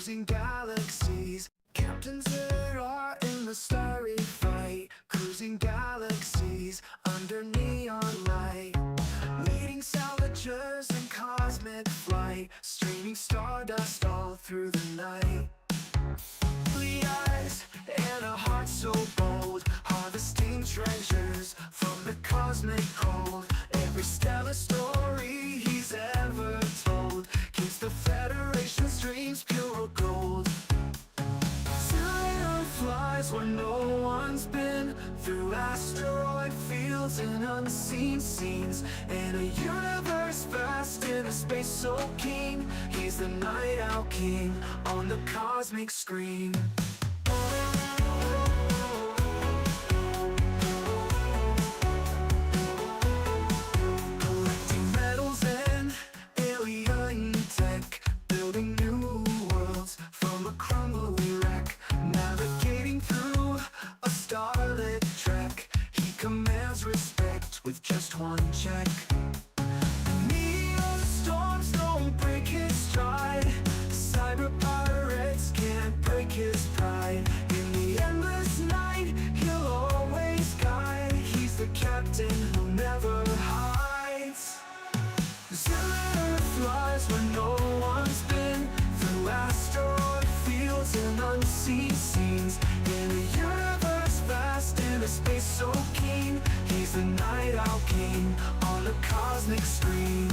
cruising galaxies. Captains that are in the starry fight, cruising galaxies under neon light. Leading salvagers in cosmic flight, streaming stardust all through the night. Blue eyes and a heart so bold, harvesting treasures from the cosmic cold. Every stellar story he's ever told keeps the Federation's dreams pure gold. Zion flies where no one's been, through asteroid fields and unseen scenes, in a universe vast in a space so keen. He's the Night Owl King on the cosmic screen. Collecting metals and alien tech, building new worlds from a crumbling wreck. Navigating through a starlit trek, he commands respect with just one check. Neon storms don't break his stride, cyber pirates can't break his pride. In the endless night, he'll always guide. He's the captain who never hides. Ziller flies where no one's been, through asteroid fields and unseen scenes, in a universe vast in a space so keen. He's the Night Owl King on the cosmic screen.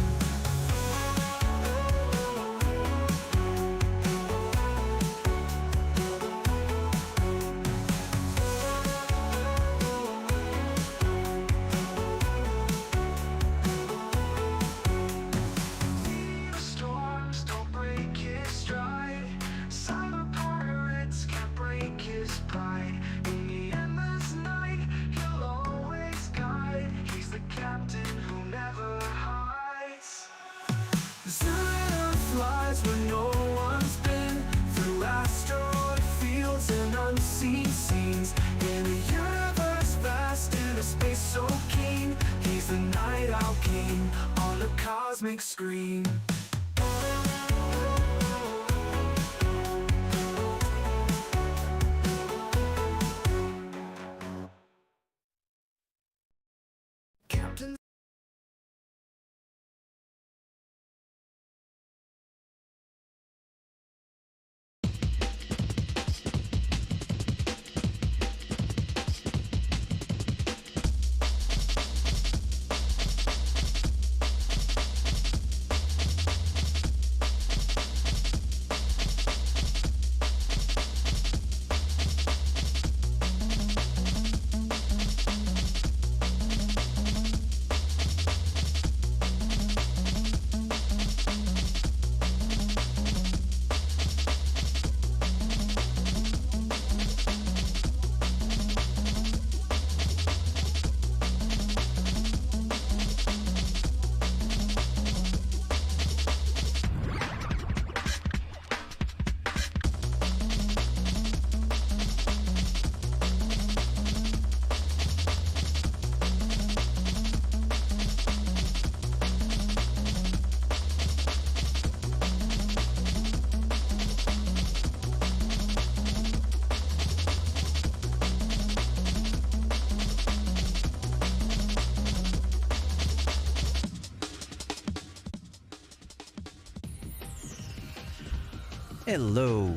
Storms don't break his stride, cyber pirates can't break his pride. In the endless night, he'll always guide. He's the captain who never hides. Ziller flies where no one's been, through asteroid fields and unseen scenes, in a universe vast in a space so keen. He's the Night Owl King on the cosmic screen. Captain Hello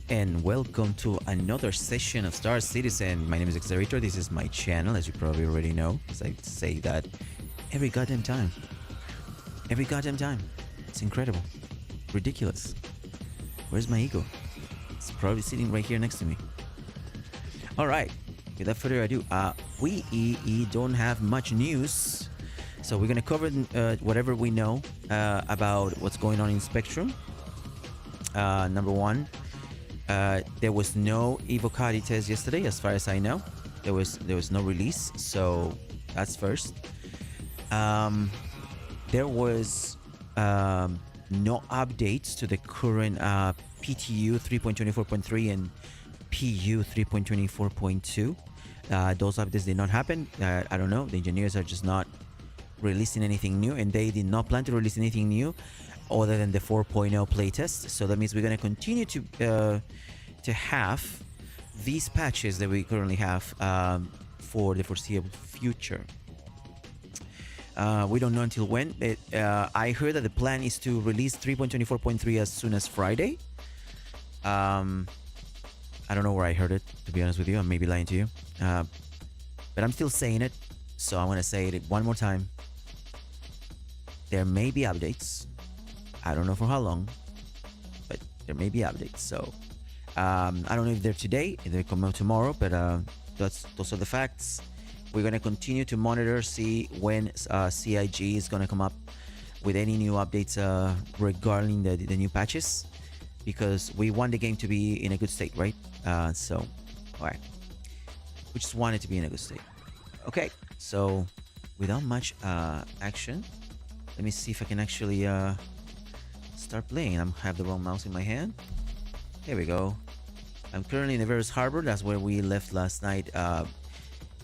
and welcome to another session of Star Citizen. My name is Accelerator. This is my channel, as you probably already know, because I say that every goddamn time. Every goddamn time. It's incredible. Ridiculous. Where's my ego? It's probably sitting right here next to me. Alright, without further ado, we don't have much news. So we're gonna cover whatever we know about what's going on in Spectrum. Number one, there was no Evocati test yesterday, as far as I know. There was no release, so that's first. There was no updates to the current PTU 3.24.3 and PU 3.24.2. Those updates did not happen. I don't know. The engineers are just not releasing anything new, and they did not plan to release anything new other than the 4.0 playtest. So that means we're going to continue to have these patches that we currently have for the foreseeable future. We don't know until when. I heard that the plan is to release 3.24.3 as soon as Friday. I don't know where I heard it, to be honest with you. I may be lying to you. But I'm still saying it, so I'm going to say it one more time. There may be updates. I don't know for how long, but there may be updates. So I don't know if they're today, if they come out tomorrow, but those are the facts. We're going to continue to monitor, see when CIG is going to come up with any new updates regarding the new patches, because we want the game to be in a good state, right? So, all right. We just want it to be in a good state. Okay, so without much action, let me see if I can actually start playing. I have the wrong mouse in my hand. Here we go. I'm currently in the Everus Harbor. That's where we left last night.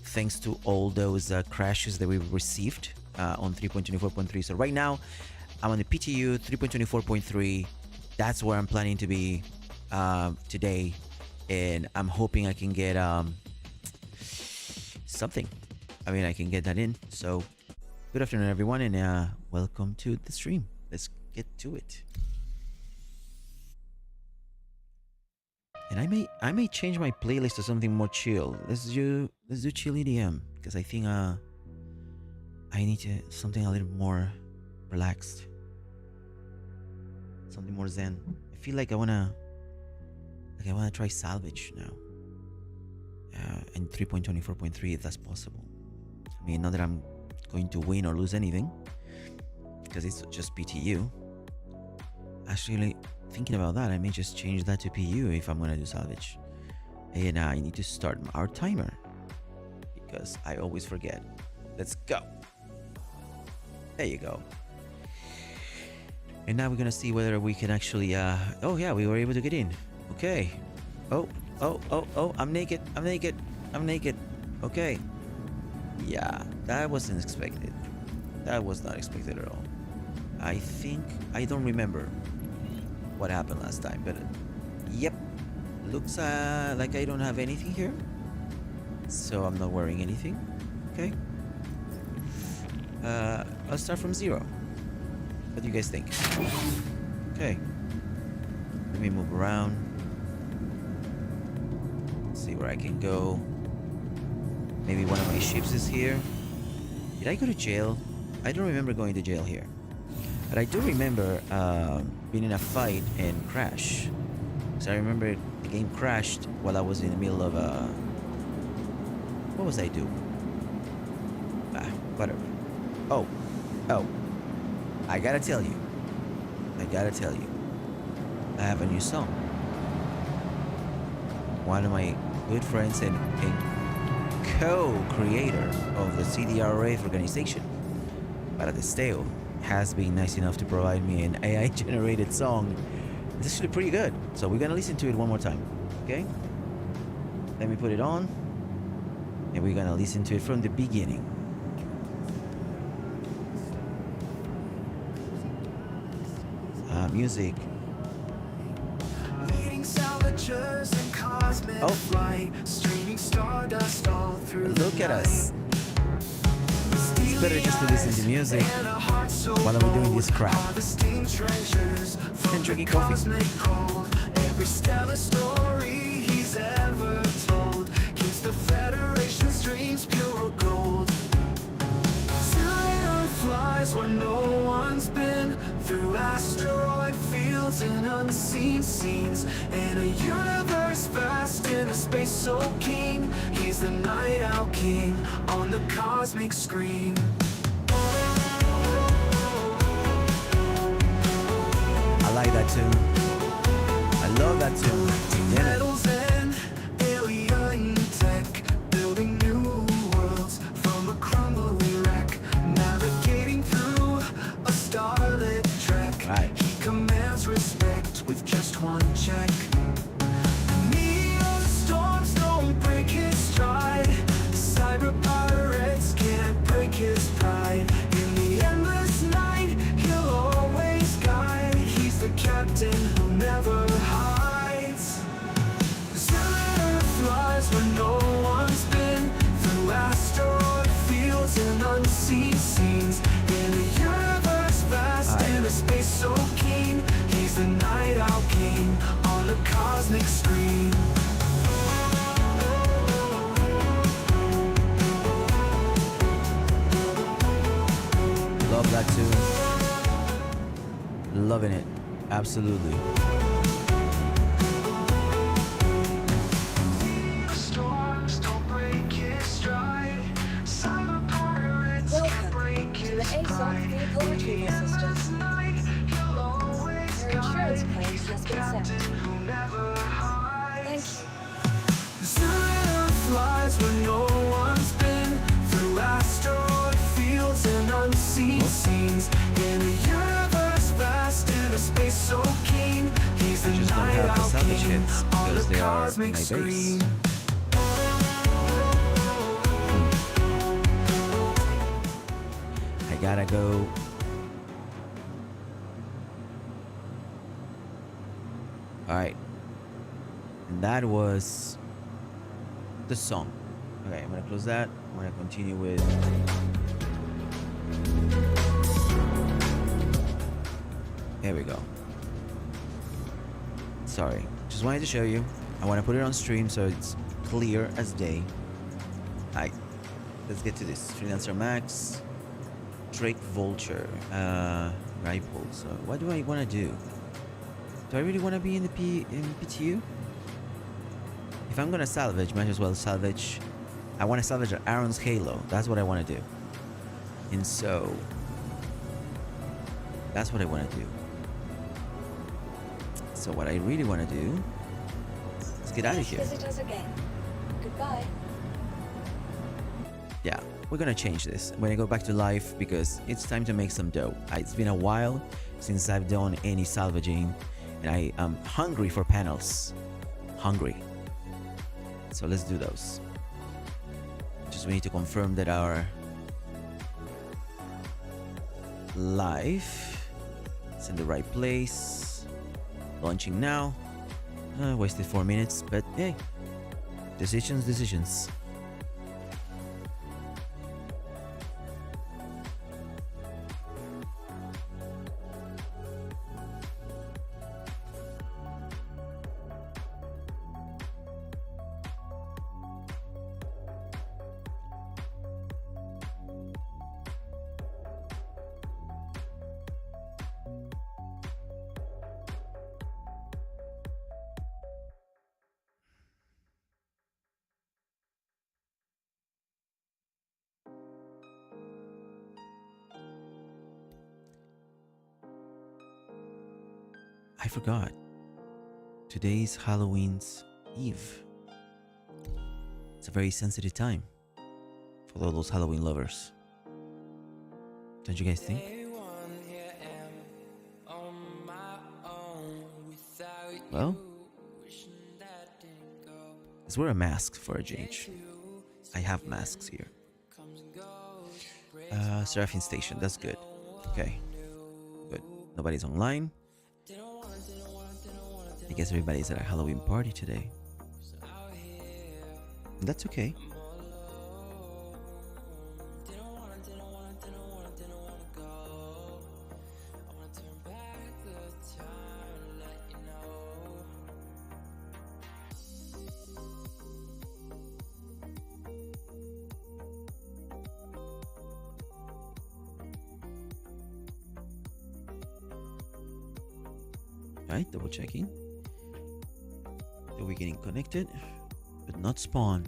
Thanks to all those crashes that we received on 3.24.3. So right now, I'm on the PTU 3.24.3. That's where I'm planning to be today. And I'm hoping I can get something. I mean, I can get that in. So good afternoon, everyone, and welcome to the stream. Let's get to it. And I may change my playlist to something more chill. Let's do chill EDM, because I think I need something a little more relaxed, something more zen. I feel like I wanna try Salvage now, and 3.24.3 if that's possible. I mean, not that I'm going to win or lose anything, because it's just PTU. Actually, thinking about that, I may just change that to PU if I'm gonna do Salvage. And I need to start our timer, because I always forget. Let's go. There you go. And now we're gonna see whether we can actually oh yeah, we were able to get in. Okay. Oh, I'm naked. Okay. Yeah, that wasn't expected. That was not expected at all. I don't remember what happened last time, but yep, looks like I don't have anything here, so I'm not wearing anything. Okay, I'll start from 0. What do you guys think? Okay, let me move around, see where I can go. Maybe one of my ships is here. Did I go to jail? I don't remember going to jail here, but I do remember being in a fight and crash. So I remember the game crashed while I was in the middle of what was I doing? Whatever. Oh, I gotta tell you, I have a new song. One of my good friends and co-creator of the CDRF organization, Baratesteo, has been nice enough to provide me an AI-generated song. This should be pretty good. So we're gonna listen to it one more time, okay? Let me put it on, and we're gonna listen to it from the beginning. Music. Leading salvagers and cosmic flight, streaming stardust all through. Look at us. It's better just to listen to music while I'm doing this crap. And drinking coffee. Every stellar story he's ever told keeps the Federation's dreams pure gold. Zion flies where no one's been, through asteroid fields and unseen scenes, in a universe vast, in a space so keen. He's the night owl king on the cosmic screen. I like that tune. I love that tune. Damn it. Metals and alien tech, building new worlds from a crumbling wreck, navigating through a starlit trek. Right. He commands respect with just one check. Neon storms don't break his stride, cyber pirates can't break his pride. In the endless night, he'll always guide. Loving it. Absolutely. Storms don't break his stride. Cyber pirates can't Welcome break to the his ASOS pride. Vehicle Retrieval System. Night, he'll always Your insurance guide. claim He's has the been sent. captain who never Thank hides. you. Zero flies where no one's been. Through asteroid fields and unseen scenes. In a universe vast, in a space so keen. He's the I just don't night have the owl salvage king hits on because the they are cosmic my base. screen. I gotta go. Alright. And that was the song. Okay, I'm gonna close that. I'm gonna continue with. There we go. Sorry. Just wanted to show you. I want to put it on stream so it's clear as day. Alright. Let's get to this. Freelancer Max. Drake Vulture. Rifle. So what do I want to do? Do I really want to be in the PTU? If I'm gonna salvage, might as well salvage. I want to salvage Aaron's Halo. That's what I want to do. And so that's what I want to do. So what I really want to do is get out of Please here. visit us again. Goodbye. Yeah, we're gonna change this. I'm gonna go back to life because it's time to make some dough. It's been a while since I've done any salvaging, and I am hungry for panels. Hungry. So let's do those. Just we need to confirm that our life is in the right place. Launching now. Wasted 4 minutes, but hey, decisions. I forgot. Today's Halloween's Eve. It's a very sensitive time for all those Halloween lovers. Don't you guys think? Well, let's wear a mask for a change. I have masks here. Seraphine Station, that's good. Okay, good. Nobody's online. I guess everybody's at a Halloween party today. That's okay. Alright, double checking. That we're getting connected, but not spawn.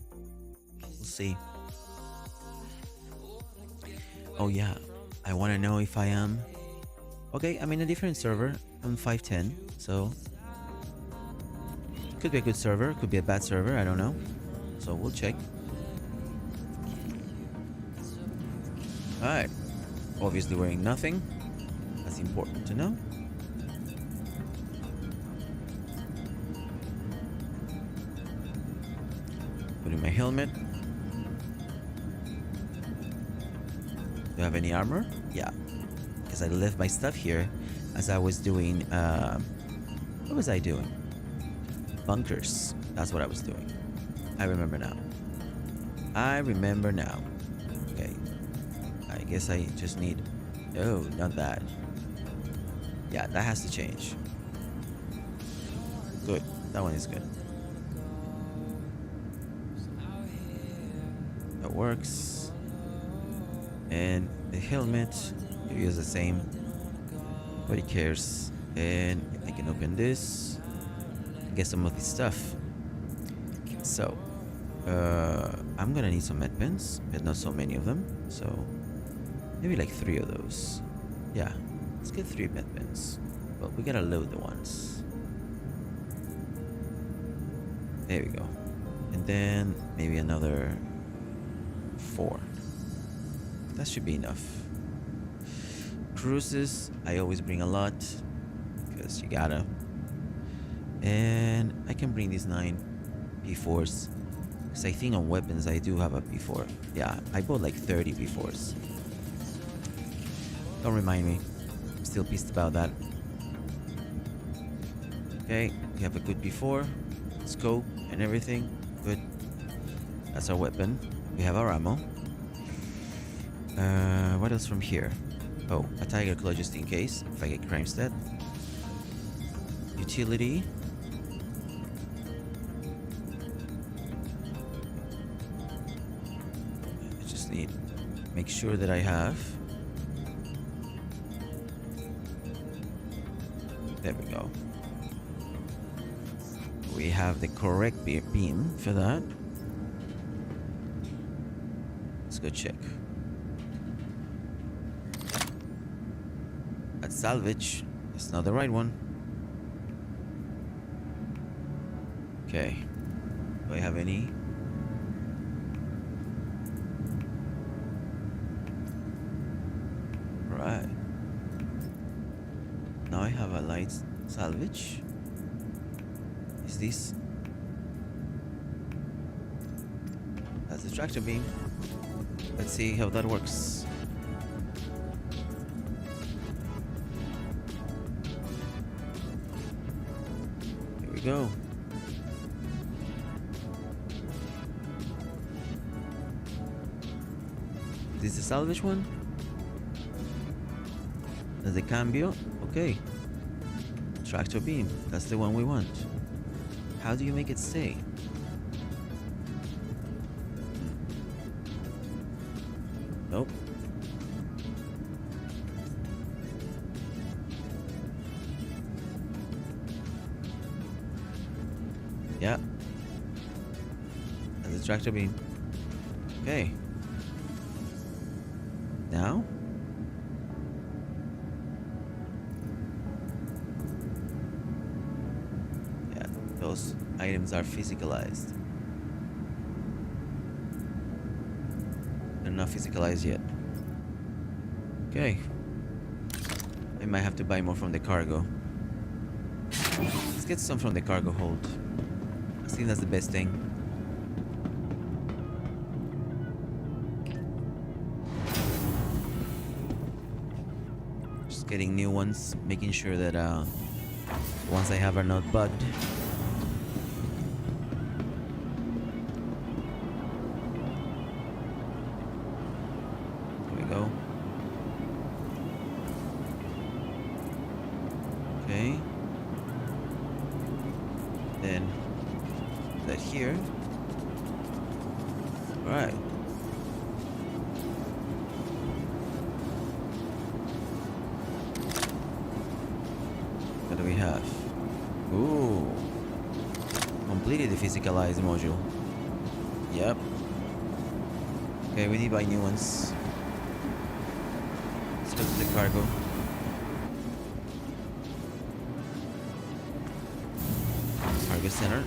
We'll see. Oh yeah, I want to know if I am. Okay, I'm in a different server. I'm 510, so could be a good server, could be a bad server. I don't know. So we'll check. Alright. Obviously wearing nothing. That's important to know. Putting my helmet. Do I have any armor? Yeah. Because I left my stuff here as I was doing what was I doing? Bunkers. That's what I was doing. I remember now. Okay. I guess I just need. Oh, not that. Yeah, that has to change. Good. That one is good. That works. And the helmet, you use the same. Nobody cares. And I can open this. Get some of this stuff. So, I'm gonna need some med pens, but not so many of them. So, maybe like 3 of those. Yeah, let's get 3 med pens. But we gotta load the ones. There we go. And then maybe another 4. That should be enough. Cruises, I always bring a lot because you gotta. And I can bring these 9 P4s because I think on weapons I do have a P4. Yeah, I bought like 30 P4s. Don't remind me. I'm still pissed about that. Okay, we have a good P4, scope, and everything. Good. That's our weapon. We have our ammo. What else from here? Oh, a tiger claw just in case if I get crime stat. Utility. I just need make sure that I have. There we go. We have the correct beam for that. Let's go check. That's salvage. That's not the right one. Okay. Do I have any? Right. Now I have a light salvage. Is this? That's the tractor beam. Let's see how that works. Here we go. Is this the salvage one? That's the cambio? Okay. Tractor beam. That's the one we want. How do you make it stay? Nope. Yeah. That's the tractor beam. Okay. Now? Yeah, those items are physicalized. They're not physicalized yet. Okay. I might have to buy more from the cargo. Let's get some from the cargo hold. I think that's the best thing. Just getting new ones, making sure that the ones I have are not bugged. There we go. Okay. Then that here. All right. What do we have? Ooh. Completed the physicalized module. Yep. Okay, we need to buy new ones. Let's go to the cargo. Cargo center.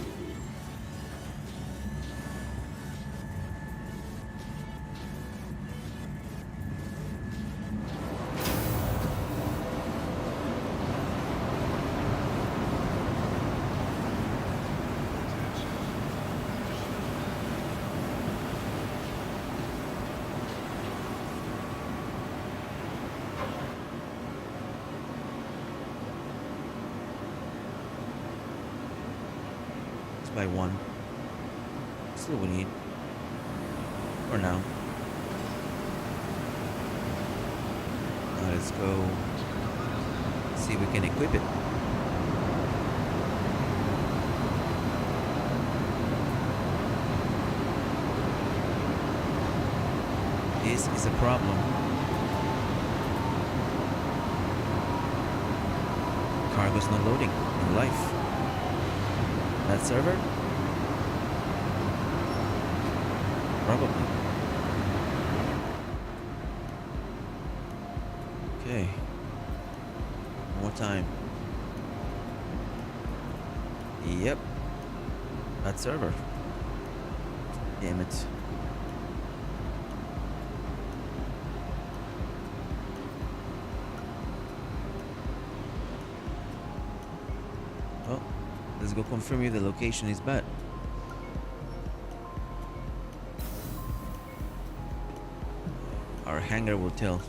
By one. Still we need. For now. Now let's go see if we can equip it. This is a problem. cargo's not loading in life. That server? Probably. Okay. One more time. Yep. That server. Damn it. Oh, let's go confirm if the location is bad. Our hangar will tell.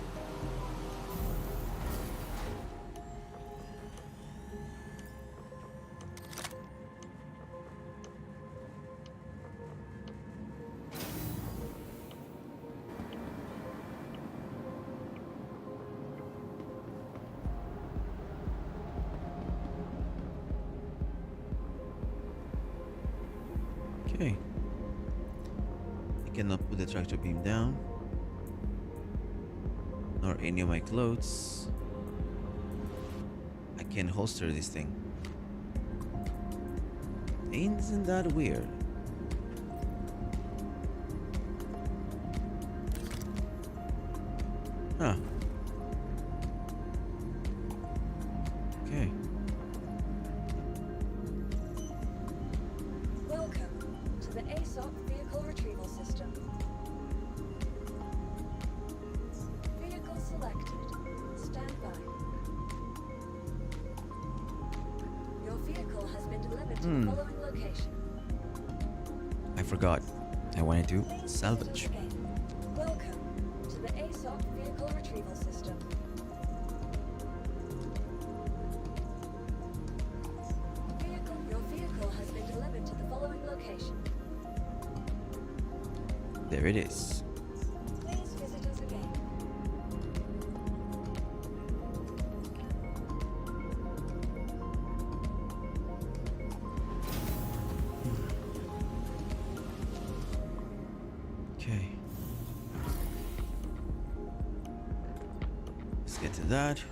Okay. I cannot put the tractor beam down. Nor any of my clothes. I can holster this thing. Isn't that weird? Huh. Okay. Welcome to the ASOP Vehicle Retrieval System. Vehicle selected. Stand by. Your vehicle has been delivered to the following location. I forgot. I wanted to Please salvage. visit us again. Welcome to the ASOP Vehicle Retrieval System. Your vehicle has been delivered to the following location. There it is. Please visit us again. Okay. Let's get to that.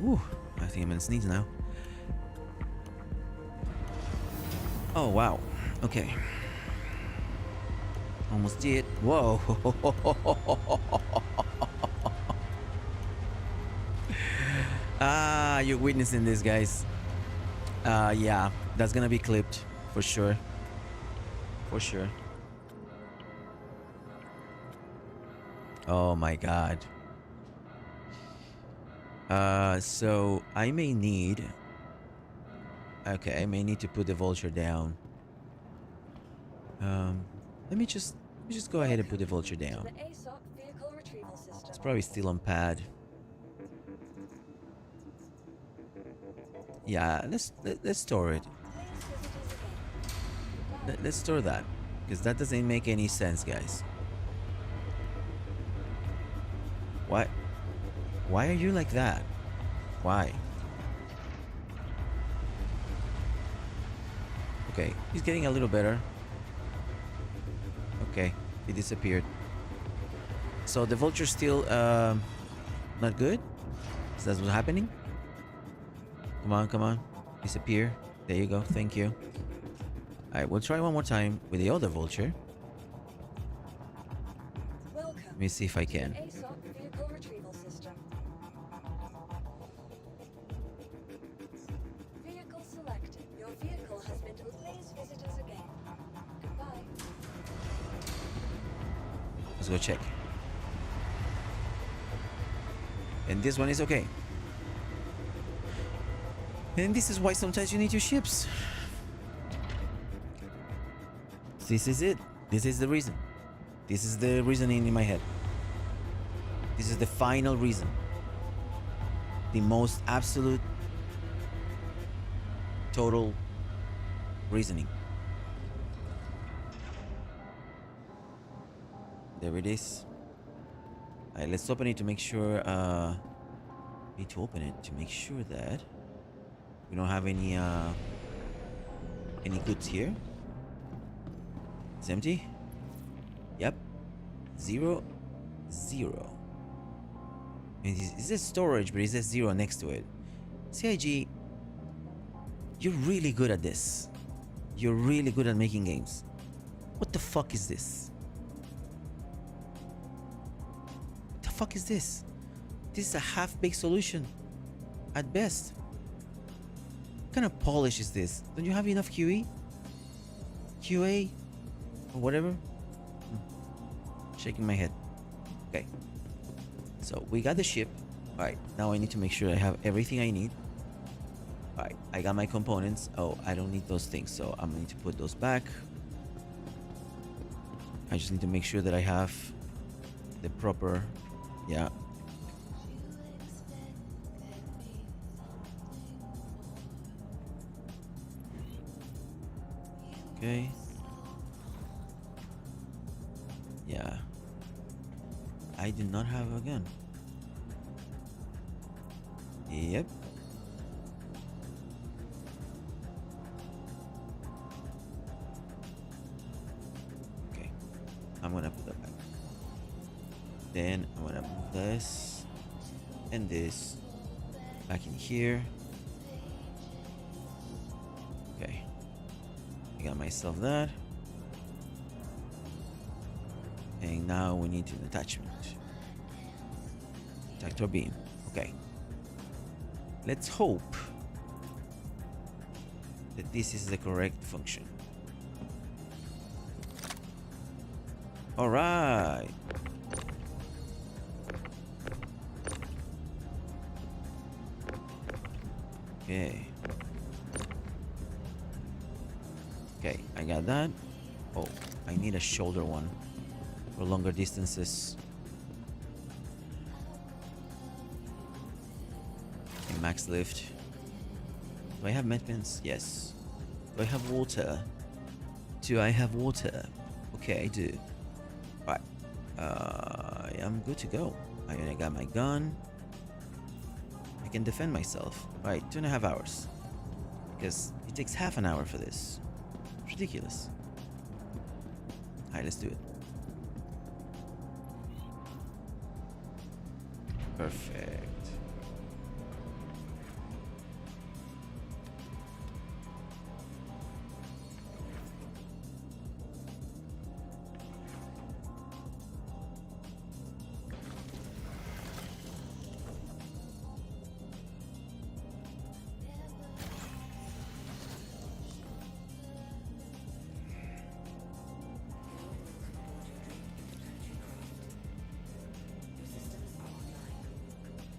Ooh, I think I'm gonna sneeze now. Oh wow. Okay. Almost did. Whoa. Ah, you're witnessing this, guys. Yeah, that's gonna be clipped for sure. For sure. Oh my god. So I may need. Okay, I may need to put the vulture down. Let me just go ahead and put the vulture To down. the ASOP Vehicle Retrieval System. It's probably still on pad. Yeah, let's store it. Please visit us again. Let's store that, because that doesn't make any sense, guys. What? Why are you like that? Why? Okay, he's getting a little better. Okay, he disappeared. So the vulture's still not good? Is that what's happening? Come on, come on. Disappear. There you go. Thank you. Alright, we'll try one more time with the other vulture. Welcome Let me see if I to the can. ASOP Vehicle Retrieval System. Vehicle selected. Your vehicle has been delivered. Please visit us again. Goodbye. Let's go check. And this one is okay. And this is why sometimes you need your ships. This is it. This is the reason. This is the reasoning in my head. This is the final reason. The most absolute, total reasoning. There it is. Alright, let's open it to make sure. Need to open it to make sure that we don't have any goods here. It's empty. Yep. 0, 0. And it says storage, but it says 0 next to it. CIG, you're really good at this. You're really good at making games. What the fuck is this? What the fuck is this? This is a half-baked solution at best. What kind of polish is this? Don't you have enough QE? QA? Or whatever? Shaking my head. Okay. So we got the ship. Alright, now I need to make sure I have everything I need. Alright, I got my components. Oh, I don't need those things, so I'm gonna need to put those back. I just need to make sure that I have the proper... Yeah. Okay. Yeah. I do not have a gun. Yep. Okay. I'm gonna put that back. Then I'm gonna move this and this back in here. Okay. I got myself that. And now we need an attachment. Detector beam. Okay. Let's hope that this is the correct function. All right. Okay. Okay, I got that. Oh, I need a shoulder one for longer distances. Okay, max lift. Do I have med pins? Yes. Do I have water? Do I have water? Okay, I do. Right. I'm good to go. I got my gun. I can defend myself. Right, 2.5 hours. Because it takes half an hour for this. It's ridiculous. Alright, let's do it. Perfect.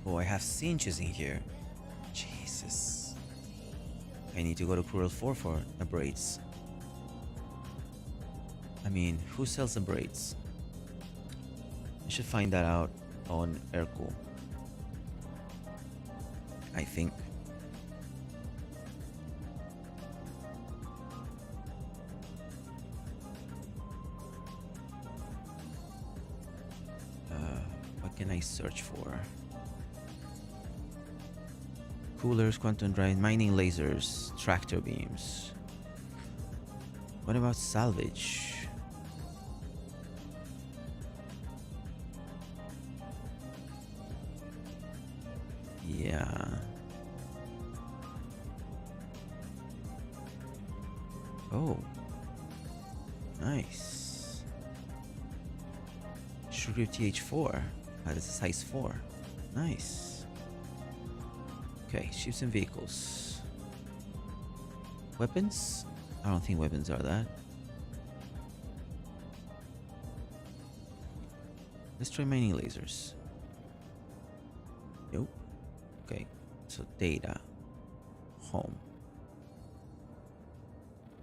Oh, I have cinches in here. Jesus. I need to go to Cruel 4 for the braids. I mean, who sells the braids? I should find that out on Aircool. I think. What can I search for? Coolers, quantum drive, mining lasers, tractor beams. What about salvage? Yeah. Oh. Nice. Sugar TH4. That's a size 4. Nice. Okay, ships and vehicles. Weapons? I don't think weapons are that. Let's try mining lasers. Nope. Okay, so data. Home.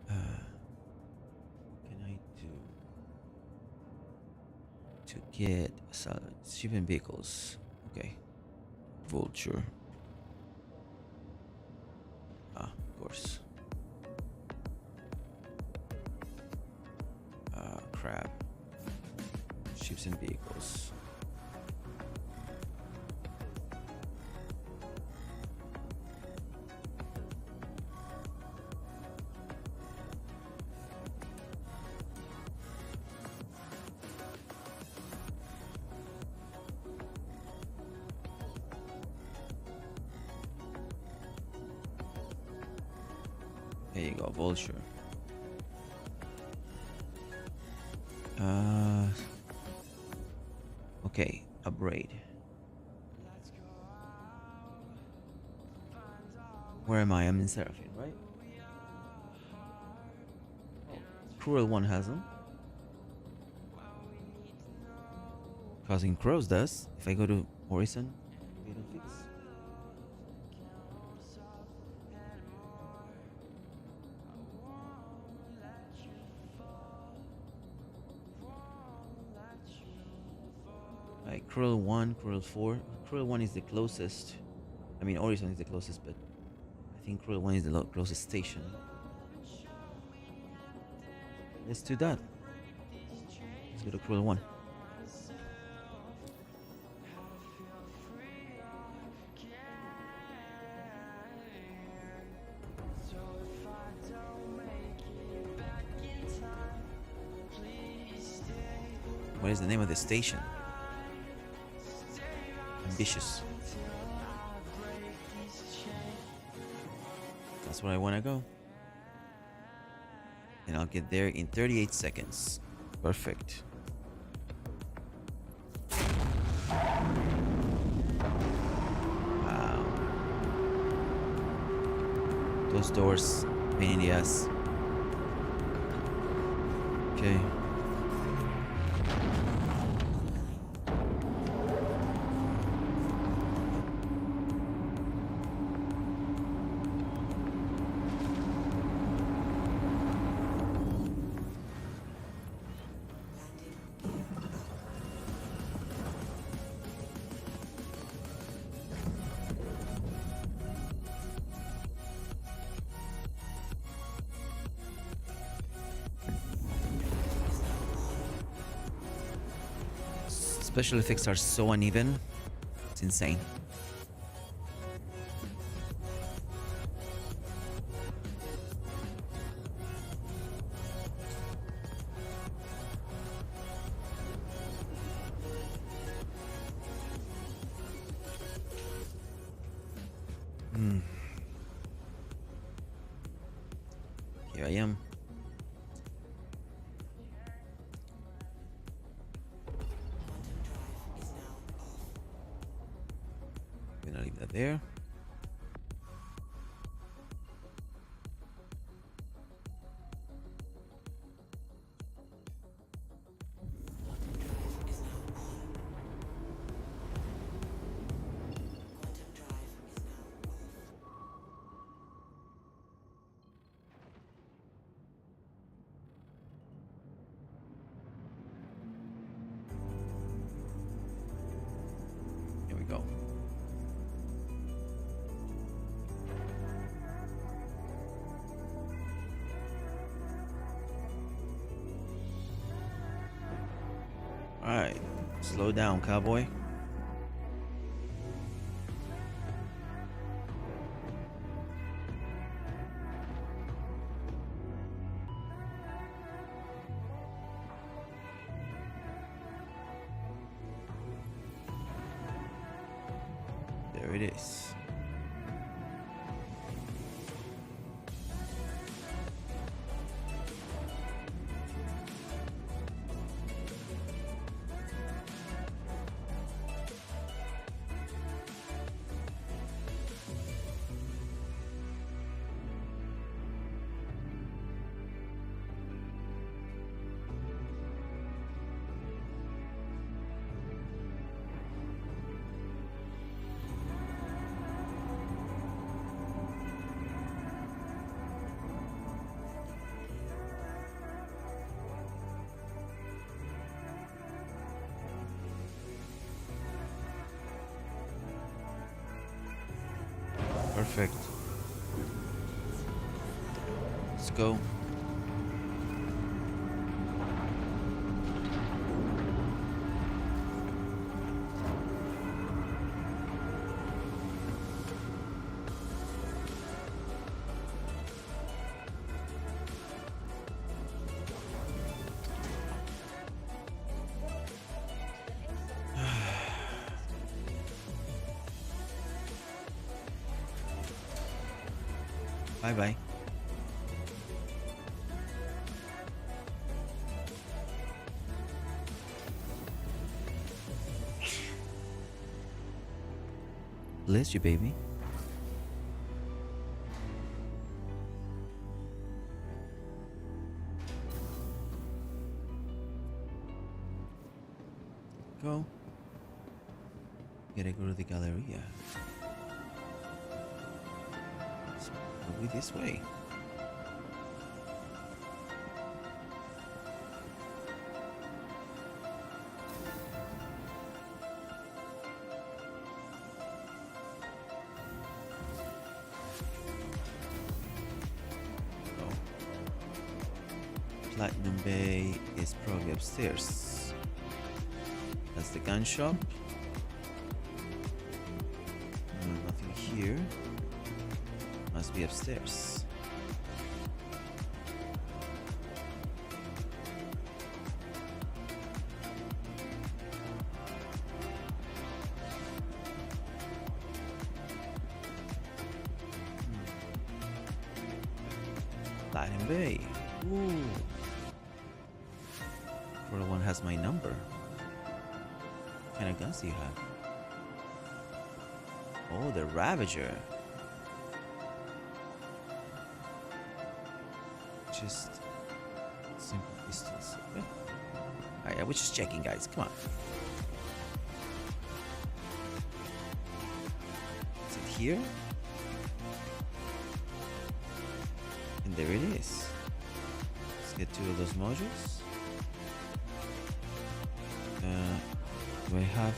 Can I do to get ship and vehicles? Okay. Vulture. Ah, of course. Crab. Ships and vehicles. There you go, Vulture. Uh, okay, upgrade. Where am I? I'm in Seraphine, right? Oh, Cruel One has them. Causing Crows does. If I go to Horizon, it'll fix. Like Cruel 1, Cruel 4. Cruel 1 is the closest. I mean, Horizon is the closest, but I think Cruel 1 is the closest station. Let's do that. Let's go to Cruel 1. What is the name of the station? Ambitious. That's where I want to go. And I'll get there in 38 seconds. Perfect. Wow. Those doors, pain in the ass. Okay. Special effects are so uneven. It's insane. Here I am. Gonna leave that there. Here we go. Alright, slow down, cowboy. There it is. Perfect. Let's go. Bye bye. bless you, baby. Go. Gotta go to the Galleria. So probably this way. Oh. Platinum Bay is probably upstairs. That's the gun shop. Nothing here. Must be upstairs. Platinum Bay. Ooh. 401 has my number. What kind of guns do you have? Oh, the Ravager. Just simple pistols. Okay. Alright, I was just checking, guys. Come on. Is it here? And there it is. Let's get 2 of those modules. Do I have...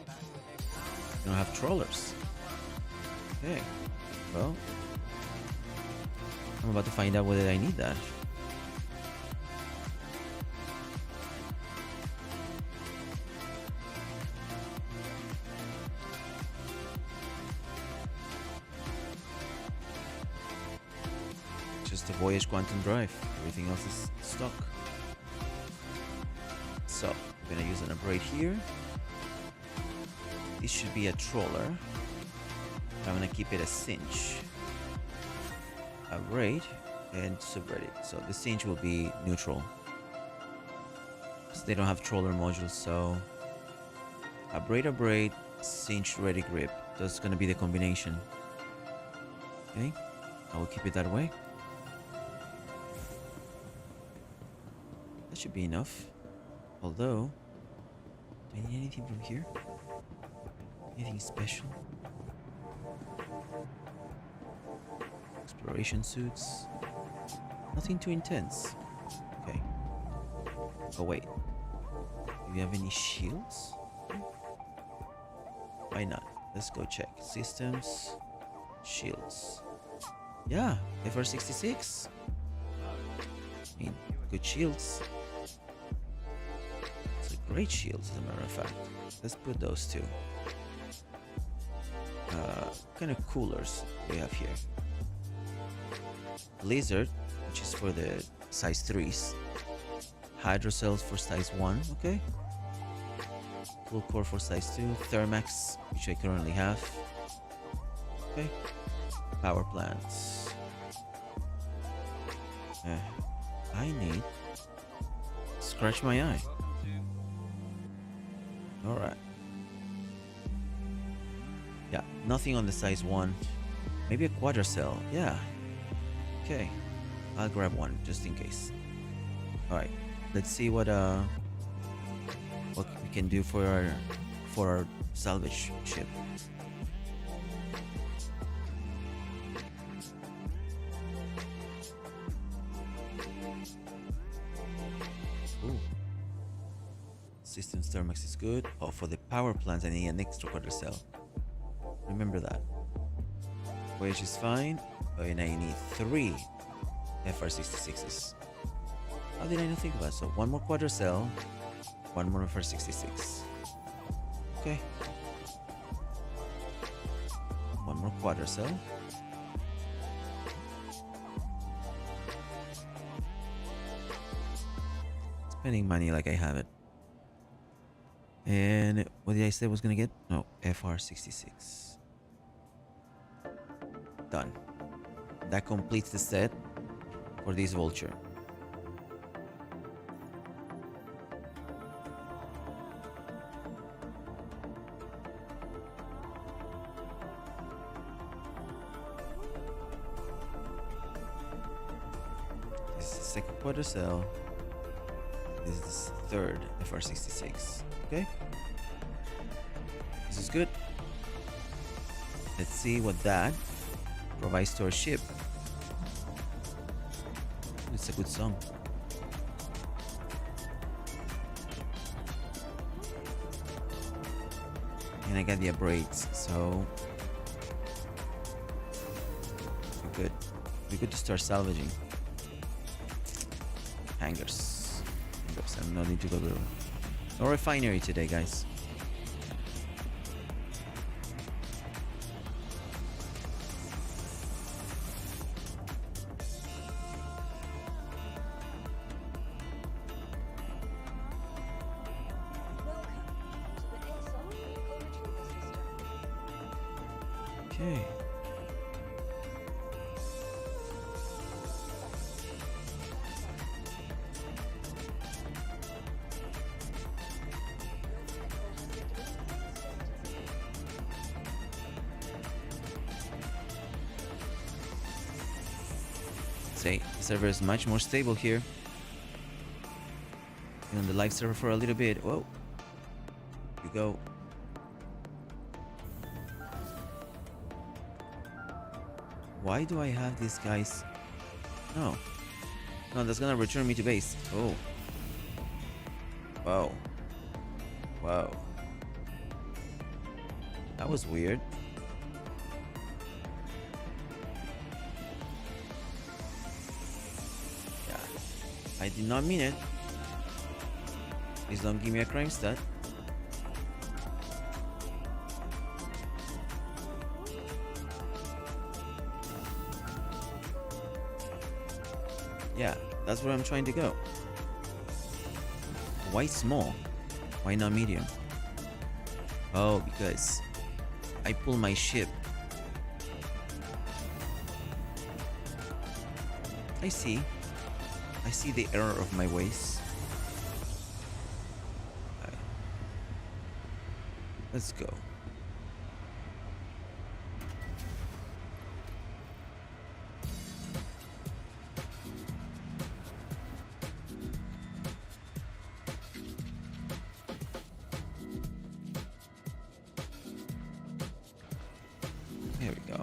I don't have trawlers. Okay. Well, I'm about to find out whether I need that. Just the Voyage Quantum Drive. Everything else is stock. So, I'm gonna use an upgrade here. This should be a trawler. I'm gonna keep it a cinch. Upgrade and subreddit. So the cinch will be neutral. So they don't have trawler modules, so upgrade, cinch, ready grip. That's gonna be the combination. Okay, I will keep it that way. That should be enough. Although, do I need anything from here? Anything special? Exploration suits. Nothing too intense. Okay. Oh wait. Do you have any shields? Why not? Let's go check. Systems. Shields. Yeah, FR66. I mean, good shields. It's a great shields, as a matter of fact. Let's put those two. Kind of coolers we have here. Blizzard, which is for the size 3s. Hydrocells for size 1, okay. Full core for size 2. Thermax, which I currently have. Okay. Power plants. I need... Scratch my eye. Alright. Yeah, nothing on the size 1. Maybe a quadricell. Yeah. Okay. I'll grab one just in case. Alright. Let's see what we can do for our salvage ship. Ooh. Systems Thermax is good. Oh, for the power plants I need an extra quadricell. Remember that. Voyage is fine. Oh, and I need 3 FR66s. How did I not think about it? So 1 more quadricell, 1 more FR66. Okay. 1 more quadricell. Spending money like I have it. And what did I say I was gonna get? No, FR66. Done. That completes the set for this vulture. second quarter cell. This is the third FR66. Okay. This is good. Let's see what that provides to our ship. It's a good song. And I got the upgrades, so we're good. We're good to start salvaging. Hangars. Hangars. I no need to go to no refinery today, guys. Welcome to the Exxon Chemical Retriever System. Okay. Say, the server is much more stable here. Been on the live server for a little bit. Whoa. You go. Why do I have these guys? No. No, that's gonna return me to base. Oh. Wow. Wow. That was weird. Yeah. I did not mean it. Please don't give me a crime stat. Yeah, that's where I'm trying to go. Why small? Why not medium? Oh, because I pull my ship. I see. I see the error of my ways. Alright. Let's go. There we go.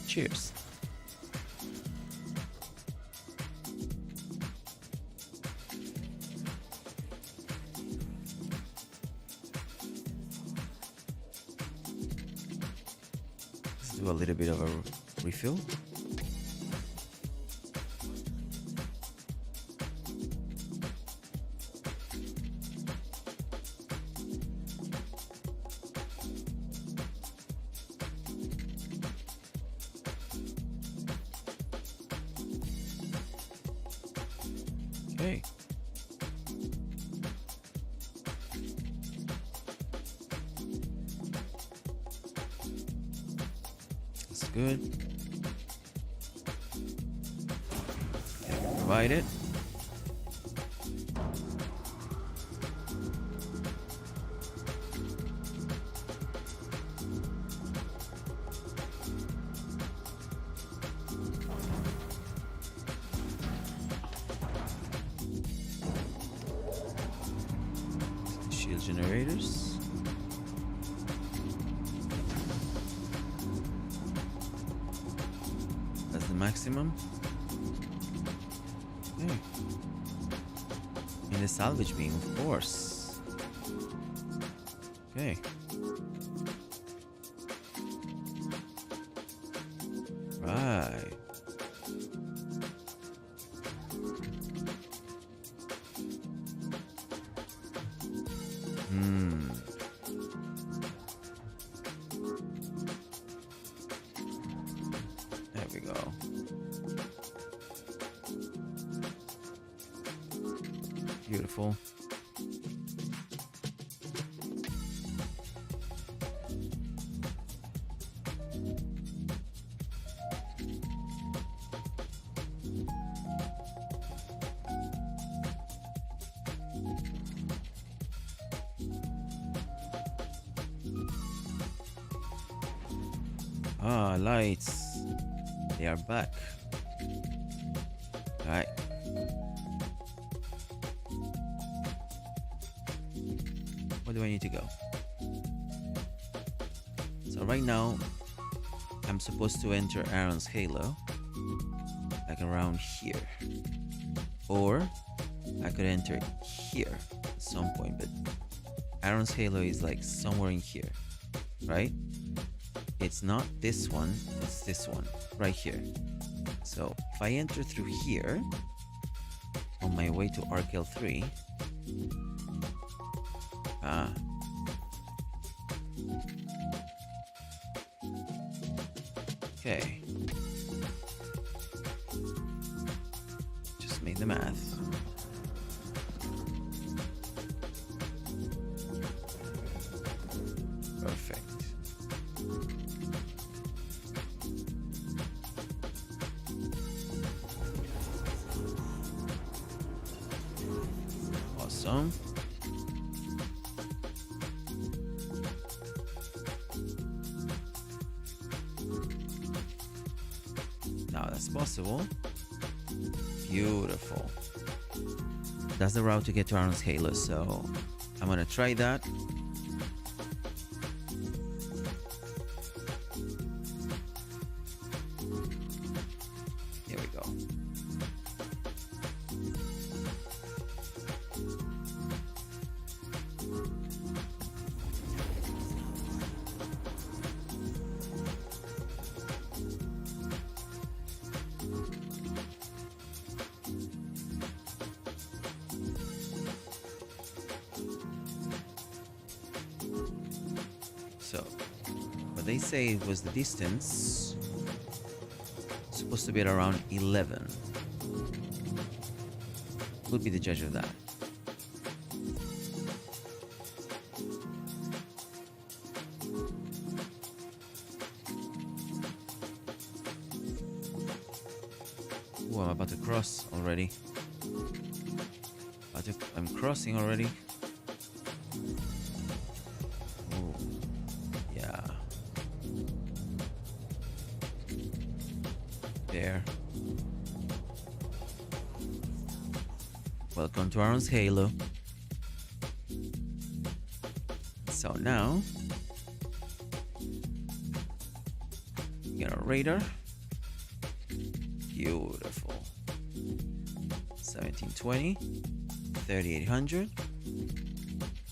Cheers. Let's do a little bit of a refill. Okay. That's good. Provide it. Shield generators. That's the maximum. Okay. And the salvage beam, of course. Okay. Right. Hmm. There we go. Beautiful. Ah, lights. They are back. All right. Where do I need to go? So right now, I'm supposed to enter Aaron's Halo, like around here. Or I could enter here at some point, but Aaron's Halo is like somewhere in here, right? It's not this one, it's this one, right here. So if I enter through here, on my way to Arkel 3, okay. Just made the math. Perfect. Awesome. Now that's possible. Beautiful. That's the route to get to Aaron's Halo, so I'm gonna try that. Here we go. So, what they say was the distance supposed to be at around 11. Who'd be the judge of that? Oh, I'm about to cross already. I'm crossing already. Oh, yeah. There. Welcome to Aaron's Halo. So now, get our radar. Beautiful. 1720, 3800,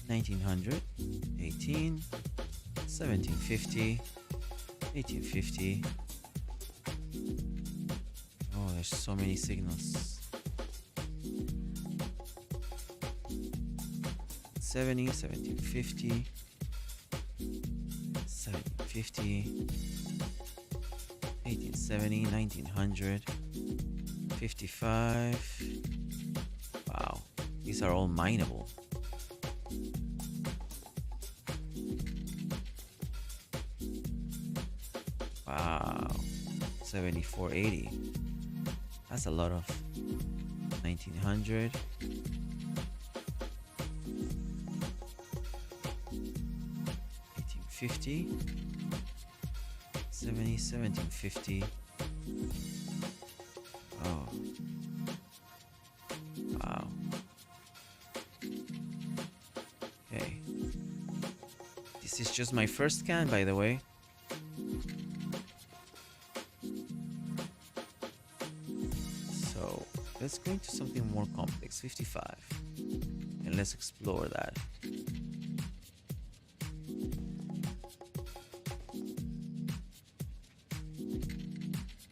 1900, 18, 1750, 1850. Oh, there's so many signals. 70, 1750, 1750, 1870, 1900, 55. Wow, these are all mineable. Wow, 7480. That's a lot of 1900. 50, 70, 1750. Oh, wow. Okay, this is just my first scan, by the way. So let's go into something more complex. 55, and let's explore that.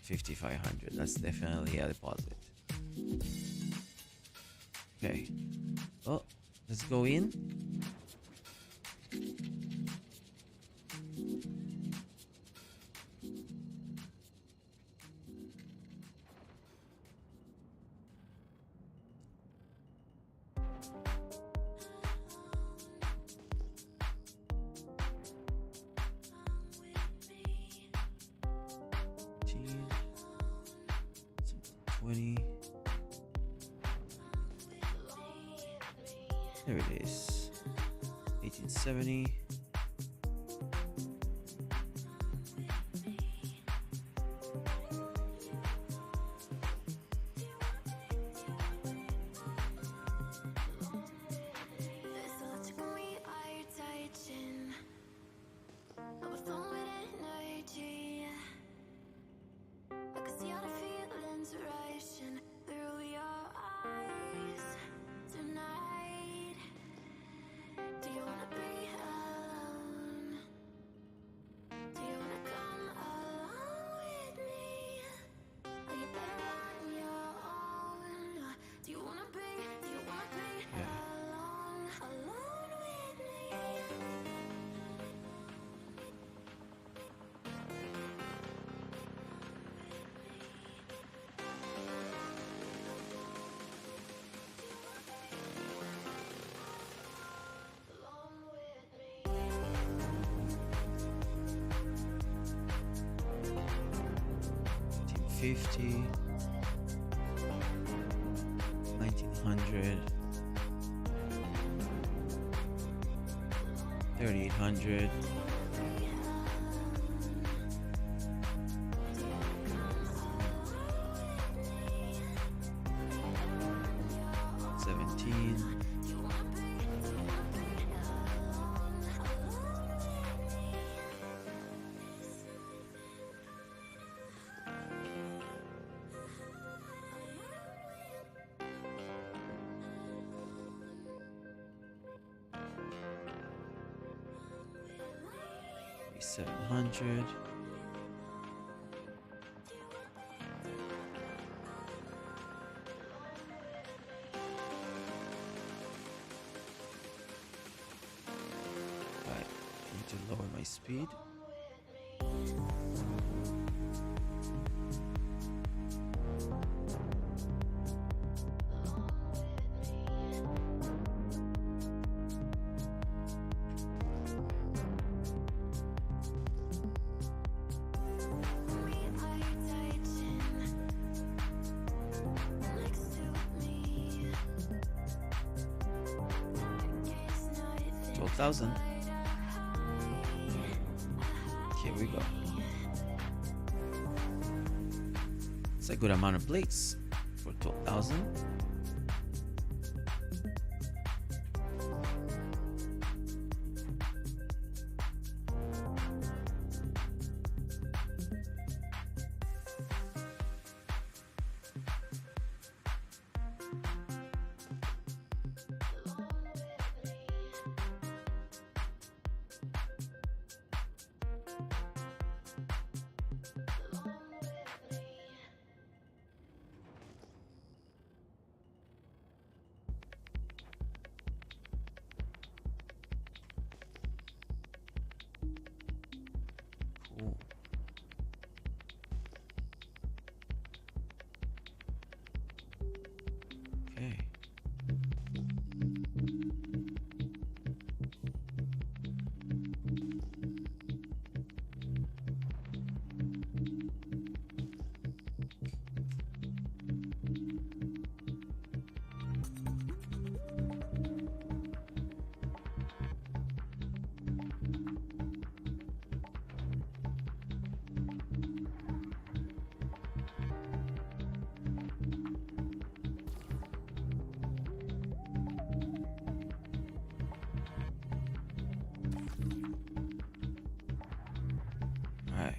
5500, that's definitely a deposit. Okay, well, let's go in. There it is. 1870. 1850, 1900, 3800, 17, 700, 'Alright, I need to lower my speed. $12,000. Here we go. It's a good amount of plates for 12,000. Cool. Okay. All right.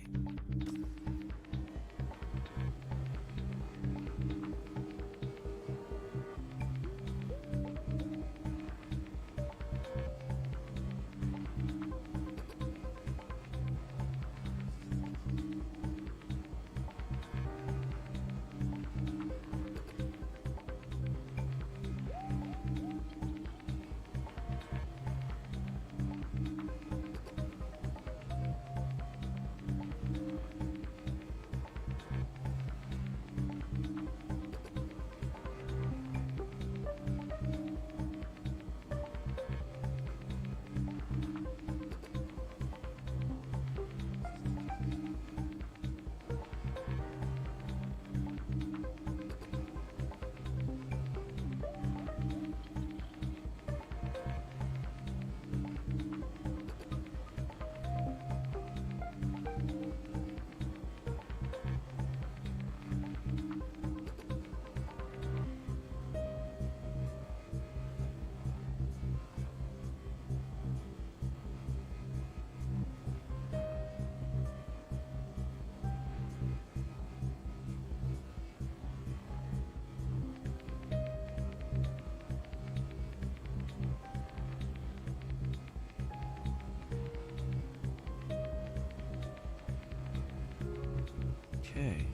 Okay.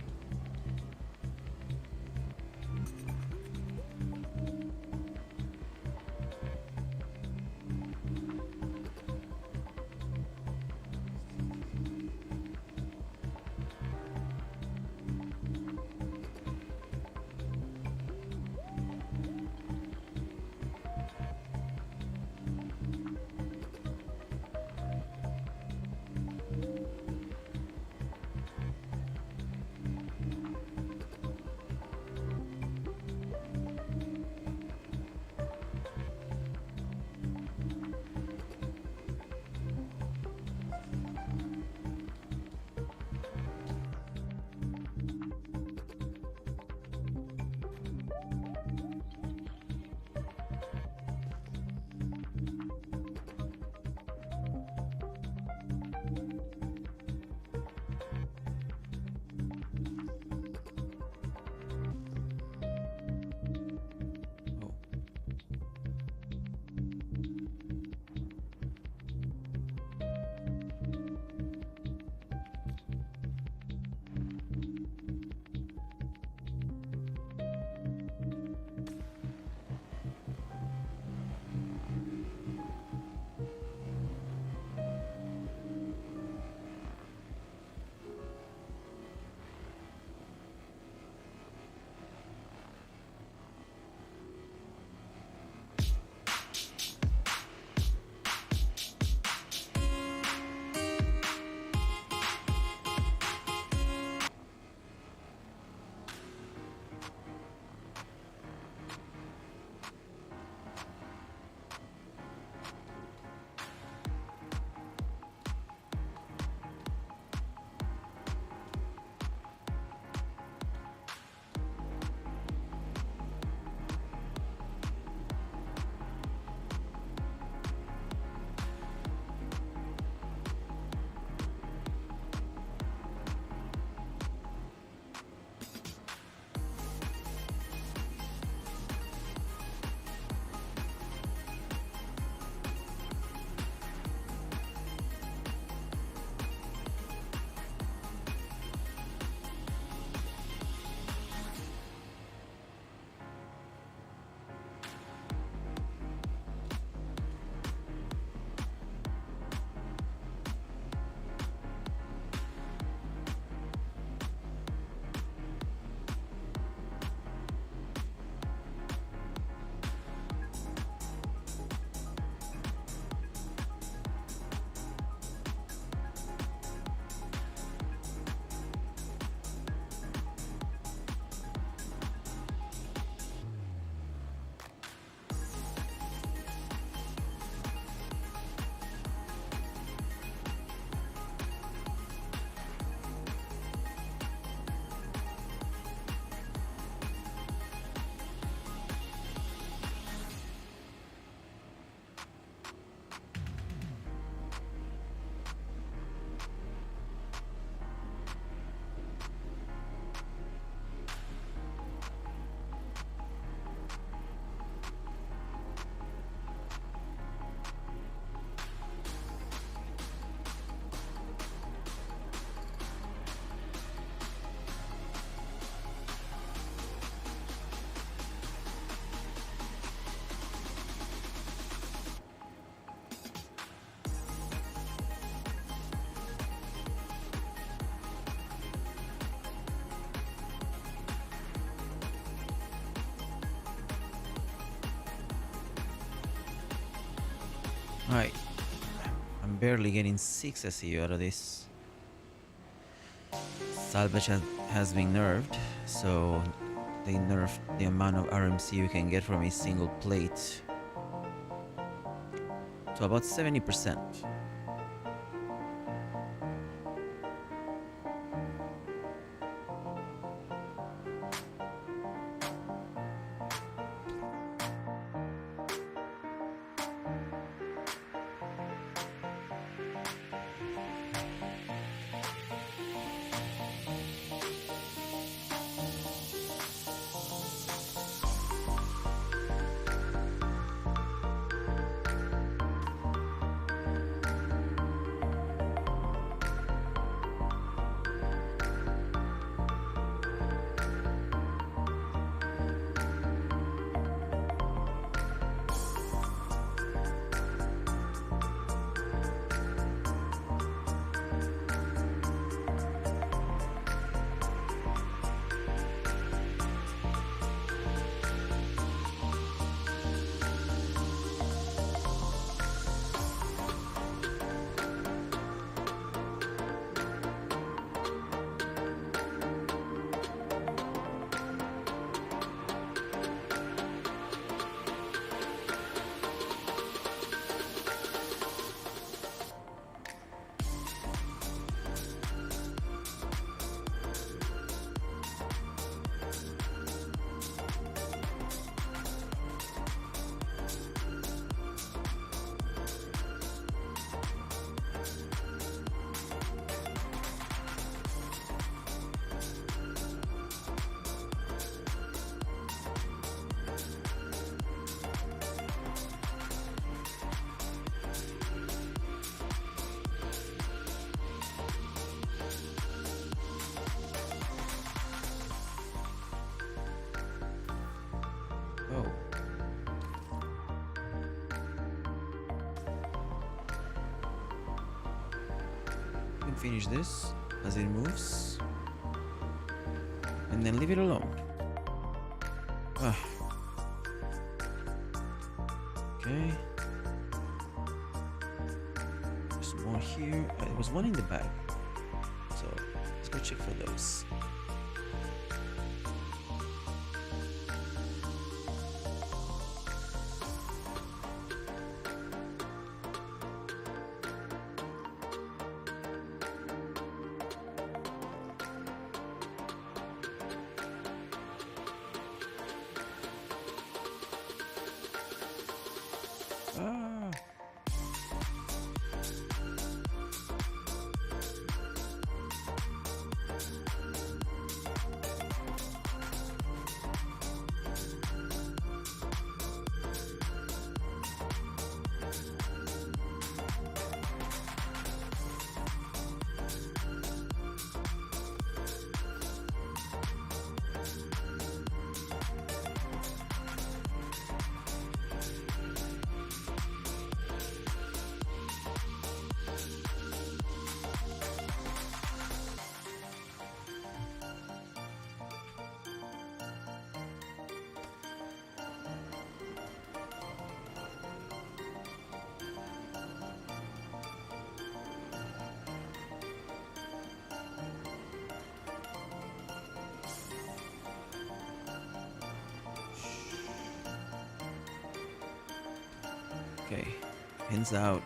Alright. I'm barely getting 6 SEU out of this. Salvage has been nerfed, so they nerfed the amount of RMC you can get from a single plate to about 70%. Oh. You can finish this as it moves. And then leave it alone. Ah. Okay. There's more here. There was one in the back. So let's go check for those. Ah. Okay, pins out.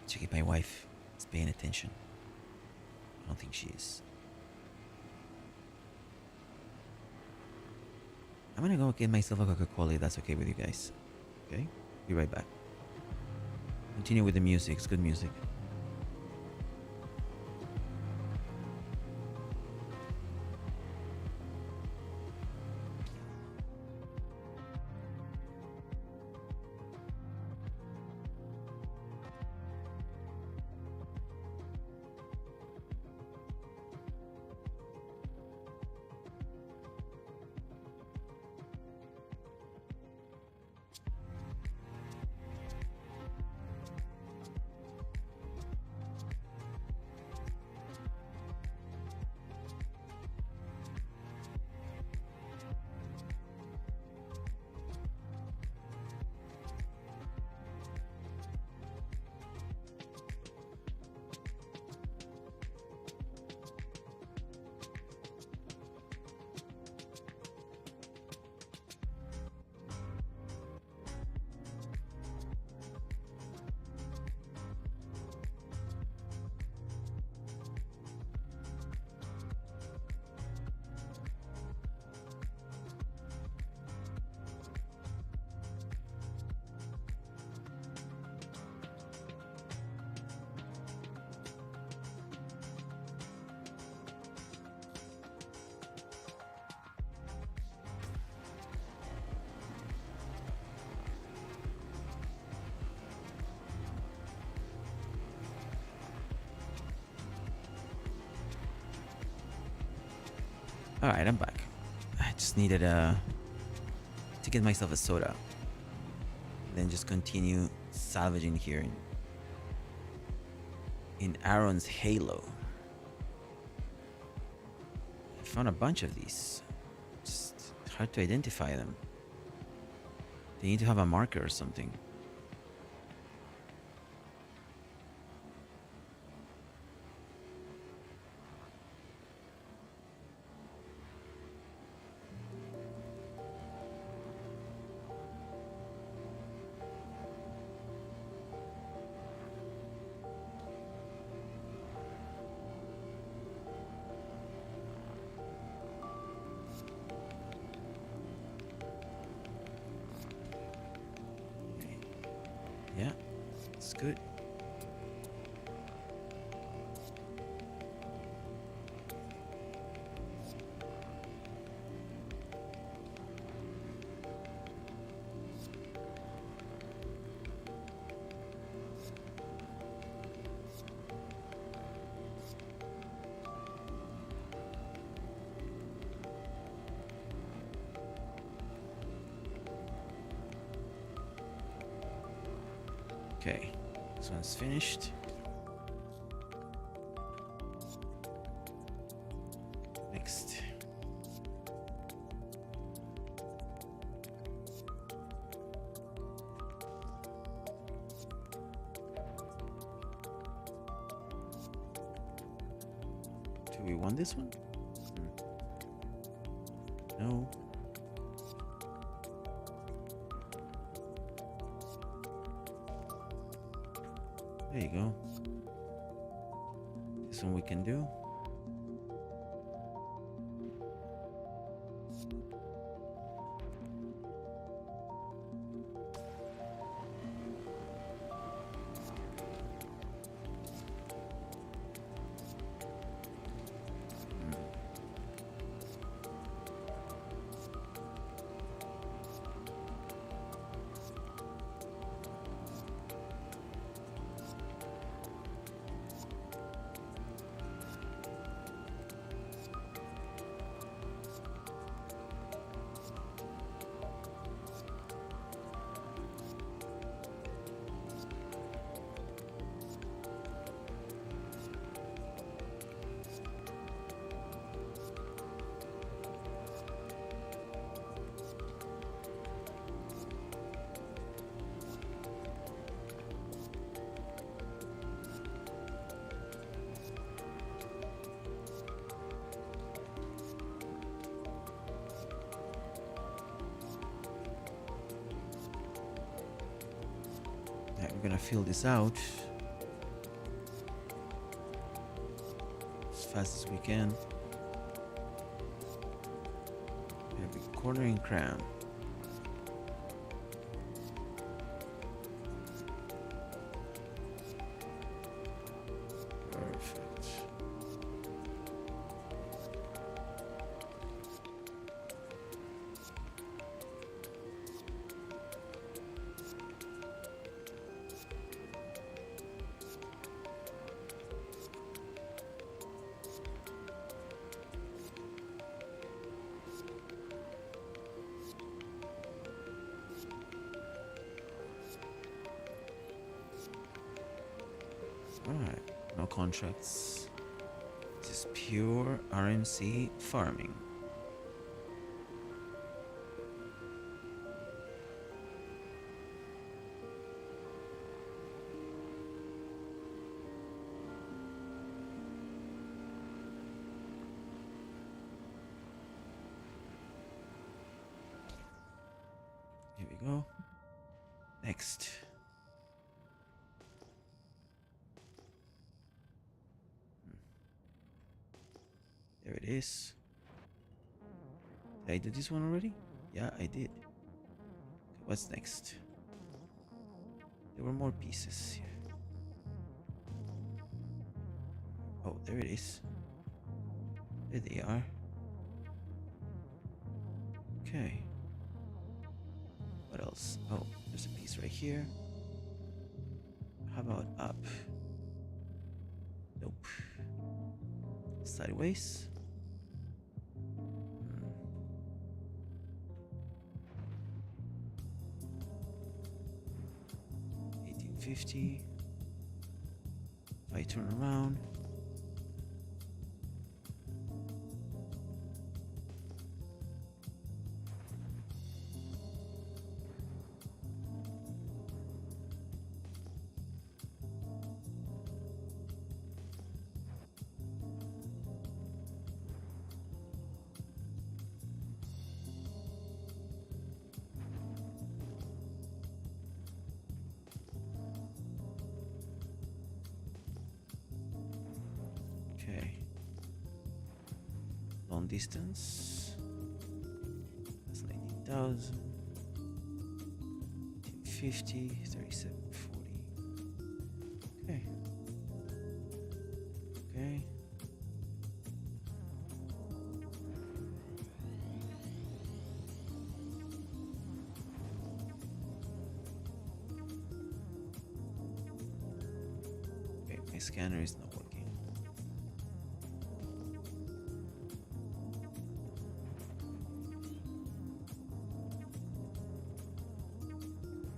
Check if my wife is paying attention. I don't think she is. I'm gonna go get myself a Coca-Cola if that's okay with you guys. Okay? Be right back. Continue with the music. It's good music. All right, I'm back. I just needed to get myself a soda, then just continue salvaging here in Aaron's Halo. I found a bunch of these. Just hard to identify them. They need to have a marker or something. Yeah, it's good. Okay, this one's finished. Next. Do we want this one? No. There you go. This one we can do. We're gonna fill this out as fast as we can. Every corner in cram. Perfect. Alright, no contracts. Just pure RMC farming. Here we go. Next. There it is. Did I do this one already? Yeah, I did. What's next? There were more pieces here. Oh, there it is. There they are. Okay. What else? Oh, there's a piece right here. How about up? Nope. Sideways. 1050. If I turn around. Okay. Long distance. That's 19,000. 50, 3740. Okay. Okay. Okay, my scanner is not working.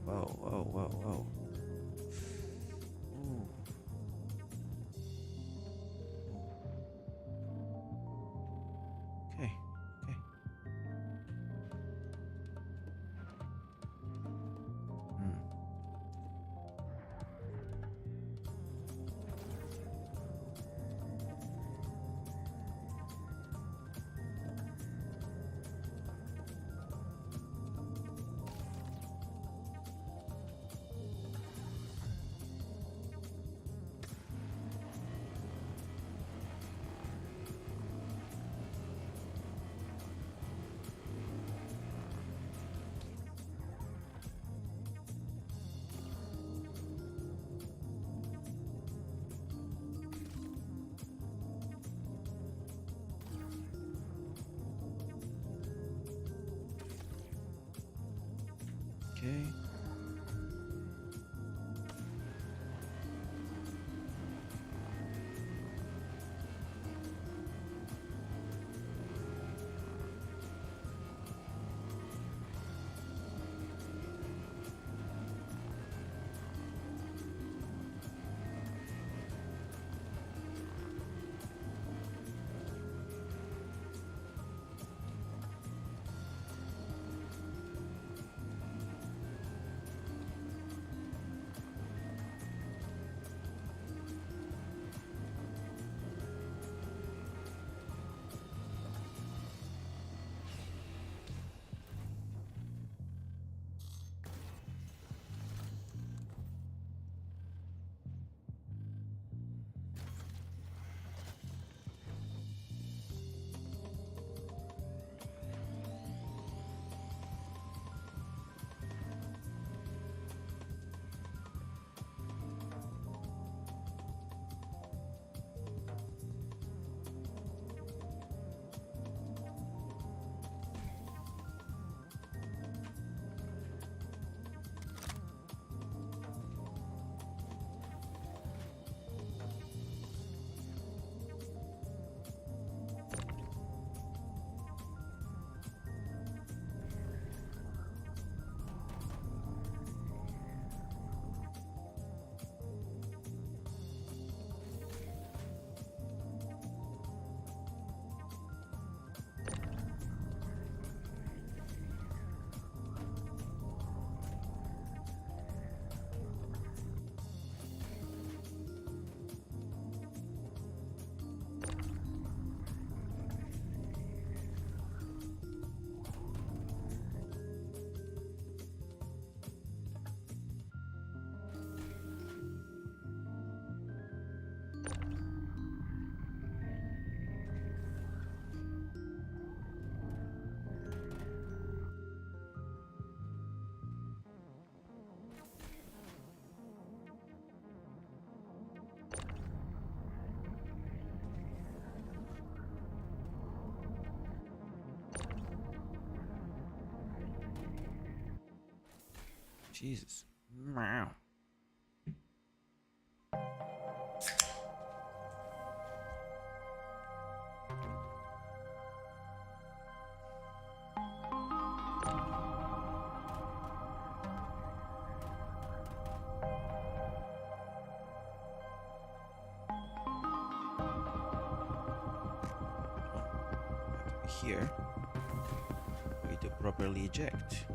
Whoa, whoa, whoa, whoa. Ooh. Okay, okay. Hmm. Okay. Jesus. Meow. here for you to properly eject.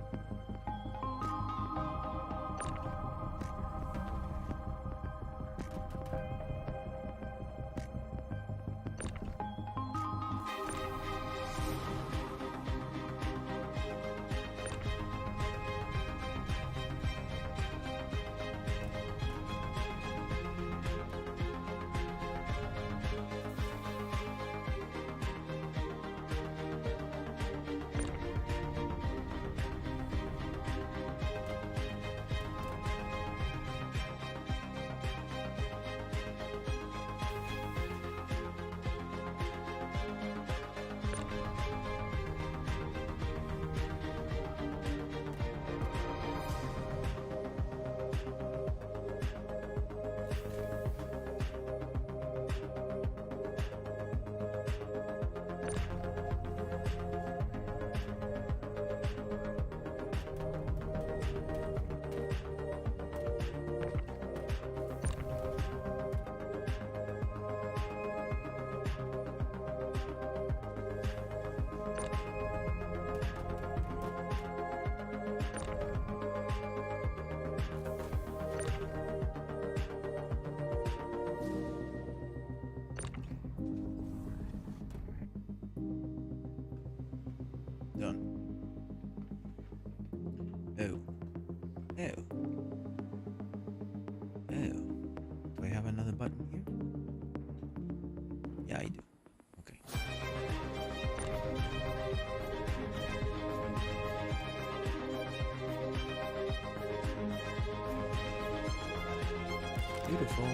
Done. Oh. Oh. Oh. Do I have another button here? Yeah, I do. Okay. Beautiful.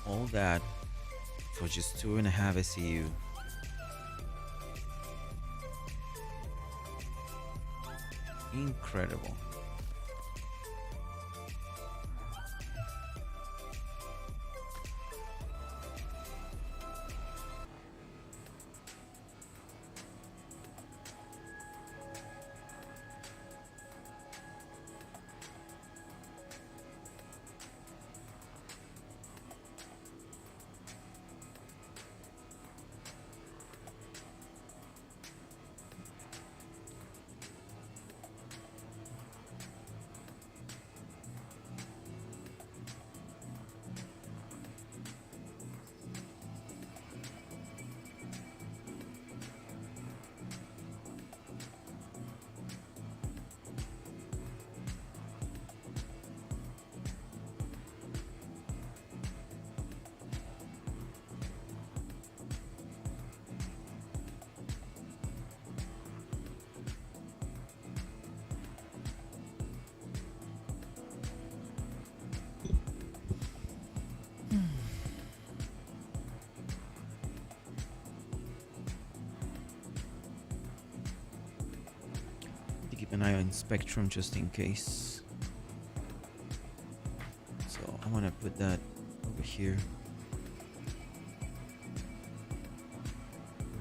All that for just 2.5 SEU. Incredible. To keep an eye on Spectrum just in case. So I want to put that over here.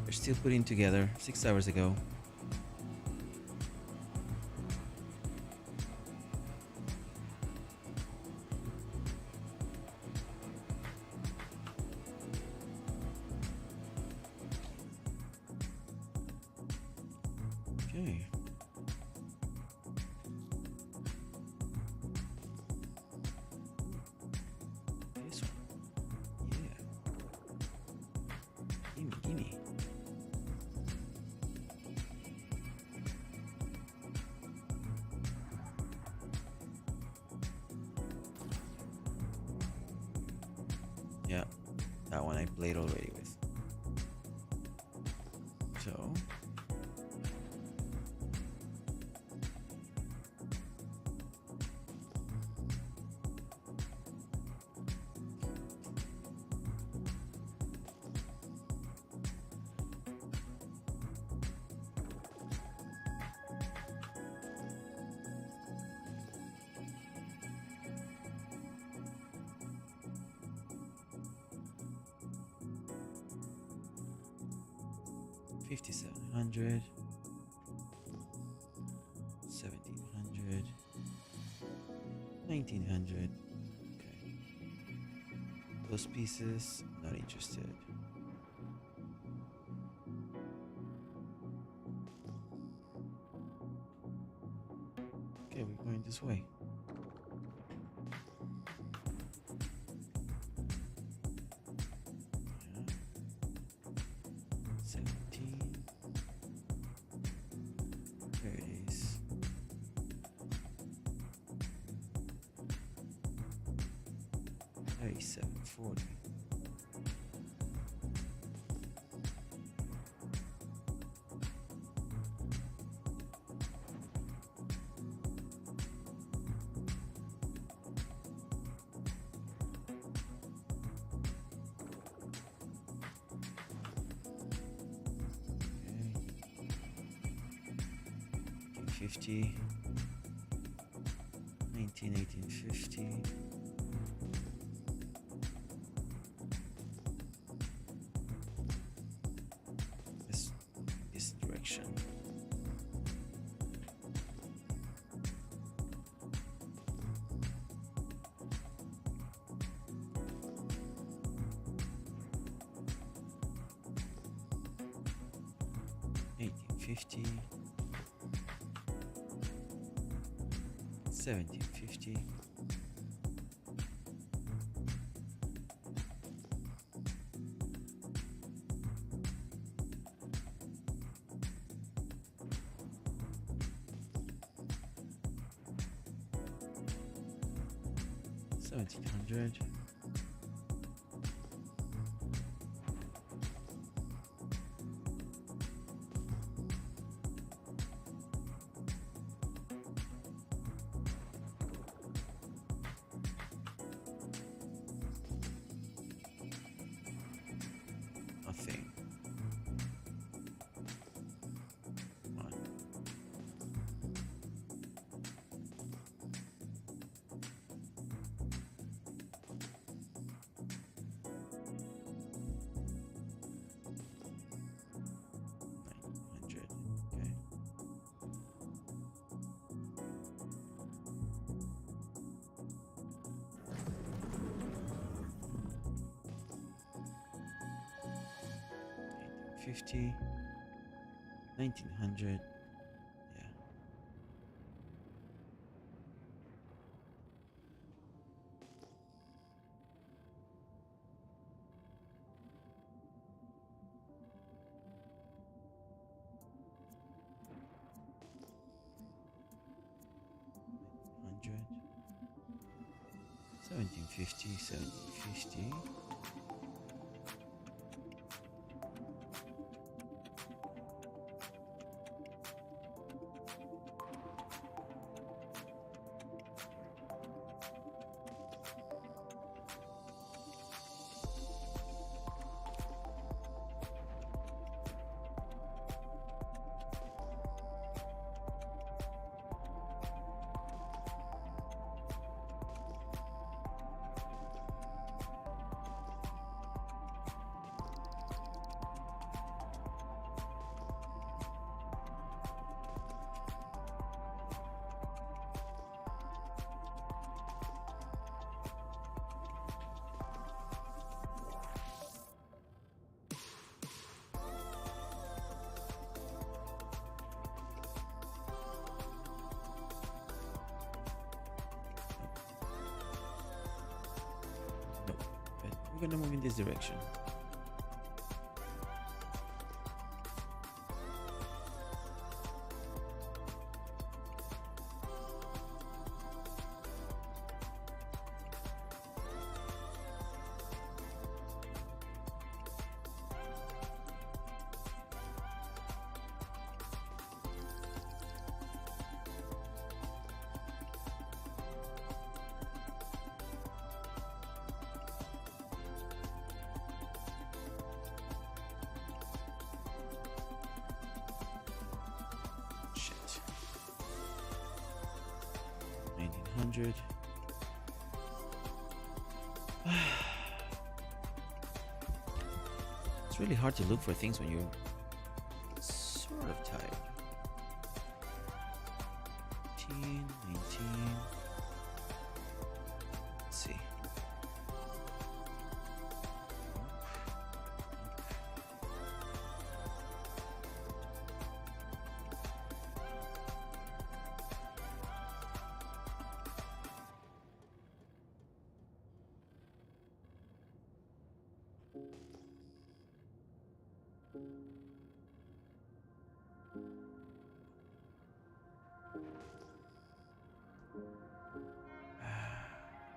They're still putting together 6 hours ago. Okay. This one. Yeah. Gimme, gimme. Yeah, that one I played already with. So. $5,700, $1,700, $1,900. Okay. Those pieces, not interested. Okay, we're going this way. Yeah. 17. There it is. 37.40. Okay. 50. 1850. This direction. $1850. $1750. $1,700. Nothing. Come on. 1750, 1900. Yeah. Hundred. 1750, 1750. No, but we're gonna move in this direction. Shit. 1900. It's really hard to look for things when you're sort of tired. 18, 19. Let's see.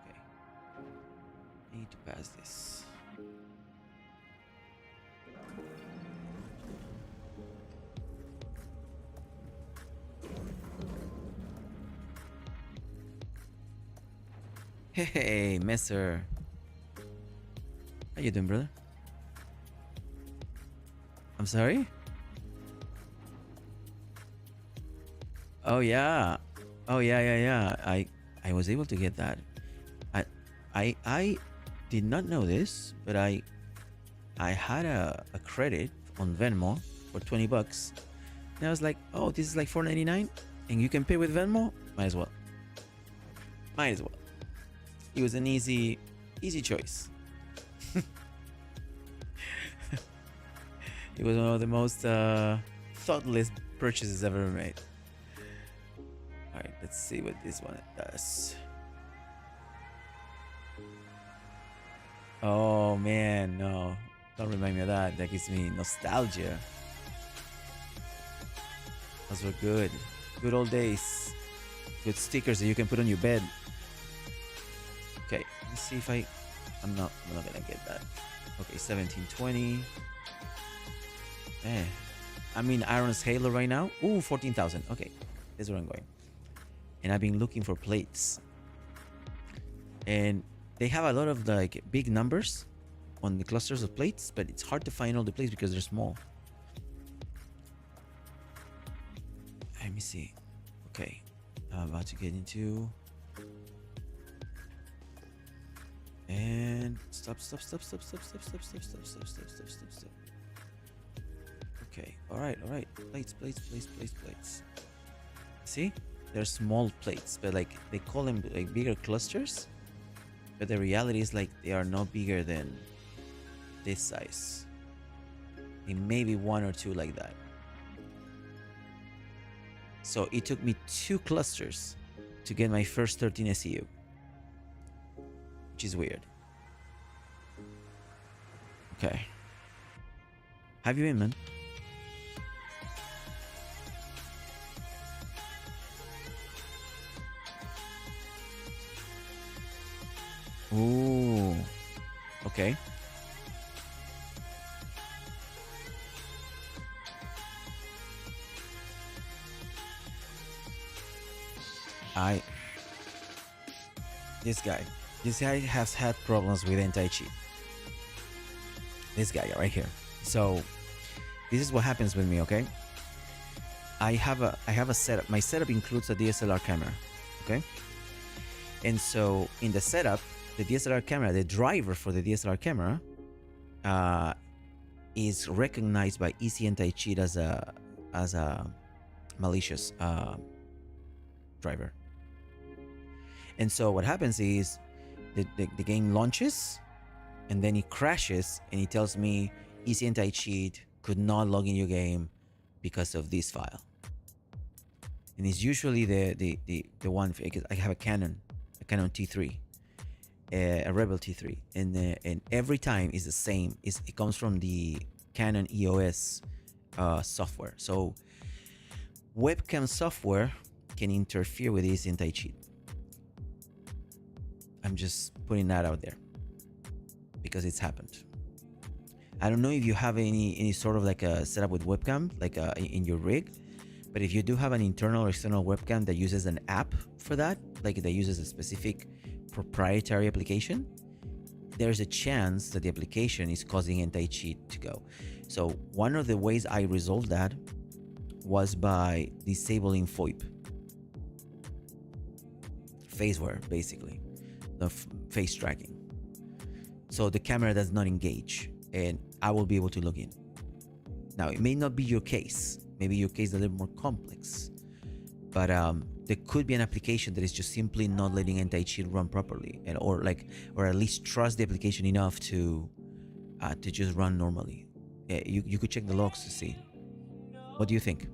Okay. I need to pass this. Hey, Messer. How you doing, brother? I'm sorry? Oh yeah. Oh yeah. I was able to get that. I did not know this, but I had a credit on Venmo for 20 bucks. And I was like, oh, this is like $4.99 and you can pay with Venmo? Might as well. Might as well. It was an easy choice. It was one of the most thoughtless purchases I've ever made. Alright, let's see what this one does. Oh man, no. Don't remind me of that. That gives me nostalgia. Those were good. Good old days. Good stickers that you can put on your bed. Okay, let's see if I'm not gonna get that. Okay, 1720. Man, I'm in Iron's Halo right now. Ooh, 14,000. Okay, that's where I'm going. And I've been looking for plates. And they have a lot of like big numbers on the clusters of plates, but it's hard to find all the plates because they're small. Let me see. Okay, I'm about to get into. And stop. Okay, all right. Plates. See, they're small plates, but like they call them like bigger clusters. But the reality is like they are no bigger than this size. It may be one or two like that. So it took me 2 clusters to get my first 13 SEU, which is weird. Okay. Have you been, man? Ooh. Okay. This guy has had problems with anti-cheat. This guy right here. So this is what happens with me, okay? I have a setup. My setup includes a DSLR camera, okay? And so in the setup, the DSLR camera, the driver for the DSLR camera, is recognized by Easy Anti-Cheat as a malicious driver. And so what happens is the game launches, and then it crashes, and it tells me Easy Anti-Cheat could not log in your game because of this file. And it's usually the one, because I have a Canon T3, a Rebel T3, and every time is the same. It comes from the Canon EOS software. So webcam software can interfere with Easy Anti-Cheat. I'm just putting that out there because it's happened. I don't know if you have any sort of like a setup with webcam, like in your rig, but if you do have an internal or external webcam that uses an app for that, like that uses a specific proprietary application, there's a chance that the application is causing anti-cheat to go. So one of the ways I resolved that was by disabling FOIP, faceware, basically, the face tracking. So the camera does not engage, and I will be able to log in. Now, it may not be your case. Maybe your case is a little more complex, but there could be an application that is just simply not letting anti-cheat run properly, or at least trust the application enough to just run normally. You could check the logs to see. What do you think?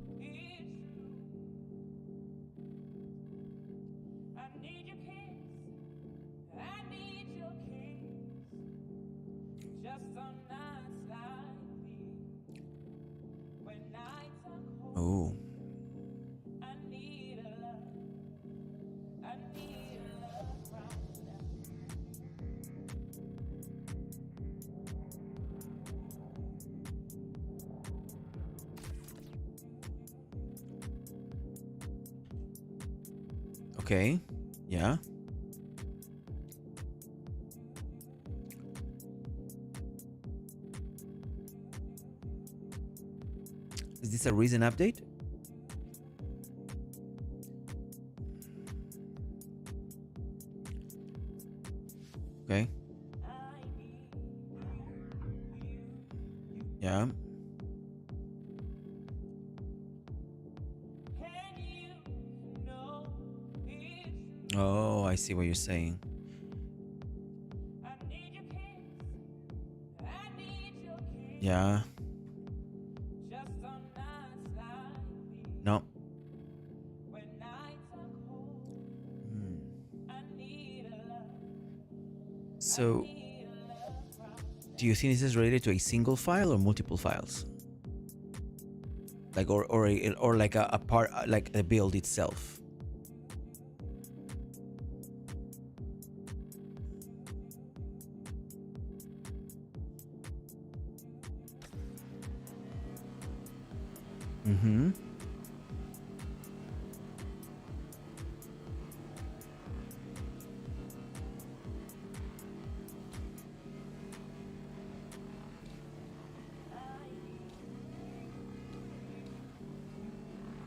Oh. Okay. Yeah. Is this a recent update? Okay. Yeah. Oh, I see what you're saying. Yeah. No. So, do you think this is related to a single file or multiple files? Like, or like a part, like the build itself? Mm-hmm.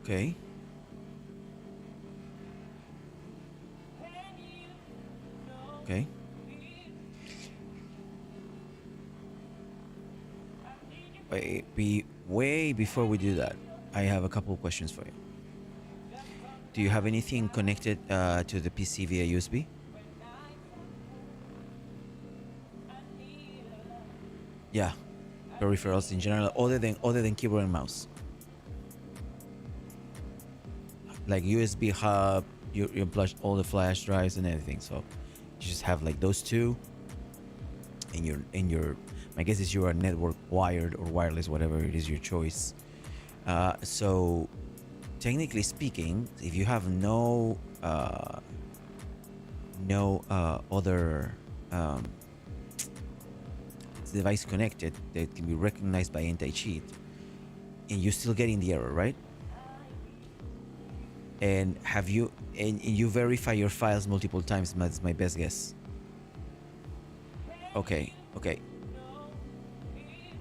Okay. Okay. Way before we do that, I have a couple of questions for you. Do you have anything connected to the PC via USB? Yeah. peripherals in general, other than keyboard and mouse, like USB hub. You plug all the flash drives and everything. So you just have like those two. In your my guess is you are network wired or wireless, whatever it is your choice. So technically speaking, if you have no other device connected that can be recognized by anti-cheat, and you're still getting the error, right? And you verify your files multiple times? That's my best guess. Okay.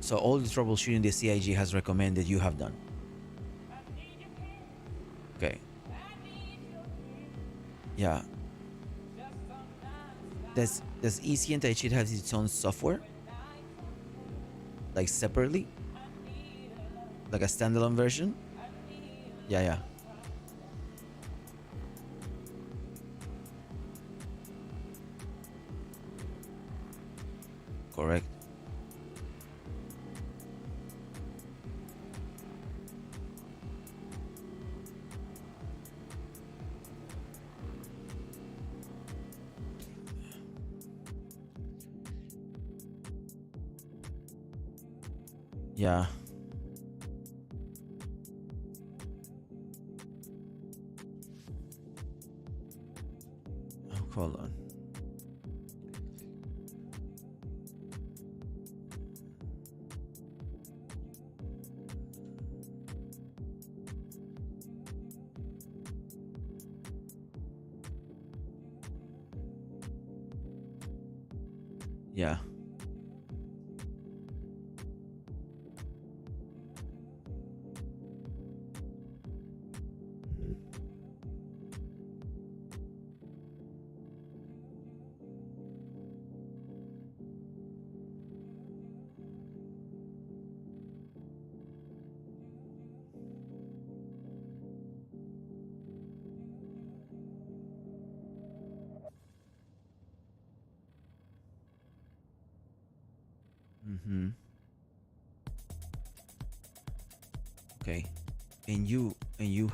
So all the troubleshooting the CIG has recommended you have done. Okay. Yeah. Does EC Anti-Cheat have its own software? Like separately? Like a standalone version? Yeah. Correct. Yeah. Oh, hold on. Yeah. Mm-hmm. Okay. And you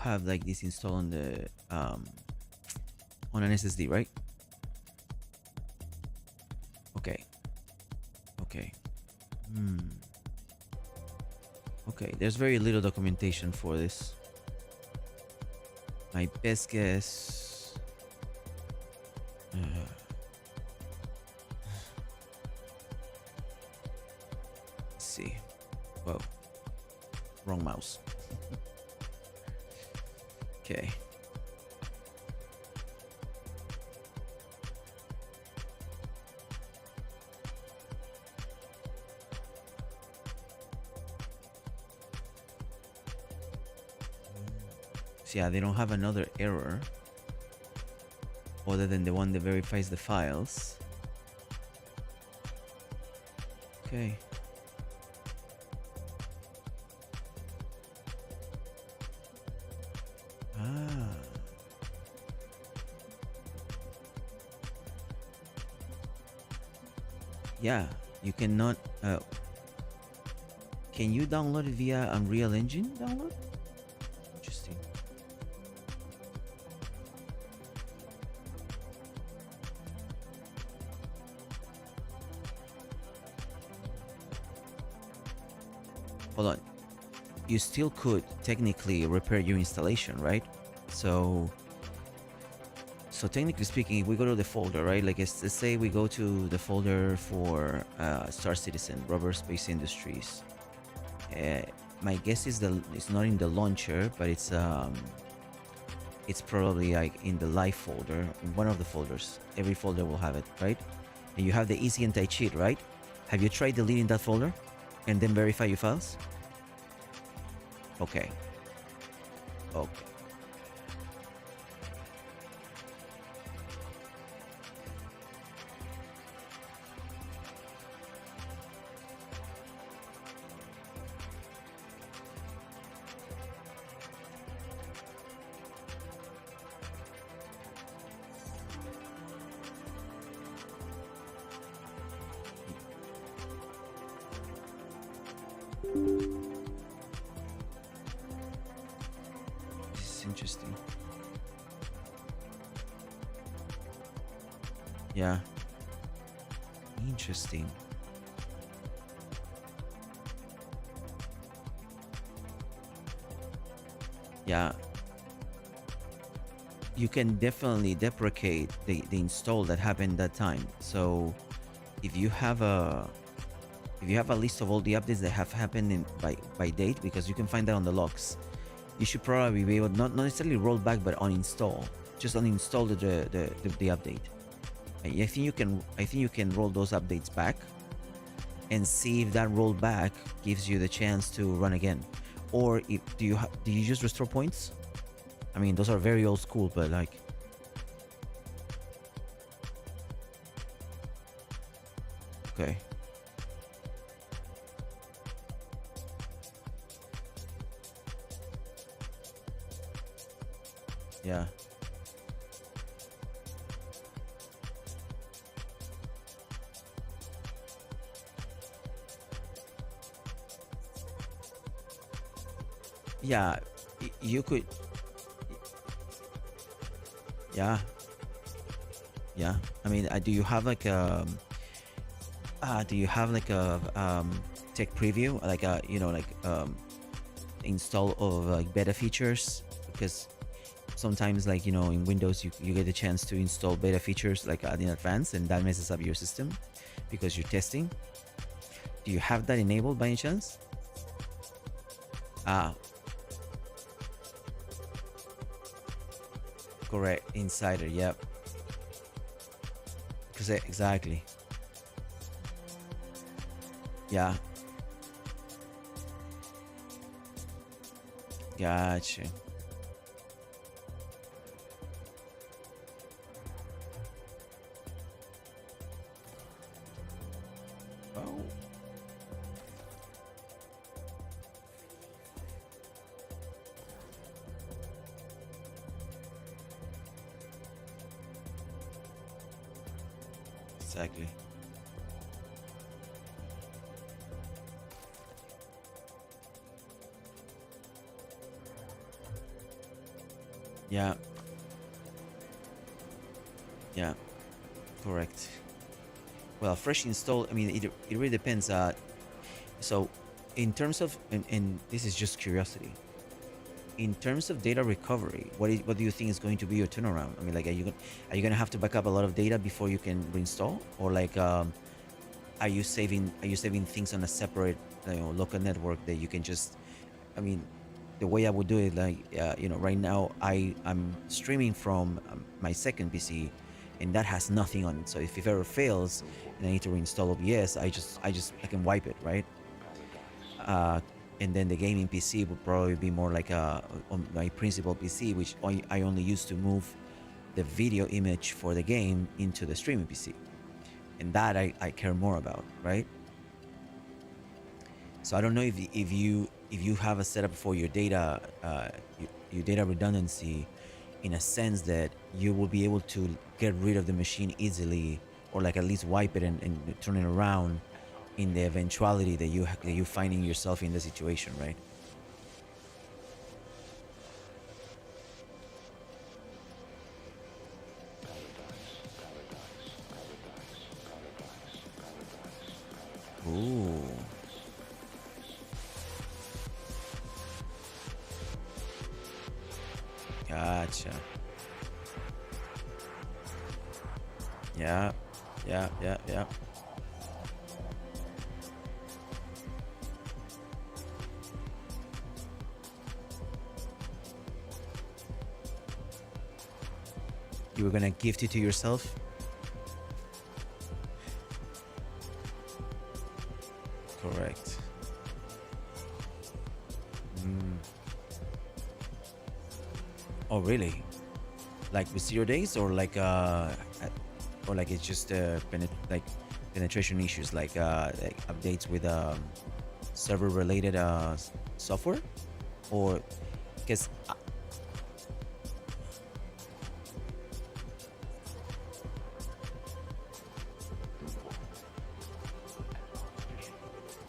have like this installed on the on an SSD, right? Okay. Okay, there's very little documentation for this. My best guess. Let's see. Whoa. Wrong mouse. Okay. So yeah, they don't have another error other than the one that verifies the files. Okay. Yeah, you cannot. Can you download it via Unreal Engine download? Interesting. Hold on. You still could technically repair your installation, right? So technically speaking, if we go to the folder, right? Like let's say we go to the folder for Star Citizen, Rubber Space Industries. My guess is it's not in the launcher, but it's probably like in the live folder, in one of the folders. Every folder will have it, right? And you have the Easy Anti-Cheat, right? Have you tried deleting that folder and then verify your files? Okay. This is interesting. Yeah. Interesting. Yeah. You can definitely deprecate the install that happened that time. So if you have a list of all the updates that have happened by date, because you can find that on the logs, you should probably be able not necessarily roll back but uninstall. Just uninstall the update. I think you can roll those updates back and see if that rollback gives you the chance to run again. Or if, do you just restore points? I mean, those are very old school, but like, okay, yeah, yeah, you could, yeah, yeah. I mean, do you have like a tech preview, like a install of like beta features? Because sometimes, like, in Windows, you get a chance to install beta features like in advance, and that messes up your system because you're testing. Do you have that enabled by any chance? Ah, correct. Insider, yep. Because exactly. Yeah, gotcha. Oh, exactly. Yeah, yeah, correct. Well, fresh install, I mean, it really depends. So, in terms of, and this is just curiosity, in terms of data recovery, what do you think is going to be your turnaround? I mean, like, are you gonna have to back up a lot of data before you can reinstall, or like, are you saving things on a separate, local network that you can just, I mean, the way I would do it, like, right now I'm streaming from my second PC, and that has nothing on it. So if it ever fails and I need to reinstall OBS, I can wipe it, right? Uh, and then the gaming PC would probably be more like on my principal PC, which I only use to move the video image for the game into the streaming PC, and that I care more about, right? So I don't know if you have a setup for your data, your data redundancy, in a sense that you will be able to get rid of the machine easily, or like at least wipe it and turn it around in the eventuality that you finding yourself in the situation, right? Ooh, gotcha. Yeah, yeah, yeah, yeah. You were gonna gift it to yourself. Correct. Mm. Oh, really? Like with 0 days, or like or like it's just like penetration issues, like updates with server related software, or because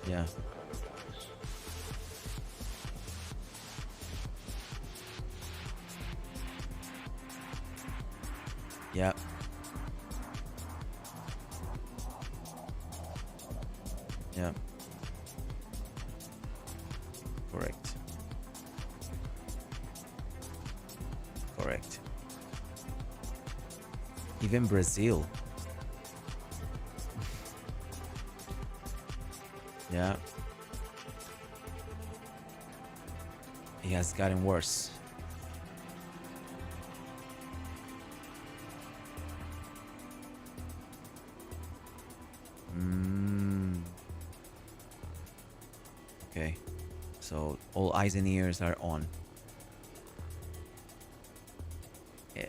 yeah, Yeah. Yeah. Correct. Correct. Even Brazil. Yeah. It has gotten worse. Mm. Okay. So all eyes and ears are on. Yeah,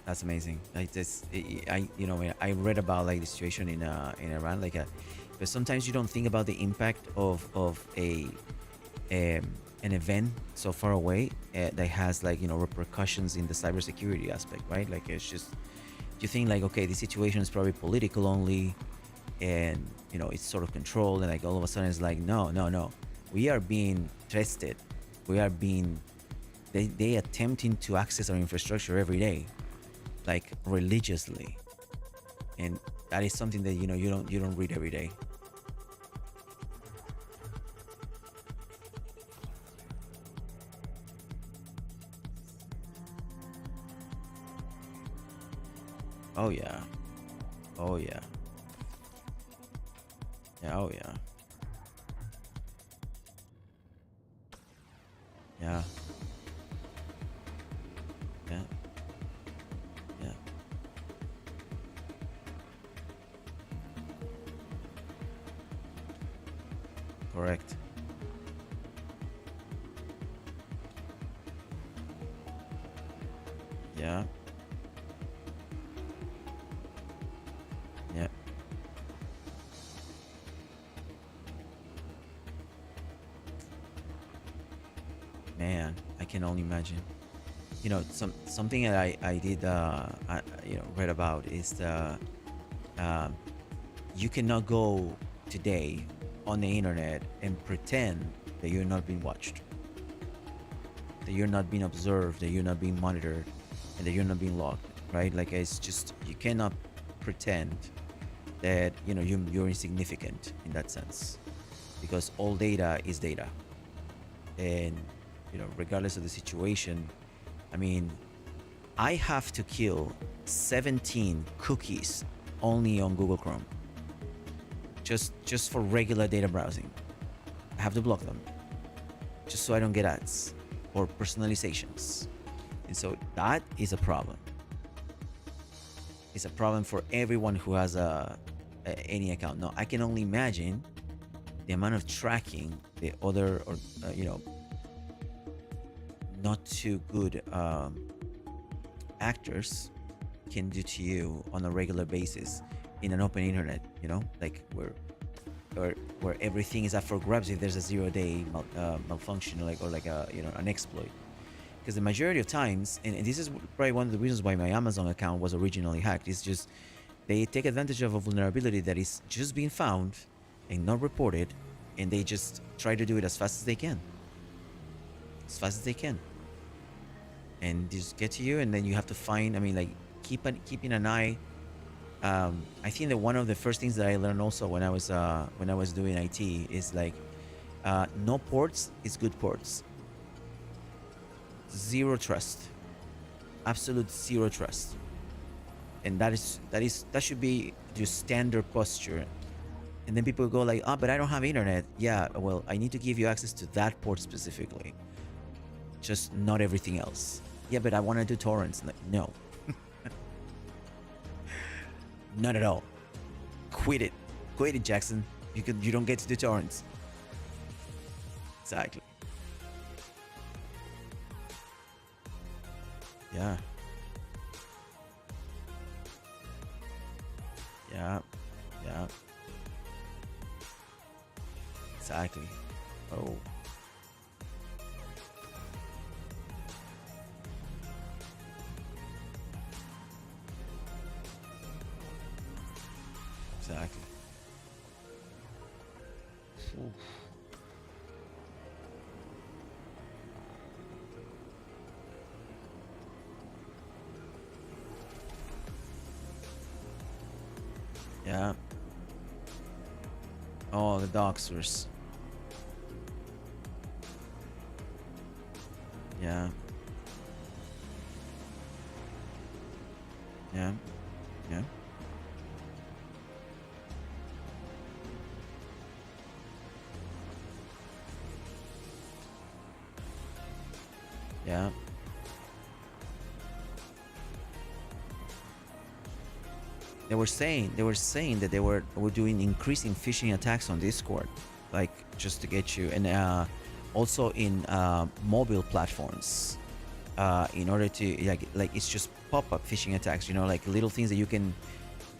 that's amazing. Like this, you know, I read about like the situation in Iran, like but sometimes you don't think about the impact of an event so far away that has like, you know, repercussions in the cybersecurity aspect, right? Like it's just, you think like, okay, the situation is probably political only, and you know it's sort of controlled, and like all of a sudden it's like, no, no, no, we are being tested, we are being, they attempting to access our infrastructure every day, like religiously, and that is something that, you know, you don't read every day. Oh yeah. Oh yeah. Yeah. Oh yeah. Yeah. Yeah. Yeah. Correct. Yeah. Yeah. Man, I can only imagine. You know, something that I did you know, read about is the, um, you cannot go today on the internet and pretend that you're not being watched, that you're not being observed, that you're not being monitored, and that you're not being logged, right? Like it's just, you cannot pretend that, you know, you're insignificant in that sense, because all data is data, and you know, regardless of the situation, I mean, I have to kill 17 cookies only on Google Chrome, just for regular data browsing. I have to block them just so I don't get ads or personalizations. And so that is a problem. It's a problem for everyone who has any account. Now, I can only imagine the amount of tracking the other, or you know, not too good actors can do to you on a regular basis in an open internet, you know, like where everything is up for grabs if there's a 0 day malfunction, like, or like a, you know, an exploit. Because the majority of times, and this is probably one of the reasons why my Amazon account was originally hacked, is just they take advantage of a vulnerability that is just being found and not reported, and they just try to do it as fast as they can, as fast as they can, and just get to you, and then you have to find, I mean, like, keeping an eye. I think that one of the first things that I learned also when I was doing IT is like, no ports is good ports. Zero trust, absolute zero trust, and that should be your standard posture. And then people go like, oh, but I don't have internet. Yeah, well, I need to give you access to that port specifically, just not everything else. Yeah, but I want to do torrents. Like, no. Not at all. Quit it, Jackson. You don't get to do torrents. Exactly. Yeah. Yeah. Yeah. Exactly. Oh. Exactly. Oof. Yeah. Oh, the doxers. Yeah. Yeah. Yeah. Yeah. They were saying that they were doing increasing phishing attacks on Discord, like just to get you, and also in mobile platforms, in order to like it's just pop-up phishing attacks. Like little things that you can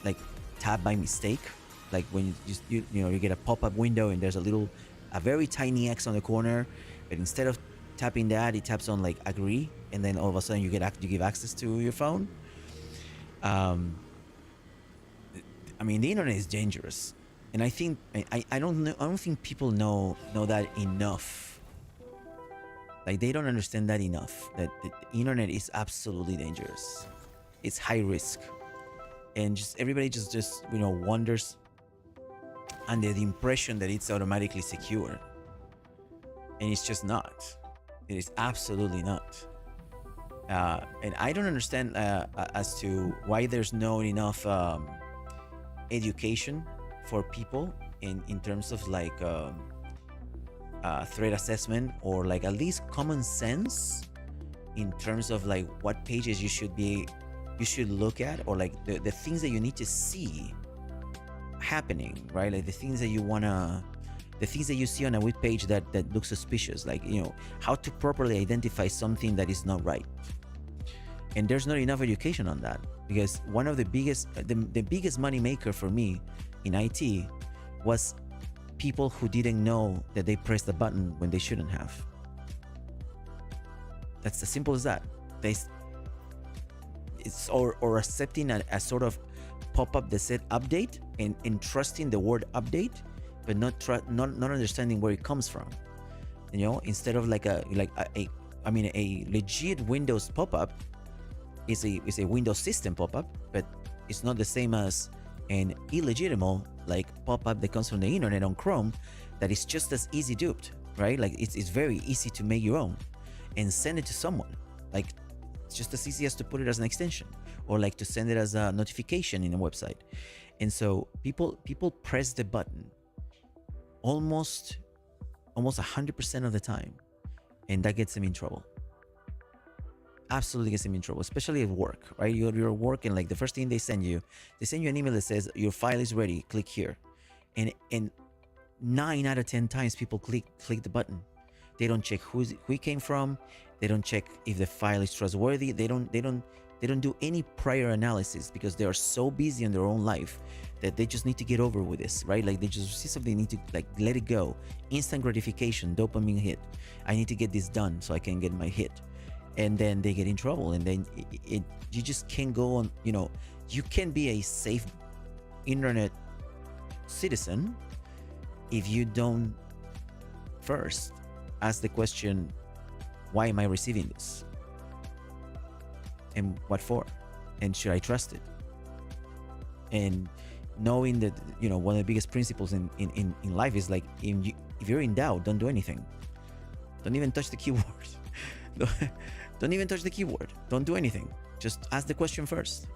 like tap by mistake, like when you just you get a pop-up window and there's a very tiny X on the corner, but instead of tapping that, it taps on like agree, and then all of a sudden you give access to your phone. Um, I mean, the internet is dangerous, and I think I don't know. I don't think people know that enough. Like they don't understand that enough. That the internet is absolutely dangerous. It's high risk, and just everybody just wonders under the impression that it's automatically secure, and it's just not. It is absolutely not. And I don't understand as to why there's not enough education for people in terms of like threat assessment, or like at least common sense in terms of like what pages you should look at, or like the things that you need to see happening, right? Like the things that you see on a web page that looks suspicious, like how to properly identify something that is not right. And there's not enough education on that, because one of the biggest money maker for me in IT was people who didn't know that they pressed the button when they shouldn't have. That's as simple as that. Or accepting a sort of pop-up that said update, and trusting the word update, but not understanding where it comes from. Instead of like a legit Windows pop-up is a Windows system pop-up, but it's not the same as an illegitimate like pop-up that comes from the internet on Chrome that is just as easy duped, right? Like it's very easy to make your own and send it to someone. Like it's just as easy as to put it as an extension, or like to send it as a notification in a website. And so people press the button almost 100% of the time, and that gets them in trouble. Absolutely gets them in trouble, especially at work, right? You're working, like the first thing they send you an email that says your file is ready, click here. And 9 out of 10 times people click the button. They don't check who it came from. They don't check if the file is trustworthy. They don't do any prior analysis, because they are so busy in their own life that they just need to get over with this, right? Like they just see something, they need to like let it go. Instant gratification, dopamine hit. I need to get this done so I can get my hit. And then they get in trouble, and then you just can't go on. You can be a safe internet citizen if you don't first ask the question, why am I receiving this, and what for, and should I trust it? And knowing that one of the biggest principles in life is like, if you're in doubt, don't do anything. Don't even touch the keyboard. Don't even touch the keyboard. Don't do anything. Just ask the question first.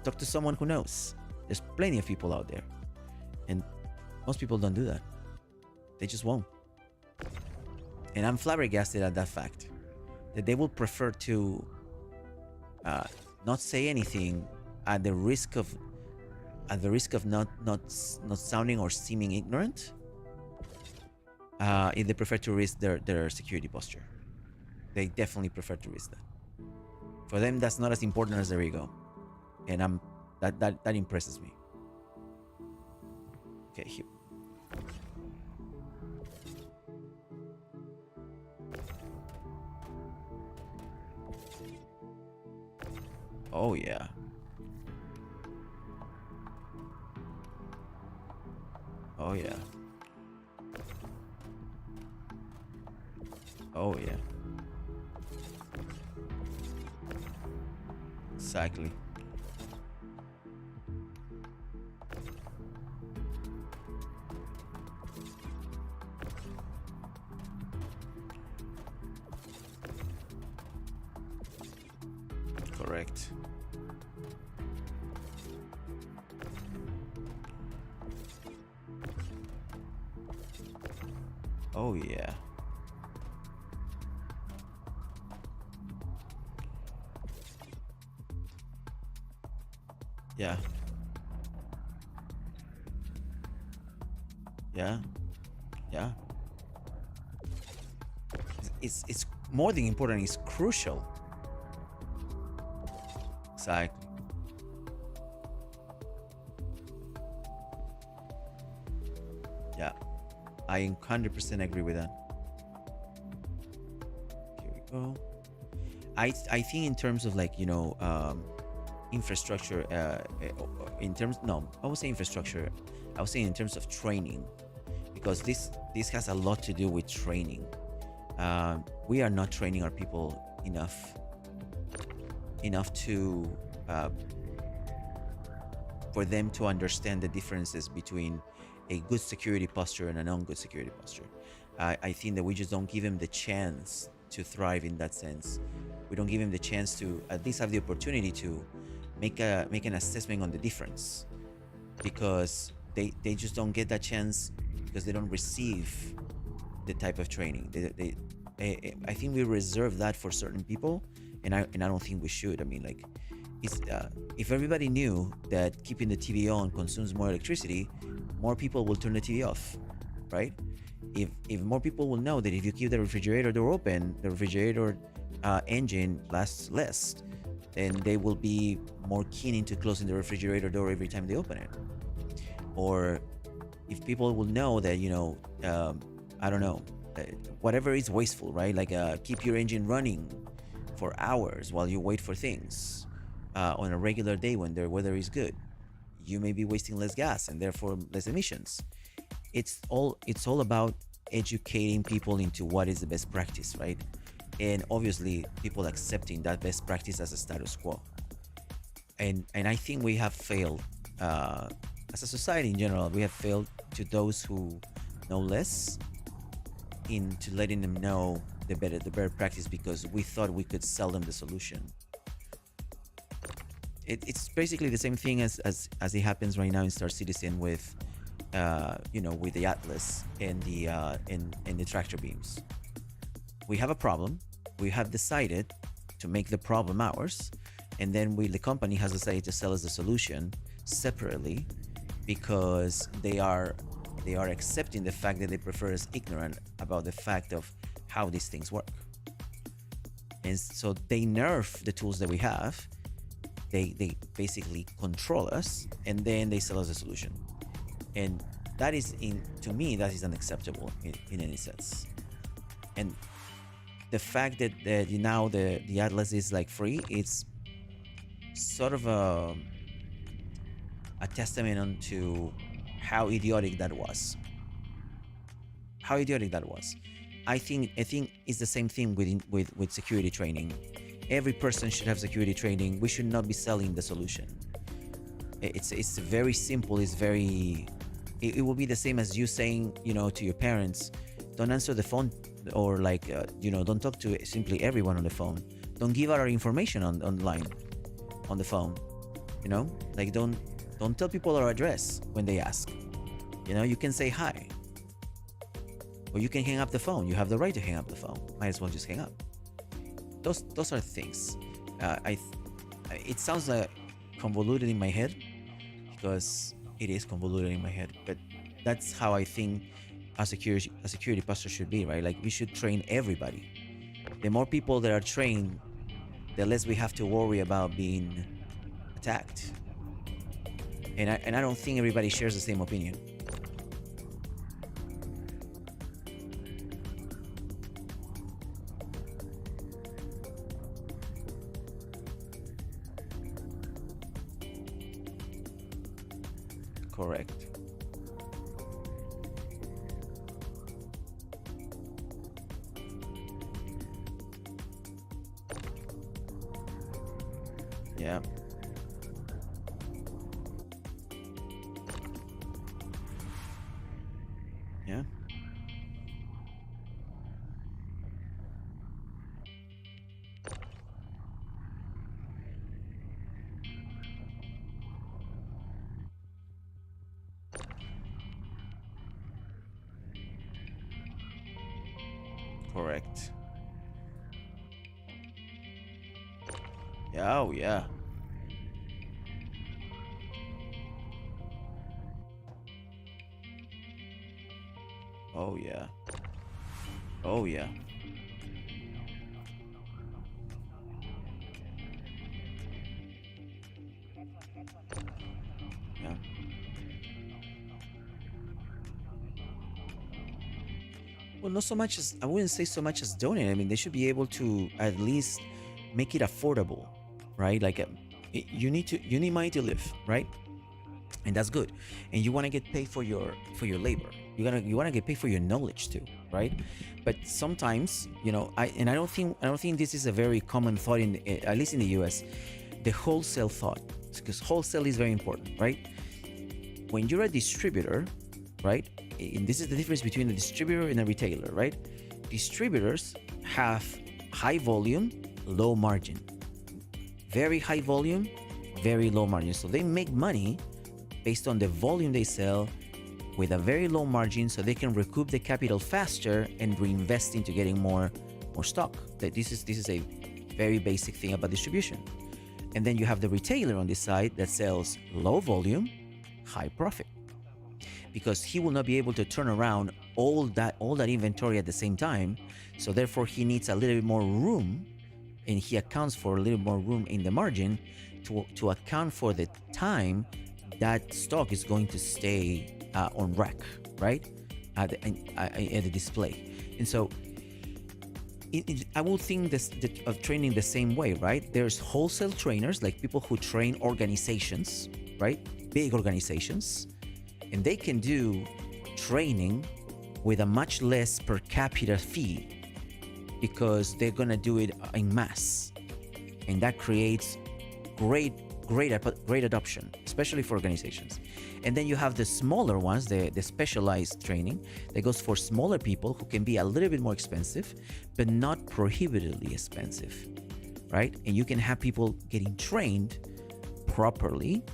Talk to someone who knows. There's plenty of people out there, and most people don't do that. They just won't. And I'm flabbergasted at that fact, that they will prefer to not say anything at the risk of not sounding or seeming ignorant. If they prefer to risk their security posture. They definitely prefer to risk that. For them, that's not as important as their ego, and that impresses me. Okay, here. Oh yeah. Oh yeah. Oh yeah. Exactly. Correct. Oh yeah. Yeah. Yeah. Yeah. It's more than important, it's crucial. Exactly. Yeah. I 100% agree with that. Here we go. I think in terms of like, infrastructure, in terms, no, I would say infrastructure. I would say in terms of training, because this has a lot to do with training. We are not training our people enough to for them to understand the differences between a good security posture and a non-good security posture. I think that we just don't give them the chance to thrive in that sense. We don't give them the chance to at least have the opportunity to make an assessment on the difference, because they just don't get that chance because they don't receive the type of training. I think we reserve that for certain people, and I don't think we should. I mean, like, if everybody knew that keeping the TV on consumes more electricity, more people will turn the TV off, right? If more people will know that if you keep the refrigerator door open, the refrigerator engine lasts less, then they will be more keen into closing the refrigerator door every time they open it. Or if people will know that, I don't know, whatever is wasteful, right? Like keep your engine running for hours while you wait for things on a regular day when the weather is good. You may be wasting less gas and therefore less emissions. It's all about educating people into what is the best practice, right? And obviously people accepting that best practice as a status quo. And I think we have failed as a society in general. We have failed to those who know less into letting them know the better practice, because we thought we could sell them the solution. It's basically the same thing as it happens right now in Star Citizen with with the Atlas and the tractor beams. We have a problem. We have decided to make the problem ours, and then the company has decided to sell us the solution separately, because they are accepting the fact that they prefer us ignorant about the fact of how these things work. And so they nerf the tools that we have. They basically control us, and then they sell us a solution. And that is, to me, that is unacceptable in any sense. And the fact that now the Atlas is like free, it's sort of a testament onto how idiotic that was. How idiotic that was. I think it's the same thing with security training. Every person should have security training. We should not be selling the solution. It's very simple. It will be the same as you saying, to your parents, don't answer the phone, or like, don't talk to simply everyone on the phone. Don't give out our information online, on the phone. Like don't tell people our address when they ask. You can say hi, or you can hang up the phone. You have the right to hang up the phone. Might as well just hang up. Those are things. It sounds like convoluted in my head, because it is convoluted in my head, but that's how I think a security posture should be, right? Like, we should train everybody. The more people that are trained, the less we have to worry about being attacked. And I don't think everybody shares the same opinion. Correct. Yeah. Yeah. Correct. Yeah, oh yeah. Oh yeah. Oh yeah. Yeah. Well, not so much as I wouldn't say so much as donate. I mean, they should be able to at least make it affordable, right? Like, you need money to live, right? And that's good. And you want to get paid for your labor. You want to get paid for your knowledge too, right? But sometimes, I don't think this is a very common thought in at least in the U.S. The wholesale thought, because wholesale is very important, right? When you're a distributor, right? And this is the difference between a distributor and a retailer, right? Distributors have high volume, low margin. Very high volume, very low margin. So they make money based on the volume they sell with a very low margin, so they can recoup the capital faster and reinvest into getting more stock. This is a very basic thing about distribution. And then you have the retailer on this side that sells low volume, high profit, because he will not be able to turn around all that inventory at the same time. So therefore he needs a little bit more room, and he accounts for a little more room in the margin to account for the time that stock is going to stay on rack, right, at the display. And so I will think of training the same way, right? There's wholesale trainers, like people who train organizations, right? Big organizations, and they can do training with a much less per capita fee because they're gonna do it en masse, and that creates great adoption, especially for organizations. And then you have the smaller ones, the specialized training that goes for smaller people who can be a little bit more expensive, but not prohibitively expensive, right? And you can have people getting trained properly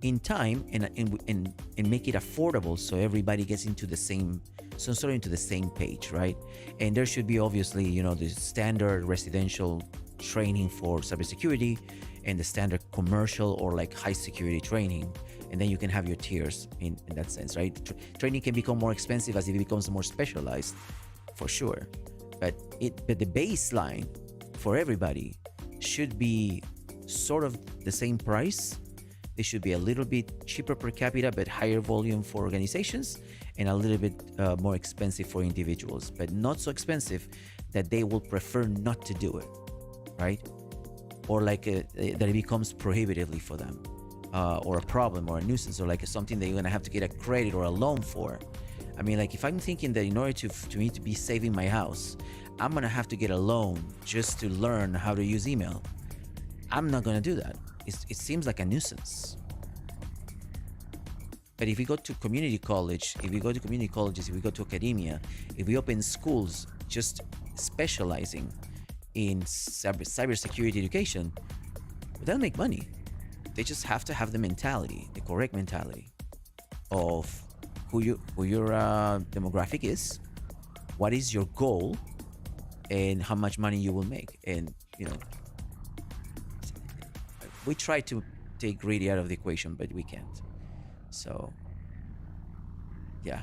in time and make it affordable, so everybody gets into the same page, right? And there should be obviously, the standard residential training for cybersecurity and the standard commercial or like high security training, and then you can have your tiers in that sense, right? Training can become more expensive as it becomes more specialized, for sure, but the baseline for everybody should be sort of the same price. They should be a little bit cheaper per capita, but higher volume for organizations, and a little bit more expensive for individuals, but not so expensive that they will prefer not to do it, right? Or like that it becomes prohibitively for them, or a problem or a nuisance, or like something that you're gonna have to get a credit or a loan for. I mean, like if I'm thinking that in order to me to be saving my house, I'm gonna have to get a loan just to learn how to use email, I'm not gonna do that. It seems like a nuisance. But if we go to community college, if we go to community colleges, if we go to academia, if we open schools just specializing in cybersecurity education, they'll make money. They just have to have the mentality, the correct mentality of who your demographic is, what is your goal, and how much money you will make. And we try to take greedy out of the equation, but we can't. So yeah.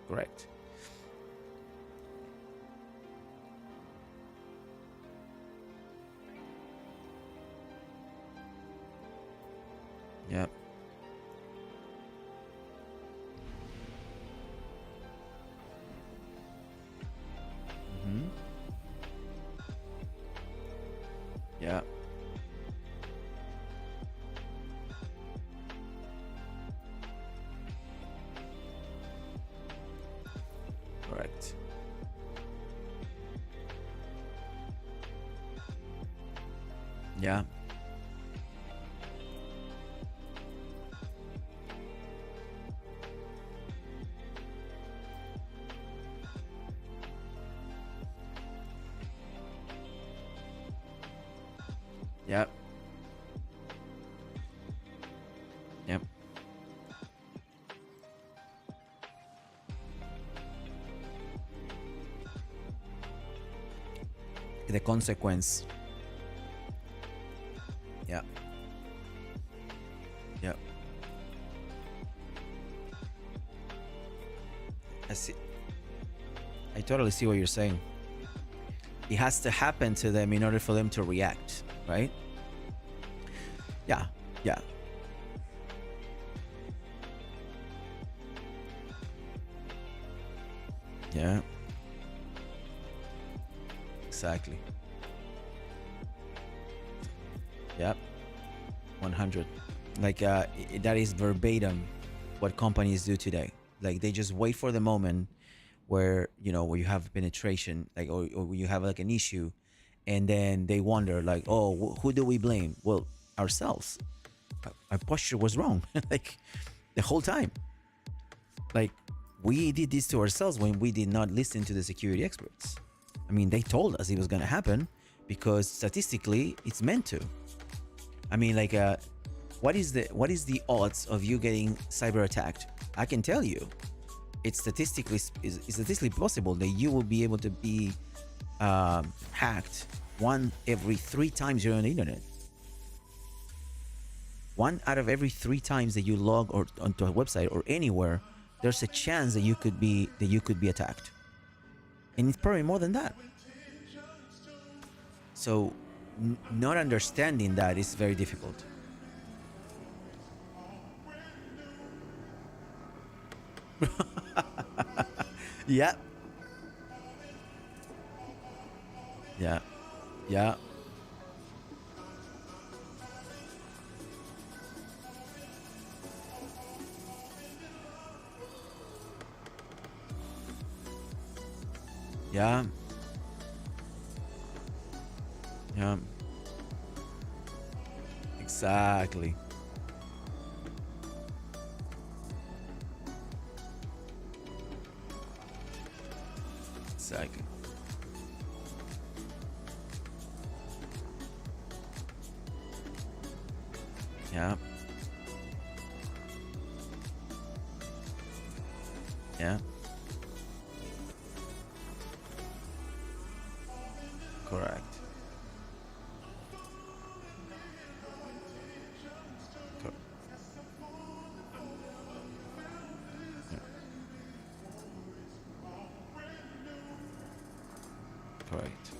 Correct. Yep. Mm-hmm. Yeah. Correct. Yeah. Yep. Yep. The consequence. Yeah. Yeah. I see. I totally see what you're saying. It has to happen to them in order for them to react, right? Yeah. Yeah. Yeah. Exactly. Yep. 100. Like that is verbatim what companies do today. Like they just wait for the moment where where you have penetration, like, or you have like an issue, and then they wonder like, oh, who do we blame? Well, ourselves. Our posture was wrong, like the whole time. Like we did this to ourselves when we did not listen to the security experts. I mean, they told us it was going to happen because statistically it's meant to. I mean, like, what is the odds of you getting cyber attacked? I can tell you, it's statistically possible that you will be able to be hacked one every 3 times you're on the internet. 1 out of every 3 times that you log or onto a website or anywhere, there's a chance that you could be attacked, and it's probably more than that. So, not understanding that is very difficult. Yeah. Yeah. Yeah. Yeah. Yeah. Exactly. Exactly. Yeah. Yeah. Correct. Cor- yeah. Correct.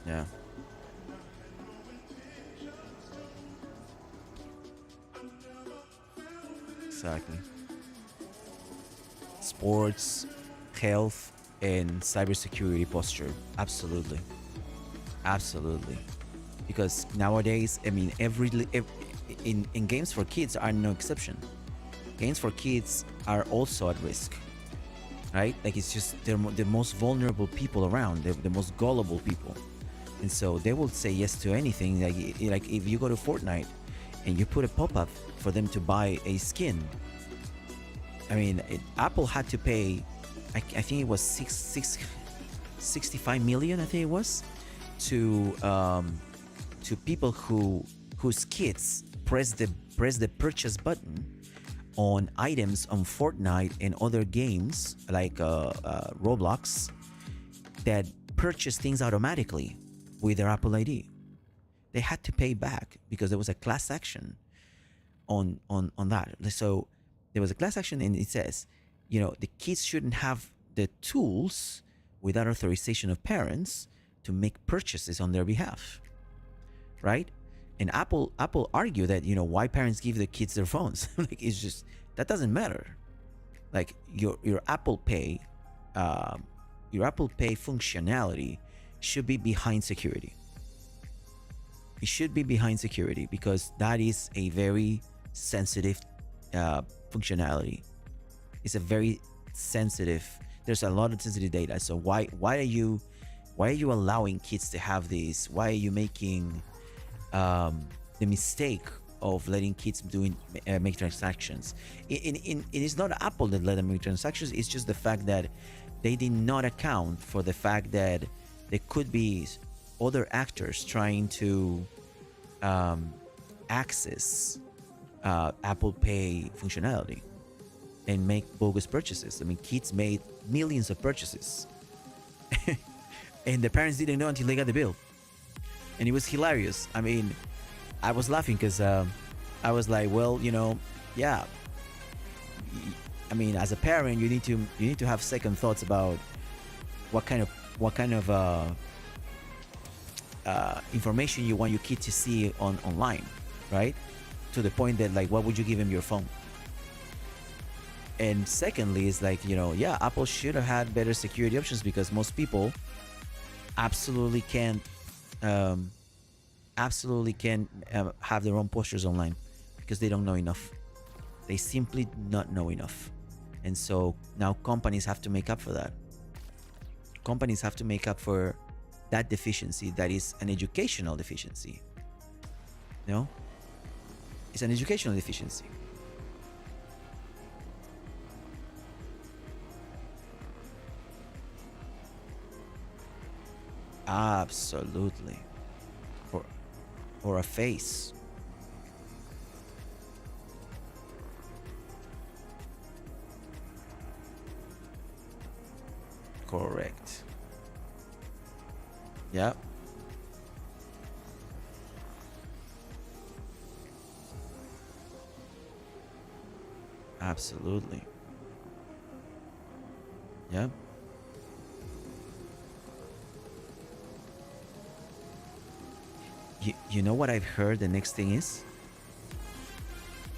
Yeah. Exactly. Sports, health, and cybersecurity posture. Absolutely. Absolutely. Because nowadays, I mean, in games for kids are no exception. Games for kids are also at risk, right? Like it's just they're the most vulnerable people around, the most gullible people, and so they will say yes to anything. Like if you go to Fortnite and you put a pop-up for them to buy a skin, I mean, Apple had to pay, I think it was 65 million, I think it was, to people whose kids press the purchase button on items on Fortnite and other games like Roblox that purchase things automatically with their Apple ID. They had to pay back because there was a class action on that. So there was a class action, and it says, the kids shouldn't have the tools without authorization of parents to make purchases on their behalf, right? And Apple argue that why parents give the kids their phones. Like it's just that doesn't matter. Like your Apple Pay, functionality should be behind security. It should be behind security because that is a very sensitive functionality. It's a very sensitive. There's a lot of sensitive data. So why are you allowing kids to have this? Why are you making the mistake of letting kids make transactions? It is not Apple that let them make transactions. It's just the fact that they did not account for the fact that there could be other actors trying to access Apple Pay functionality and make bogus purchases. I mean, kids made millions of purchases and the parents didn't know until they got the bill. And it was hilarious. I mean, I was laughing because I was like, well, yeah. I mean, as a parent, you need to have second thoughts about what kind of information you want your kid to see online, right? To the point that, like, what would you give him your phone? And secondly, is like, yeah, Apple should have had better security options, because most people absolutely can't have their own postures online because they don't know enough. They simply do not know enough. And so now companies have to make up for that. Companies have to make up for that deficiency that is an educational deficiency. It's an educational deficiency. Absolutely. Or a face. Correct. Yep. Absolutely. Yep. You know what I've heard the next thing is?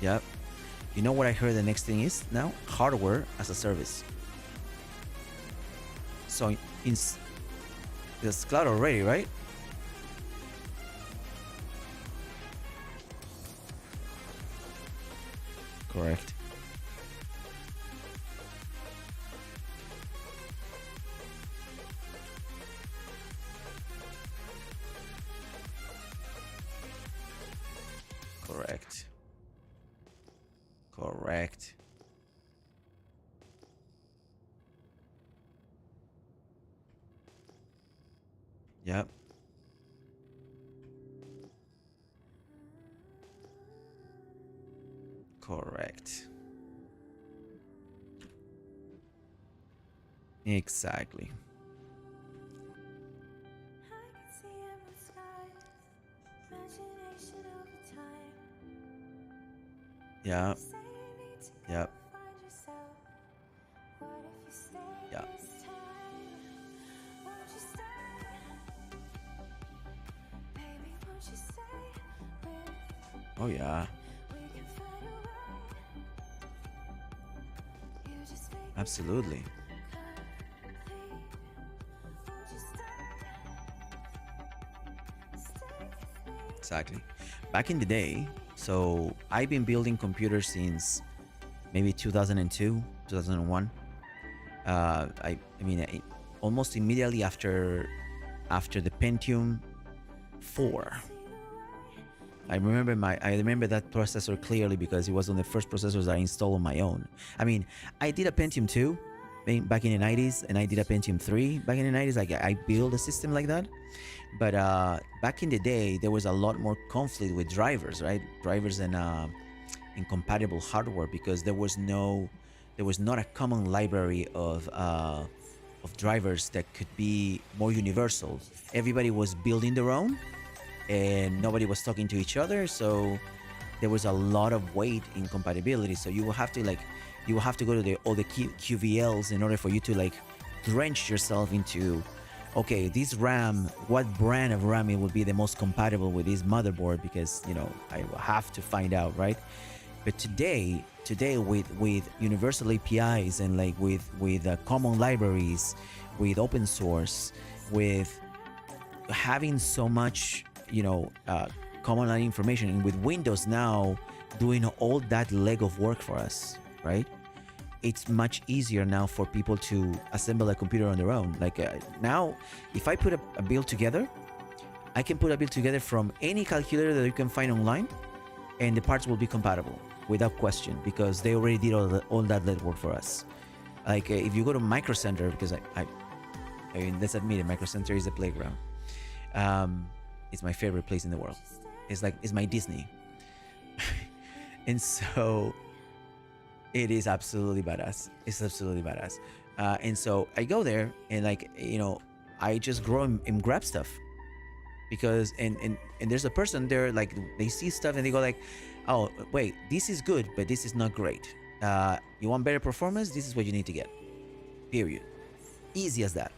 Yep. You know what I heard the next thing is now? Hardware as a service. So it's cloud already, right? Correct. Correct. Correct. Yep. Correct. Exactly. Yeah. Yep. Yeah. Oh yeah. Absolutely. Exactly. Back in the day, so I've been building computers since maybe 2002, 2001. I mean, almost immediately after the Pentium 4. I remember that processor clearly because it was one of the first processors I installed on my own. I mean, I did a Pentium 2 back in the 90s, and I did a Pentium 3 back in the 90s. Like, I built a system like that. But back in the day, there was a lot more conflict with drivers, right? Drivers and incompatible hardware, because there was not a common library of drivers that could be more universal. Everybody was building their own, and nobody was talking to each other, so there was a lot of weight in compatibility. So you will have to go to all the QVLs in order for you to drench yourself into, okay, this RAM, what brand of RAM it would be the most compatible with this motherboard, because I will have to find out, right? But today with universal APIs and with common libraries, with open source, with having so much common line information, and with Windows now doing all that leg of work for us, right? It's much easier now for people to assemble a computer on their own. Now, if I put a build together, I can put a build together from any calculator that you can find online, and the parts will be compatible without question, because they already did all that legwork for us. If you go to Micro Center, because I mean, let's admit it, Micro Center is a playground. Um, it's my favorite place in the world. It's my Disney. And so it is absolutely badass. It's absolutely badass. And so I go there and like, I just grow and grab stuff because and there's a person there, like they see stuff and they go like, oh wait, this is good, but this is not great. You want better performance? This is what you need to get. Period. Easy as that.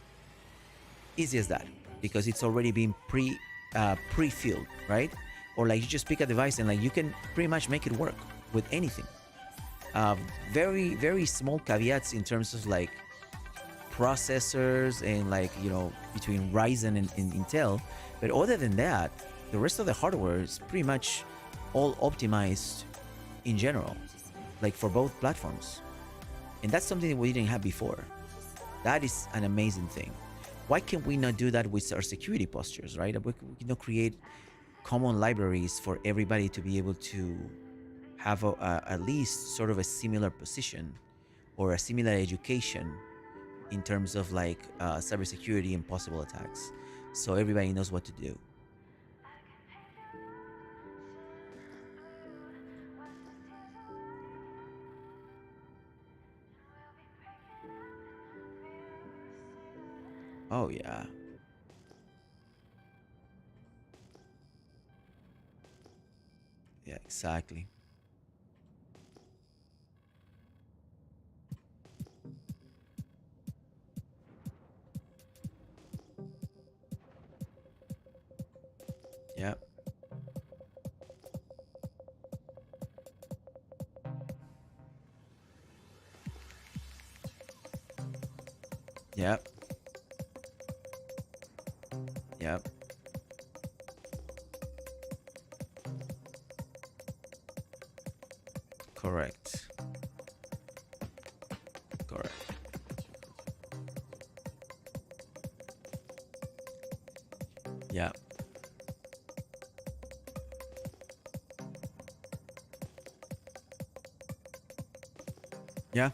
Easy as that. Because it's already been pre-filled, right? Or like you just pick a device and like you can pretty much make it work with anything. Very, very small caveats in terms of like processors and like, between Ryzen and Intel. But other than that, the rest of the hardware is pretty much all optimized in general, like for both platforms. And that's something that we didn't have before. That is an amazing thing. Why can we not do that with our security postures, right? We can create common libraries for everybody to be able to have at least sort of a similar position or a similar education in terms of like cybersecurity and possible attacks, so everybody knows what to do. Oh yeah. Yeah, exactly. Yeah. Yeah. Yeah. Correct. Correct. Yeah. Yeah.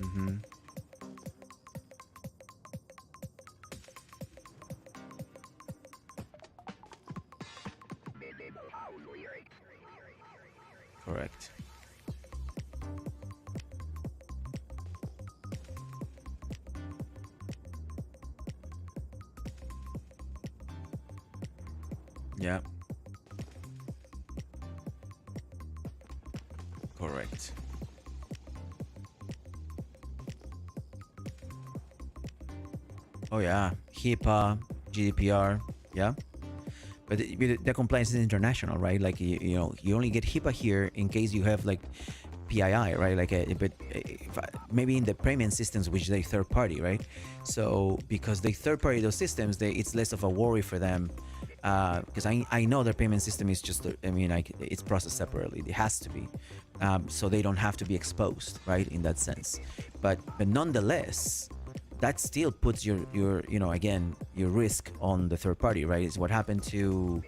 Mm-hmm. Correct. Yeah. Correct. Oh yeah, HIPAA, GDPR, yeah. But the compliance is international, right? Like you only get HIPAA here in case you have like PII, right? Like, maybe in the payment systems, which they third party, right? So because they third party those systems, it's less of a worry for them. Because I know their payment system is just, it's processed separately. It has to be, so they don't have to be exposed, right? In that sense, but nonetheless, that still puts your again, your risk on the third party, right? It's what happened to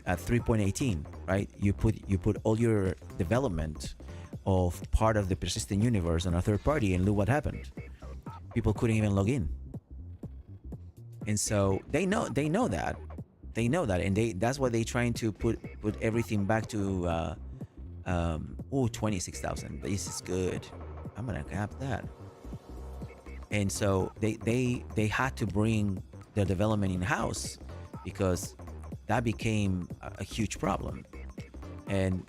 3.18, right? You put all your development of part of the persistent universe on a third party, and look what happened. People couldn't even log in. And so they know that, and that's why they trying to put everything back to 26,000. This is good. I'm gonna cap that. And so they had to bring the development in house because that became a huge problem. And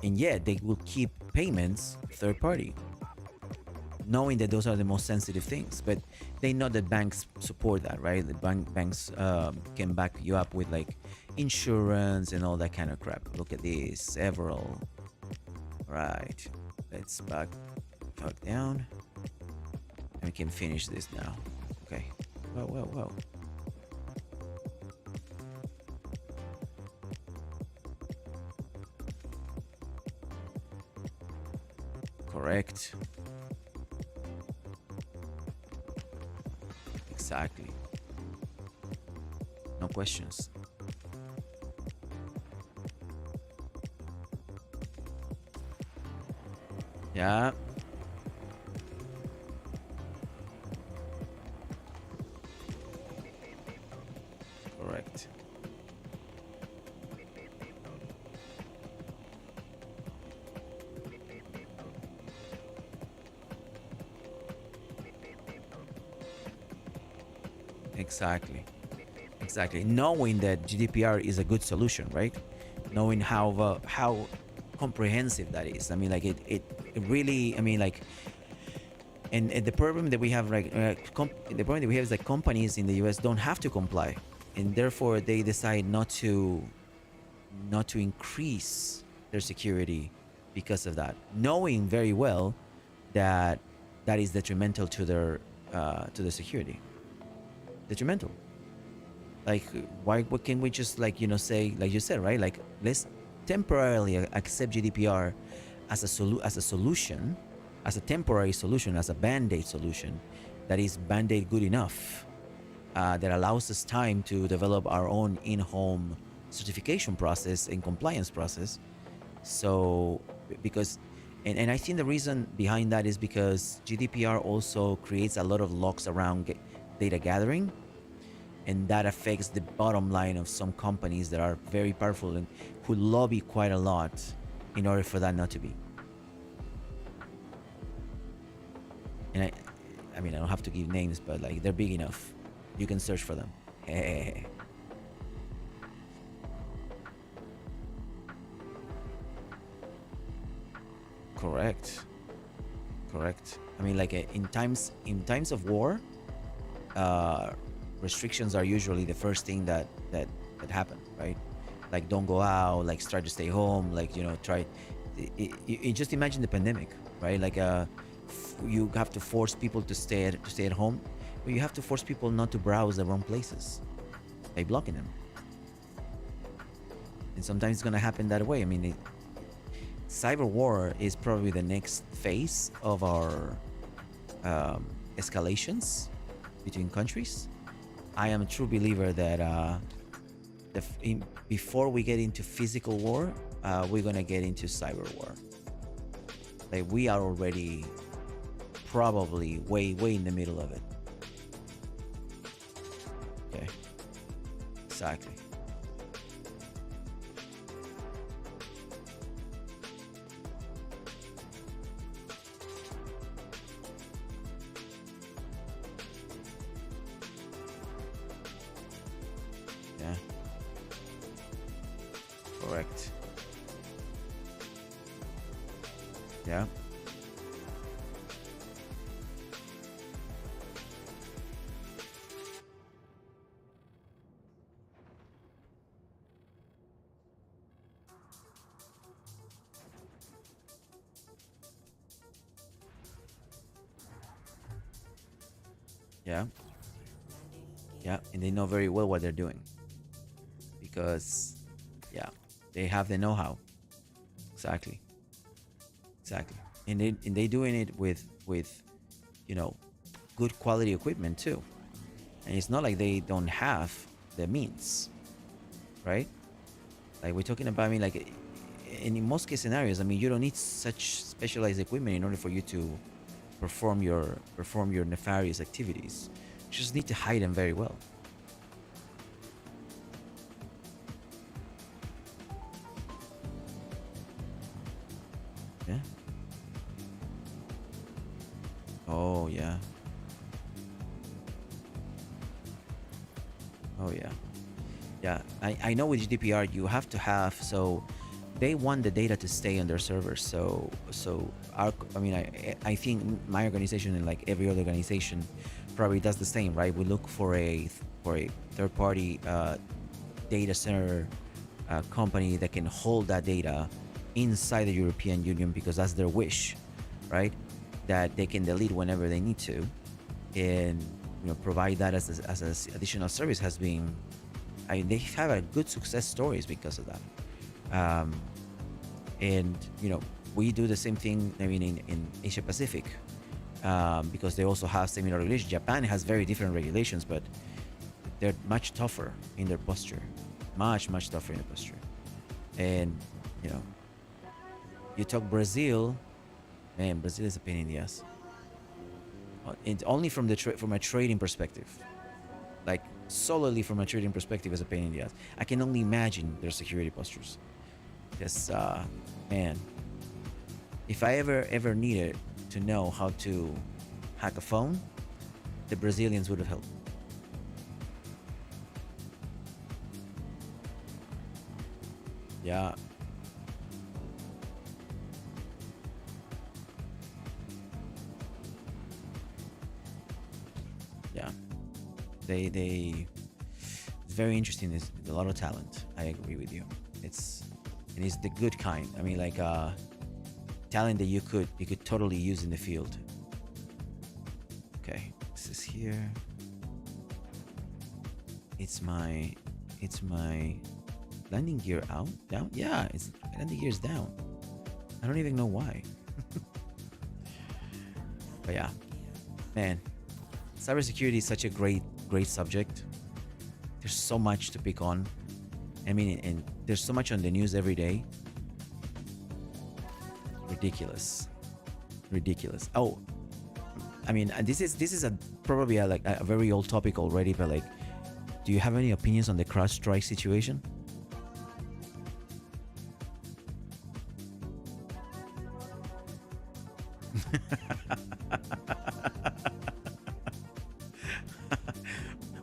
yet they will keep payments third party, knowing that those are the most sensitive things. But they know that banks support that, right? The banks can back you up with like insurance and all that kind of crap. Look at this, several. Right, let's back down. And we can finish this now. Okay. Whoa. Correct. Exactly. No questions. Yeah. Correct. Exactly. Exactly. Knowing that GDPR is a good solution, right? Knowing how comprehensive that is. I mean, like it really. I mean, like, and the problem that we have, like, the problem that we have is that companies in the U.S. don't have to comply, and therefore they decide not to increase their security because of that, knowing very well that that is detrimental to the security. Detrimental. Like, why? What can we just, like, say, like you said, right? Like, let's temporarily accept GDPR as a solution, as a temporary solution, as a band-aid solution that is band-aid good enough, that allows us time to develop our own in-home certification process and compliance process. So, because, and I think the reason behind that is because GDPR also creates a lot of locks around data gathering, and that affects the bottom line of some companies that are very powerful and who lobby quite a lot in order for that not to be. And I mean, I don't have to give names, but, like, they're big enough. You can search for them. Correct. Correct. I mean, like, in times of war, uh, restrictions are usually the first thing that happen, right? Like, don't go out, like, start to stay home, like, try. Just imagine the pandemic, right? Like, you have to force people to stay at home, but you have to force people not to browse the wrong places by blocking them. And sometimes it's gonna happen that way. I mean, cyber war is probably the next phase of our escalations between countries. I am a true believer that before we get into physical war, we're gonna get into cyber war. Like, we are already probably way in the middle of it. Okay. Exactly. Yeah. Correct. Yeah. Yeah. Yeah. And they know very well what they're doing because, yeah, they have the know-how. Exactly. Exactly. And they doing it with good quality equipment too. And it's not like they don't have the means, right? Like, we're talking about, I mean, like, in most case scenarios, I mean, you don't need such specialized equipment in order for you to perform your nefarious activities. You just need to hide them very well. Yeah. Oh yeah. Oh yeah. Yeah. I know with GDPR you have to have, so they want the data to stay on their servers. So I mean, I think my organization and, like, every other organization probably does the same, right? We look for a third party data center company that can hold that data inside the European Union because that's their wish, right? That they can delete whenever they need to, and provide that as an additional service has been. They have a good success stories because of that. And we do the same thing, I mean, in Asia Pacific, because they also have similar regulations. Japan has very different regulations, but they're much tougher in their posture, much tougher in the posture. And you know, you talk Brazil, man, Brazil is a pain in the ass. It's only from from a trading perspective, like solely from a trading perspective, is a pain in the ass. I can only imagine their security postures. Because, man, if I ever needed to know how to hack a phone, the Brazilians would have helped. Yeah. Yeah. They it's very interesting. There's a lot of talent. I agree with you. And it's the good kind. I mean, like talent that you could totally use in the field. Okay, this is here. It's my landing gear out down. Yeah, it's landing gear is down. I don't even know why. But yeah, man, cybersecurity is such a great subject. There's so much to pick on. I mean, and there's so much on the news every day. Ridiculous. Oh, I mean, this is probably like a very old topic already, but like, do you have any opinions on the CrowdStrike situation?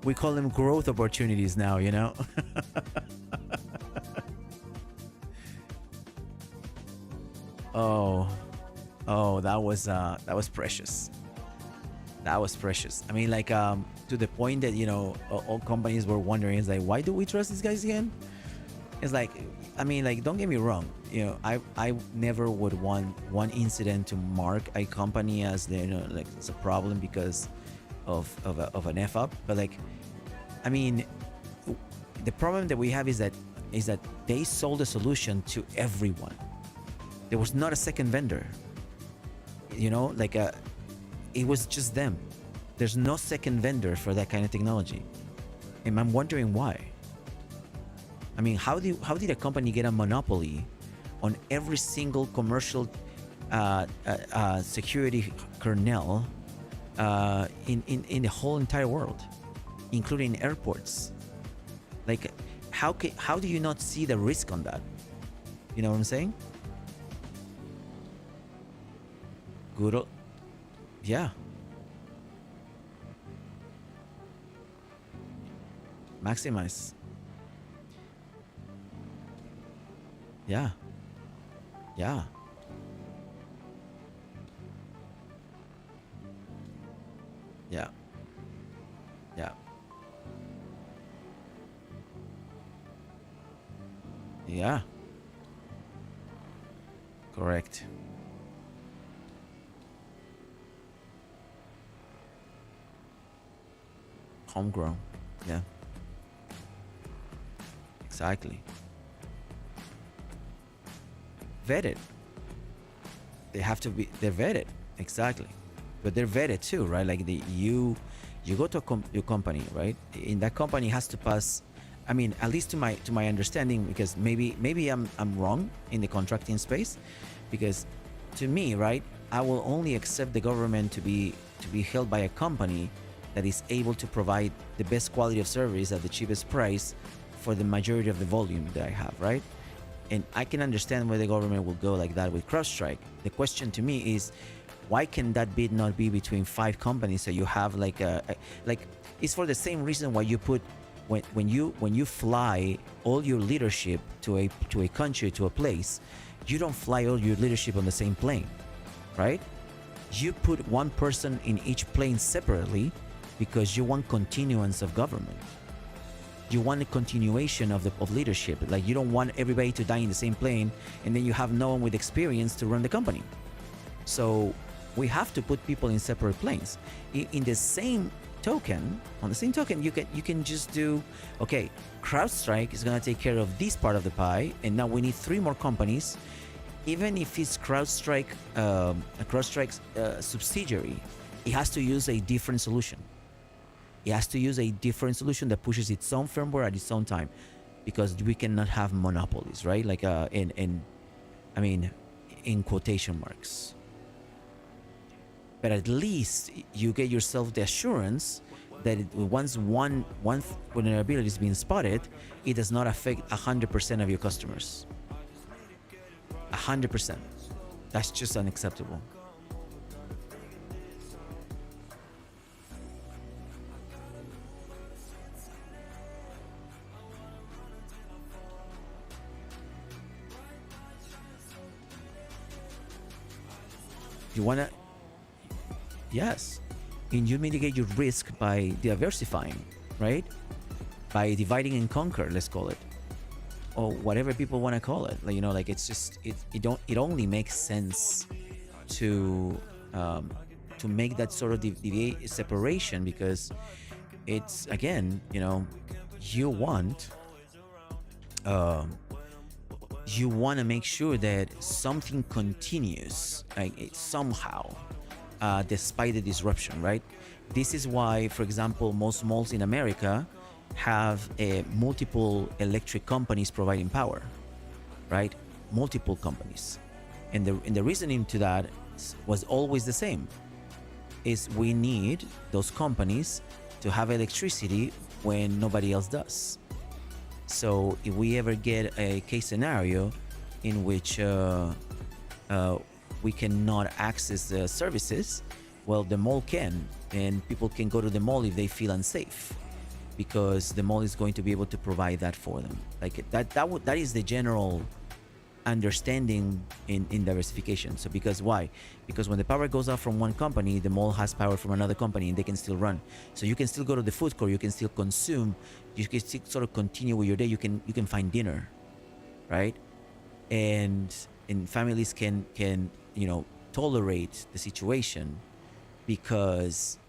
We call them growth opportunities now, you know? Oh, that was precious. That was precious. I mean, like, to the point that, you know, all companies were wondering, it's like, why do we trust these guys again? It's like, I mean, like, don't get me wrong. You know, I never would want one incident to mark a company as, you know, like it's a problem because of an F up. But like, I mean, the problem that we have is that they sold a solution to everyone. There was not a second vendor. You know, like it was just them. There's no second vendor for that kind of technology. And I'm wondering why. I mean, how did a company get a monopoly on every single commercial security kernel in the whole entire world, including airports? Like, how do you not see the risk on that? You know what I'm saying? Good. Yeah. Maximize. Yeah. Yeah. Yeah. Yeah. Yeah. Correct. Homegrown. Yeah. Exactly. Vetted. They have to be. They're vetted. Exactly. But they're vetted too, right? Like you go to your company, right? In that company has to pass. I mean, at least to my understanding, because maybe I'm wrong in the contracting space, because to me, right, I will only accept the government to be held by a company that is able to provide the best quality of service at the cheapest price for the majority of the volume that I have, right? And I can understand why the government will go like that with CrowdStrike. The question to me is, why can that bid not be between 5 companies, so you have like it's for the same reason why you put when you fly all your leadership to a country, to a place, you don't fly all your leadership on the same plane, right? You put one person in each plane separately because you want continuance of government. You want a continuation of leadership. Like, you don't want everybody to die in the same plane and then you have no one with experience to run the company. So we have to put people in separate planes. On the same token, you can just do, okay, CrowdStrike is gonna take care of this part of the pie, and now we need 3 more companies. even if it's a CrowdStrike's subsidiary, it has to use a different solution. It has to use a different solution that pushes its own firmware at its own time, because we cannot have monopolies, right? Like I mean, in quotation marks. But at least you get yourself the assurance that once one vulnerability is being spotted, it does not affect 100% of your customers. 100%. That's just unacceptable. You wanna, yes, and you mitigate your risk by diversifying, right? By dividing and conquer, let's call it, or whatever people want to call it. Like, you know, like it's just it only makes sense to make that sort of separation, because it's, again, you know, you want to make sure that something continues, like somehow, despite the disruption, right? This is why, for example, most malls in America have multiple electric companies providing power, right? Multiple companies, and the reasoning to that was always the same: is we need those companies to have electricity when nobody else does. So if we ever get a case scenario in which we cannot access the services, well, the mall can, and people can go to the mall if they feel unsafe, because the mall is going to be able to provide that for them. Like that is the general understanding in diversification. So because why? Because when the power goes out from one company, the mall has power from another company, and they can still run. So you can still go to the food court, you can still consume, you can still sort of continue with your day. You can find dinner, right? And families can you know, tolerate the situation because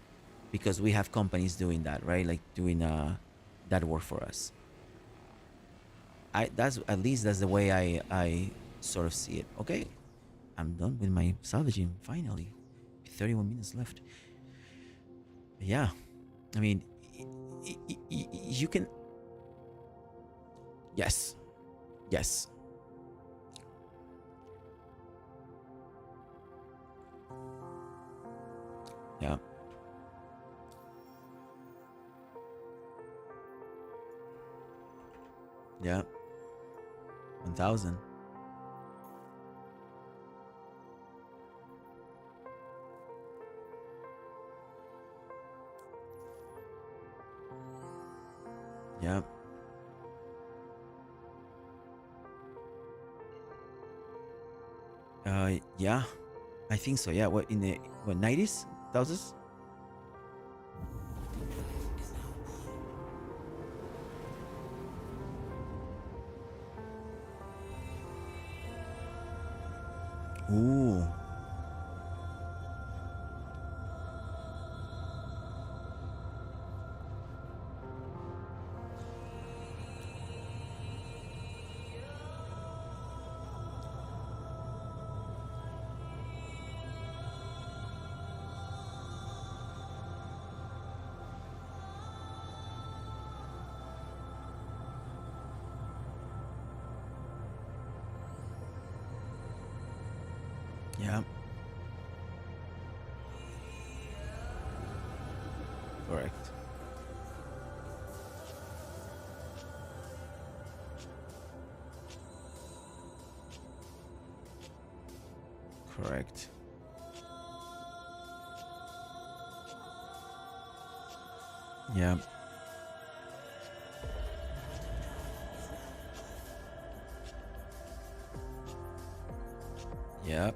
we have companies doing that, right? Like doing that work for us. That's, at least that's the way I sort of see it. Okay, I'm done with my salvaging finally. 31 minutes left. Yeah, I mean, you can. Yes. Yeah. Yeah. 1,000. Yeah. Yeah, I think so. Yeah, what, in the 90s, thousands? Ooh. Yeah. Correct. Correct. Yeah. Yep.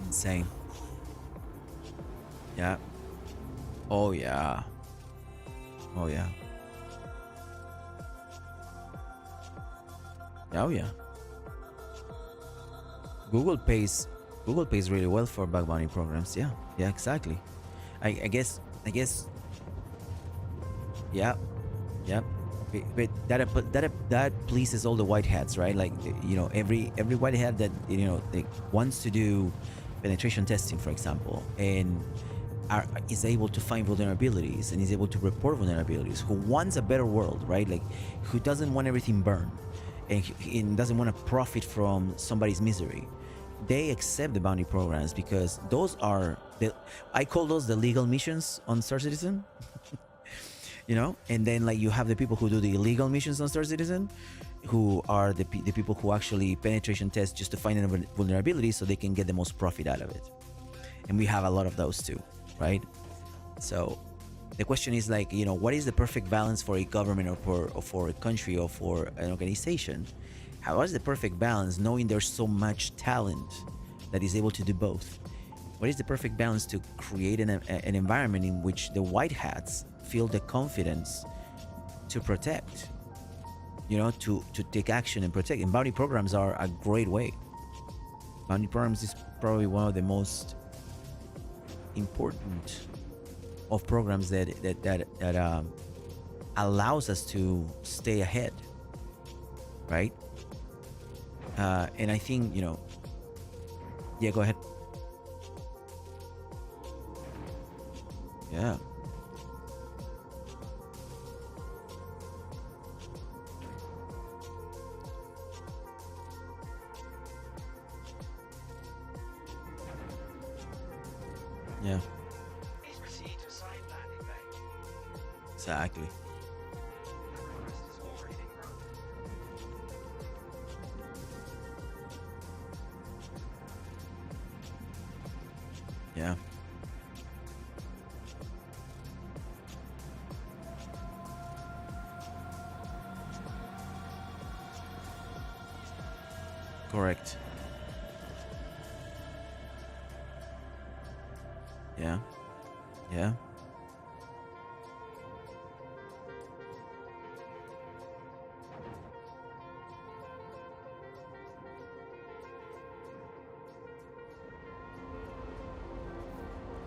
Insane. Yeah. Oh yeah. Oh yeah. Oh yeah. Google pays Google pays really well for bug bounty programs. Yeah, yeah, exactly. I guess, yeah, yeah. But that pleases all the white hats, right? Like, every white hat that like, wants to do penetration testing, for example, and is able to find vulnerabilities and is able to report vulnerabilities, who wants a better world, right? Like, who doesn't want everything burned, and doesn't want to profit from somebody's misery. They accept the bounty programs because those are I call those the legal missions on Star Citizen. And then, like, you have the people who do the illegal missions on Star Citizen, who are the people who actually penetration test just to find a vulnerability so they can get the most profit out of it. And we have a lot of those too, right? So the question is, like, what is the perfect balance for a government, or for a country, or for an organization? How is the perfect balance, knowing there's so much talent that is able to do both? What is the perfect balance to create an environment in which the white hats feel the confidence to protect, to take action and protect? And bounty programs are a great way. Bounty programs is probably one of the most important of programs that allows us to stay ahead, right? And I think, yeah, go ahead. Yeah. Yeah. Please proceed to side landing bay. Exactly. The request is already granted. Yeah. Correct. Yeah. Yeah.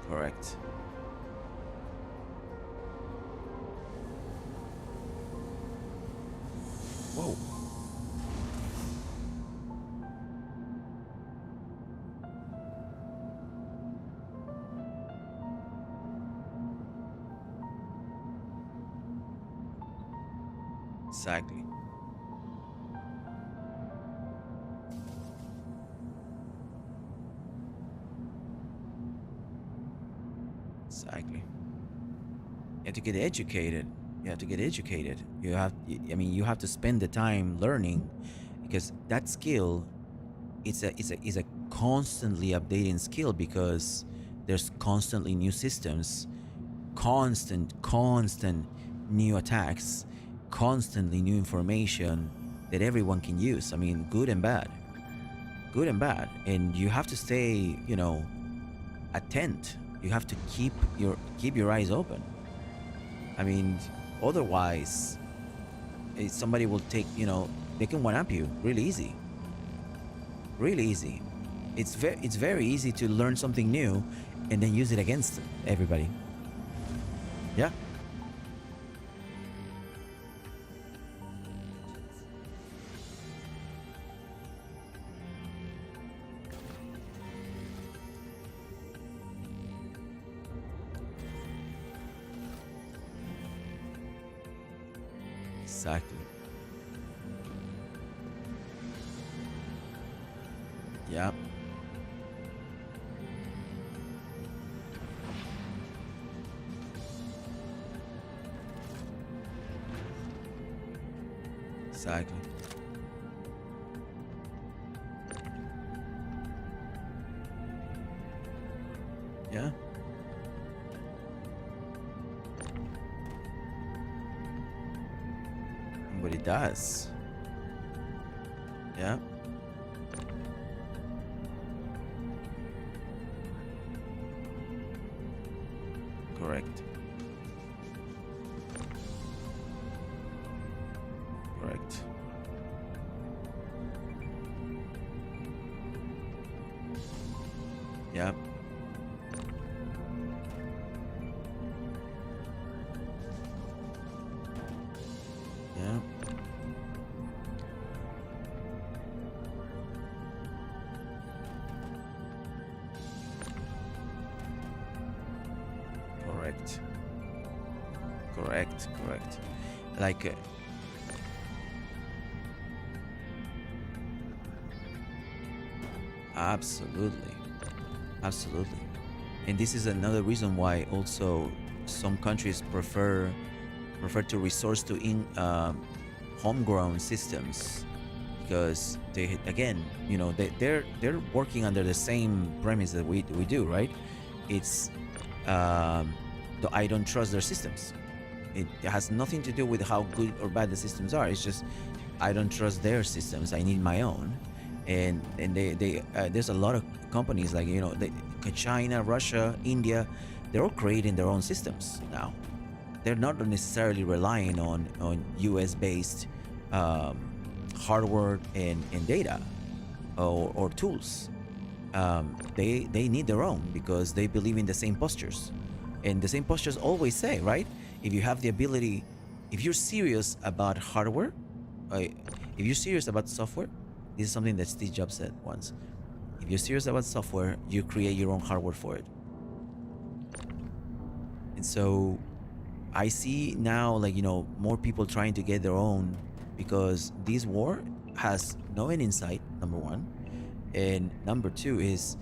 Correct. Whoa. Exactly. Exactly. You have to get educated. You have to get educated. You have to spend the time learning, because that skill, it's a constantly updating skill, because there's constantly new systems, constant new attacks, constantly new information that everyone can use. I mean, good and bad. Good and bad. And you have to stay, attent. You have to keep your eyes open. I mean, otherwise, somebody will take, they can one up you really easy. Really easy. It's very easy to learn something new and then use it against everybody. Yeah. Exactly. Yeah. Exactly. Yeah. But it does. Yeah. Correct. Correct. Yeah. Yeah. Correct. Correct. Correct. Like, absolutely. Absolutely. And this is another reason why also some countries prefer to resource to in homegrown systems, because they, again, they're working under the same premise that we do, right? It's I don't trust their systems. It has nothing to do with how good or bad the systems are. It's just I don't trust their systems. I need my own. And they there's a lot of companies like China, Russia, India. They're all creating their own systems now. They're not necessarily relying on US based hardware and data or tools. They need their own because they believe in the same postures, and the same postures always say, right, if you have the ability, if you're serious about hardware, if you're serious about software, this is something that Steve Jobs said once: if you're serious about software, you create your own hardware for it. And so I see now, like, more people trying to get their own, because this war has no end in sight, number one. And number two is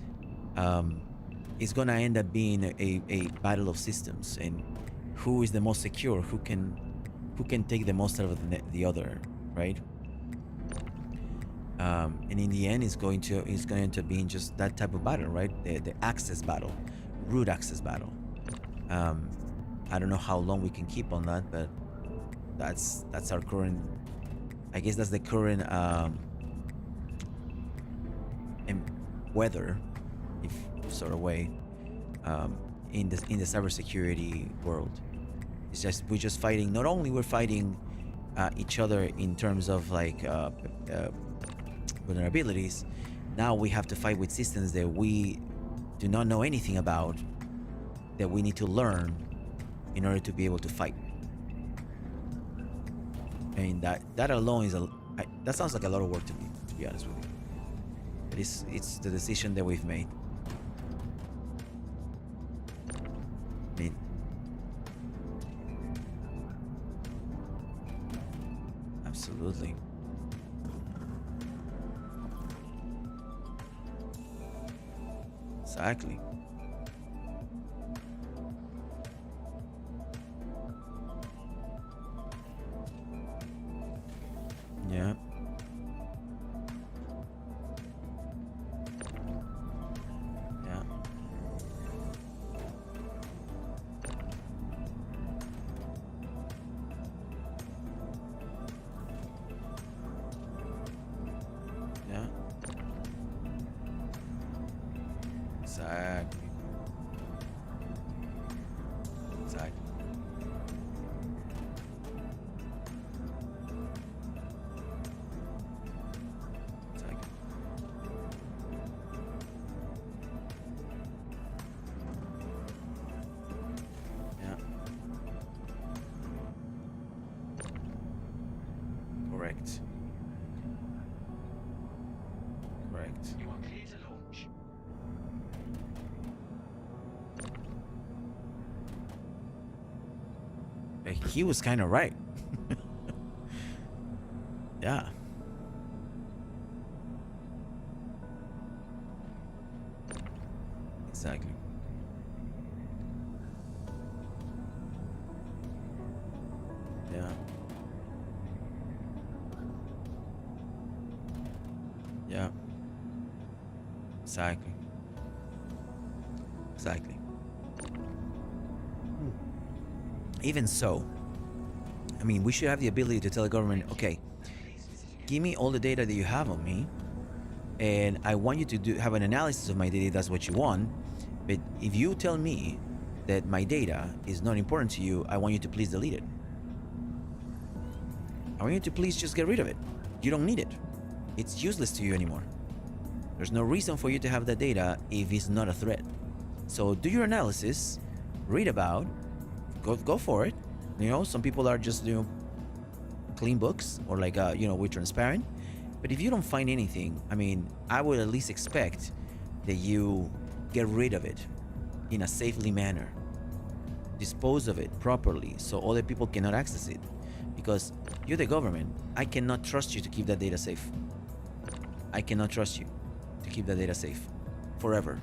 it's gonna end up being a battle of systems, and who is the most secure, who can take the most out of the other, right? And in the end, it's going to end up being just that type of battle, right? The access battle, root access battle. I don't know how long we can keep on that, but that's our current. I guess that's the current weather, if sort of way, in the cybersecurity world. It's just we're just fighting. Not only we're fighting each other in terms of like vulnerabilities. Now we have to fight with systems that we do not know anything about, that we need to learn in order to be able to fight. I mean, that alone is that sounds like a lot of work to me, to be honest with you. But it's the decision that we've made. I mean, absolutely. Exactly. Yeah. Yeah. Yeah. Exactly. Exactly. Exactly. Yeah. Correct. Correct. You are clear to launch. He was kind of right. Yeah. Exactly. Yeah. Yeah. Exactly. Exactly. Even so, I mean, we should have the ability to tell the government, okay, give me all the data that you have on me, and I want you to have an analysis of my data if that's what you want. But if you tell me that my data is not important to you, I want you to please delete it. I want you to please just get rid of it. You don't need it. It's useless to you anymore. There's no reason for you to have that data if it's not a threat. So do your analysis, read about, go for it. You know, some people are just, you know, clean books, or like, you know, we're transparent. But if you don't find anything, I mean, I would at least expect that you get rid of it in a safely manner, dispose of it properly so other people cannot access it. Because you're the government. I cannot trust you to keep that data safe. I cannot trust you to keep that data safe forever.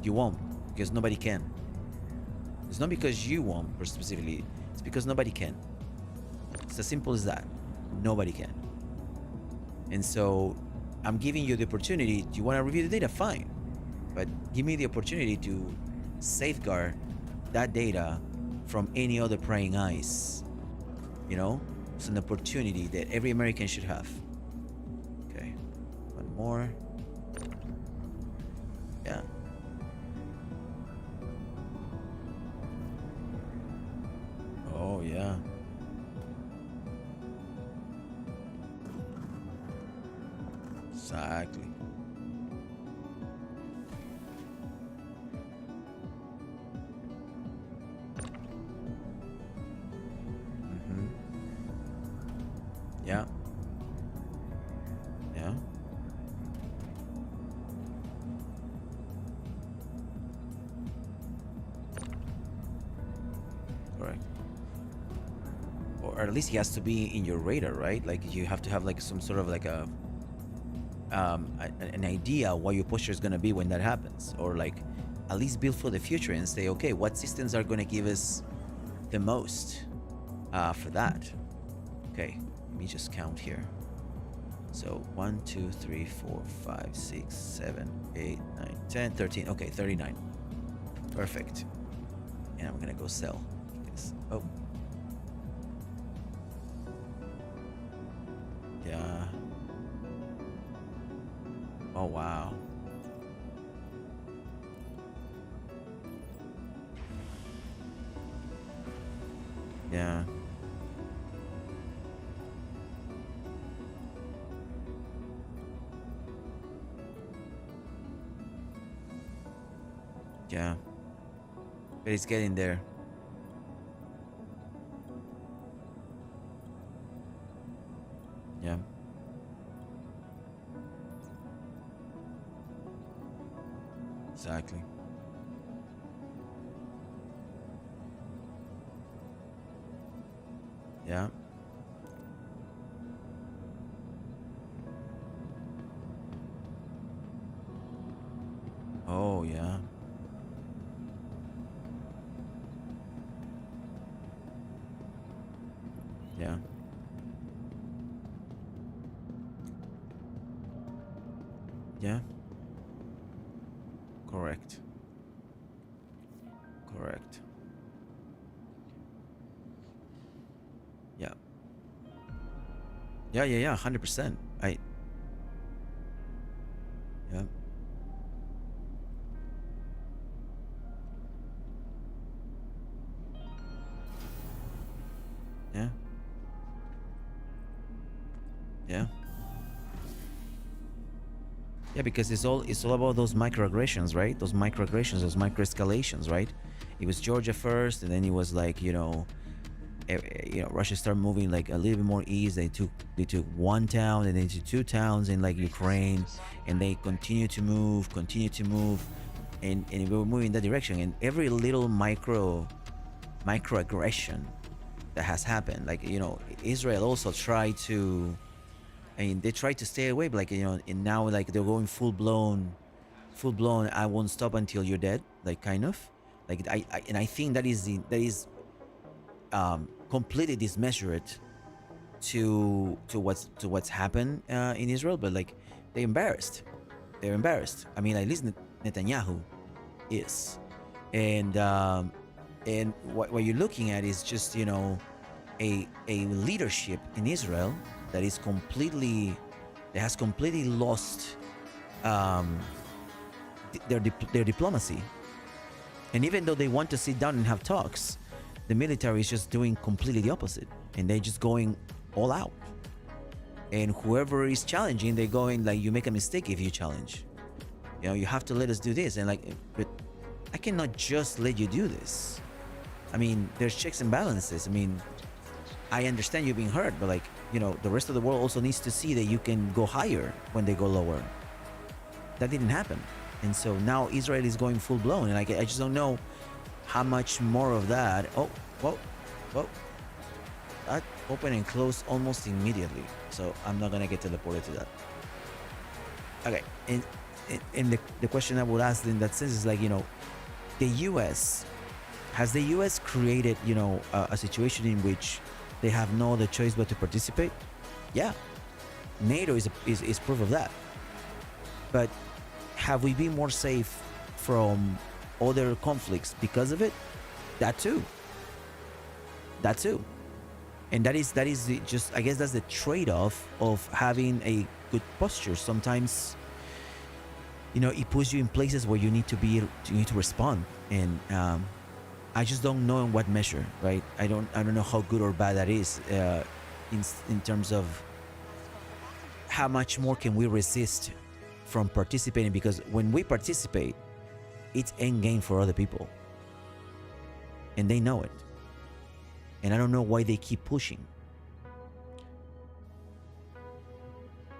You won't, because nobody can. It's not because you won't specifically, it's because nobody can. It's as simple as that. Nobody can. And so I'm giving you the opportunity. Do you want to review the data? Fine. But give me the opportunity to safeguard that data from any other prying eyes. You know, it's an opportunity that every American should have. Okay, one more. Yeah. Oh, yeah. Exactly. Yeah. Yeah. Correct. Or at least he has to be in your radar, right? Like you have to have like some sort of like an idea what your posture is gonna be when that happens, or like at least build for the future and say, okay, what systems are gonna give us the most for that? Okay, let me just count here. So 1, 2, 3, 4, 5, 6, 7, 8, 9, 10, 13. Okay, 39. Perfect. And I'm gonna go sell this. Oh. Yeah. Oh, wow. Yeah. Yeah. But it's getting there. Yeah. Exactly. Yeah. Oh, yeah. Yeah. Yeah. Correct. Correct. Yeah. Yeah. 100%. Yeah. Yeah. Yeah. Yeah, because it's all about those microaggressions, right? Those microaggressions, those microescalations, right? It was Georgia first, and then it was like, Russia started moving like a little bit more east. They took one town, and then to two towns in like Ukraine, and they continue to move, and we were moving in that direction. And every little microaggression that has happened, like, Israel also tried to. I mean, they tried to stay away, but like, and now like they're going full blown. I won't stop until you're dead, like kind of, like I think that is completely dismeasured to what's happened in Israel. But like they're embarrassed. I mean, at least Netanyahu is, and what you're looking at is just a leadership in Israel that has completely lost their diplomacy. And even though they want to sit down and have talks, the military is just doing completely the opposite, and they're just going all out. And whoever is challenging, they're going like, you make a mistake if you challenge. You know, you have to let us do this. And like, but I cannot just let you do this. I mean, there's checks and balances. I mean, I understand you being hurt, but like, you know, the rest of the world also needs to see that you can go higher when they go lower. That didn't happen. And so now Israel is going full blown. And I just don't know how much more of that. Oh, whoa, whoa. That opened and closed almost immediately. So I'm not going to get teleported to that. Okay. And the question I would ask in that sense is like, you know, the US, has the US created, you know, a situation in which they have no other choice but to participate? Yeah. NATO is proof of that. But have we been more safe from other conflicts because of it? That too. That too. And that is just, I guess that's the trade-off of having a good posture. Sometimes, you know, it puts you in places where you need to respond. And I just don't know in what measure, right? I don't know how good or bad that is in terms of how much more can we resist from participating, because when we participate, it's end game for other people. And they know it. And I don't know why they keep pushing.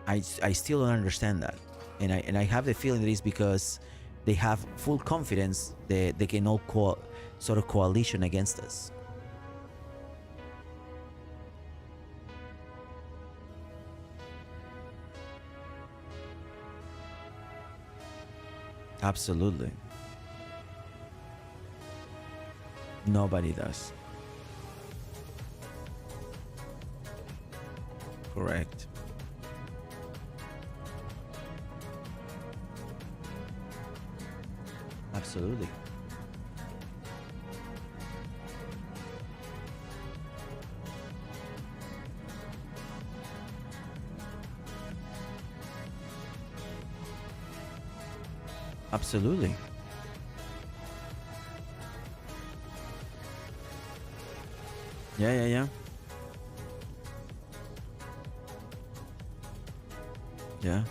I still don't understand that. And I have the feeling that it's because they have full confidence that they can all sort of coalition against us. Absolutely. Nobody does. Correct. Absolutely. Absolutely. Yeah. Yeah.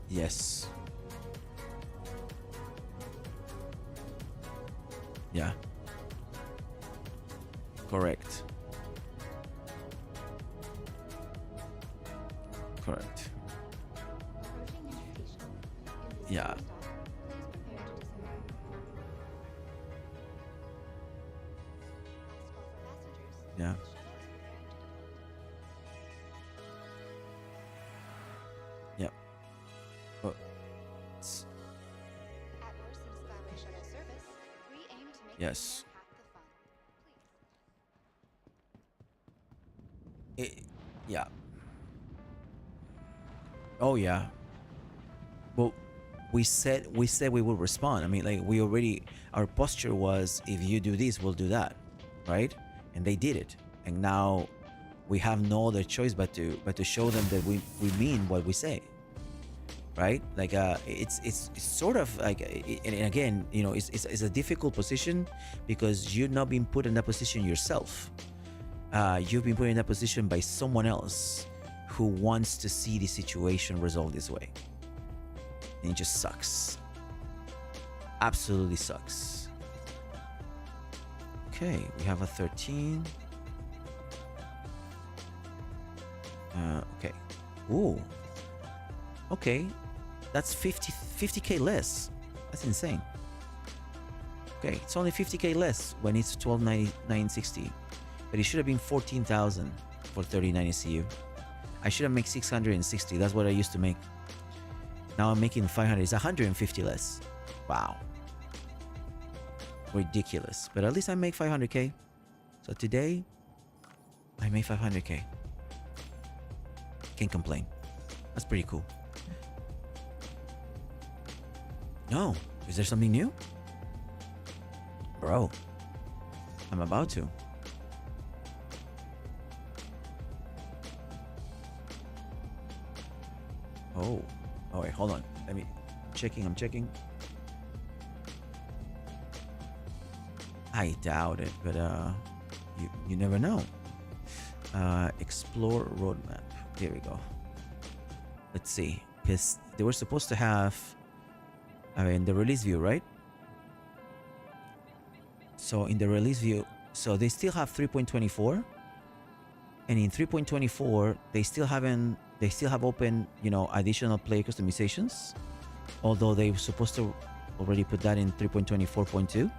Yes. Yeah. Correct. Correct. Yeah. Yeah. Yep. Oh, s- At Orson Skyway Shuttle Service, we aim to make yes. half the fun. Yeah. Oh yeah. Well, we said we will respond. I mean, like, we already, our posture was, if you do this, we'll do that, right? And they did it. And now we have no other choice but to show them that we mean what we say, right? Like, it's sort of like, and again, you know, it's a difficult position because you're not being put in that position yourself. You've been put in that position by someone else who wants to see the situation resolved this way. And it just sucks. Absolutely sucks. Okay, we have a 13. Okay. Ooh. Okay. That's 50k less. That's insane. Okay, it's only 50k less when it's 1299.60. But it should have been 14,000 for 3090 CU. I should have made 660. That's what I used to make. Now I'm making 500. It's 150 less. Wow. Ridiculous. But at least I make 500k. So today, I made 500k. Can't complain. That's pretty cool. No. Is there something new? Bro. I'm about to. Oh. Oh wait, hold on. Let me I'm checking. I doubt it, but you never know. Explore roadmap. Here we go. Let's see, because they were supposed to have, I mean, the release view, right? So in the release view, so they still have 3.24, and in 3.24 they still have open, you know, additional player customizations, although they were supposed to already put that in 3.24.2.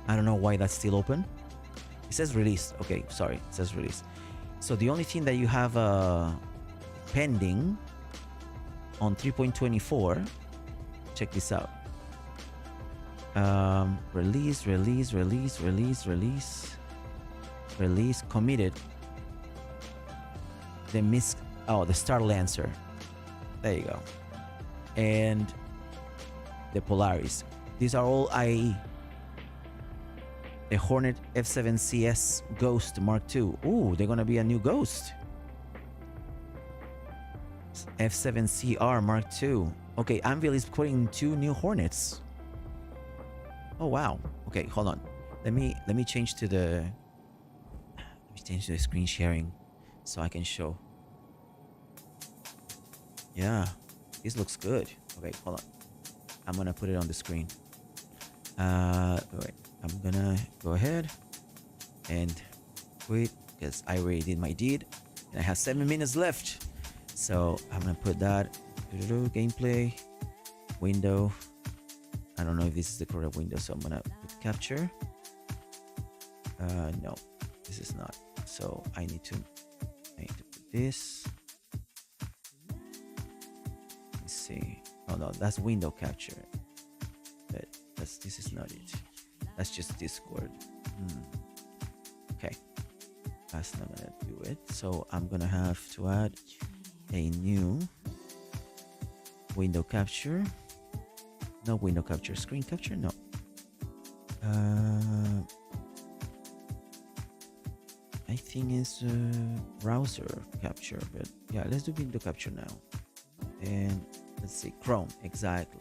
I don't know why that's still open. It says release. Okay, sorry, it says release. So the only thing that you have pending on 3.24, check this out. Release committed. The Star Lancer. There you go. And the Polaris. These are all IAE. The Hornet F7CS Ghost Mark II. Ooh, they're gonna be a new Ghost. F7CR Mark II. Okay, Anvil is putting 2 new Hornets. Oh wow. Okay, hold on. Let me change to the screen sharing so I can show. Yeah, this looks good. Okay, hold on. I'm gonna put it on the screen. Wait. I'm gonna go ahead and wait because I already did my deed and I have 7 minutes left. So I'm gonna put that gameplay window. I don't know if this is the correct window, so I'm gonna put capture. No, this is not. So I need to put this. Let's see. Oh no, that's window capture. But this is not it. That's just Discord. Okay, that's not gonna do it. So I'm gonna have to add a new window capture. No window capture, screen capture. No. I think it's browser capture, but yeah, let's do window capture now. And let's see, Chrome, exactly.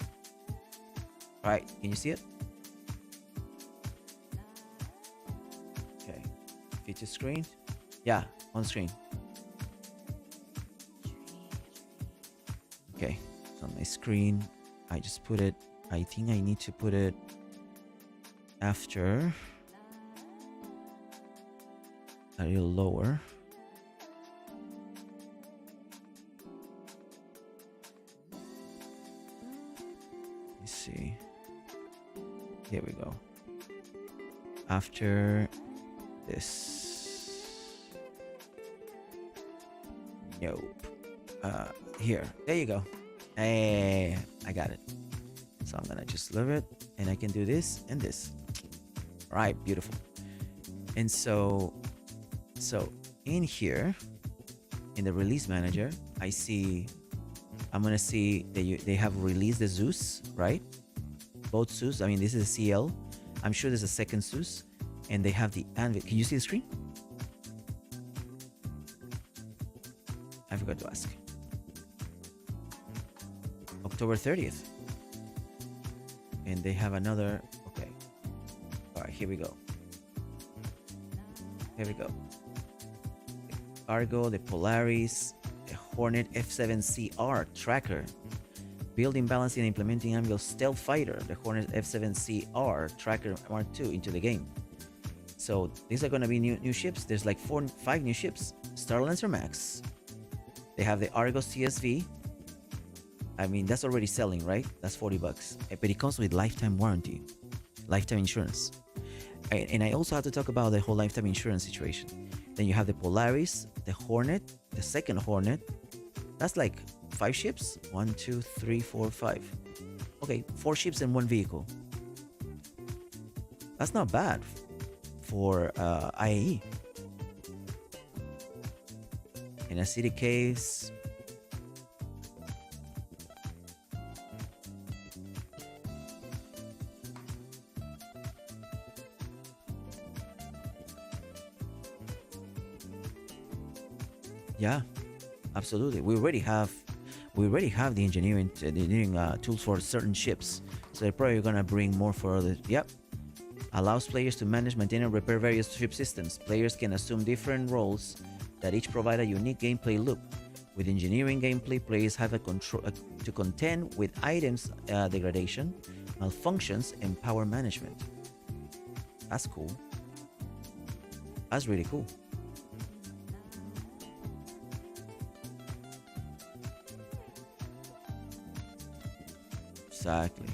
All right, can you see it? Okay, feature screen. Yeah, on screen. Okay, so on my screen, I just put it. I think I need to put it after a little lower. Let's see. Here we go. After this. Nope. Here. There you go. Hey, I got it. So I'm gonna just leave it, and I can do this and this. All right, beautiful. And so in here, in the release manager, I'm gonna see that they have released the Zeus, right? Both Zeus. I mean, this is a CL. I'm sure there's a second Zeus, and they have the Anvil. Can you see the screen? I forgot to ask. October 30th. And they have another. Okay. All right, here we go. Here we go. The Argo, the Polaris, the Hornet F7CR tracker. Building, balancing, and implementing Anvil Stealth Fighter, the Hornet F7CR tracker Mark II into the game. So these are going to be new ships. There's like 5 new ships. Star Lancer Max. They have the Argo CSV. I mean, that's already selling, right? That's $40. But it comes with lifetime warranty, lifetime insurance. And I also have to talk about the whole lifetime insurance situation. Then you have the Polaris, the Hornet, the second Hornet. That's like 5 ships. 1, 2, 3, 4, 5. Okay, 4 ships in 1 vehicle. That's not bad for IAE. In a city case. Yeah, absolutely. We already have the engineering tools for certain ships, so they're probably gonna bring more for other. Yep, allows players to manage, maintain, and repair various ship systems. Players can assume different roles that each provide a unique gameplay loop. With engineering gameplay, players have to contend with items degradation, malfunctions, and power management. That's cool. That's really cool. Exactly.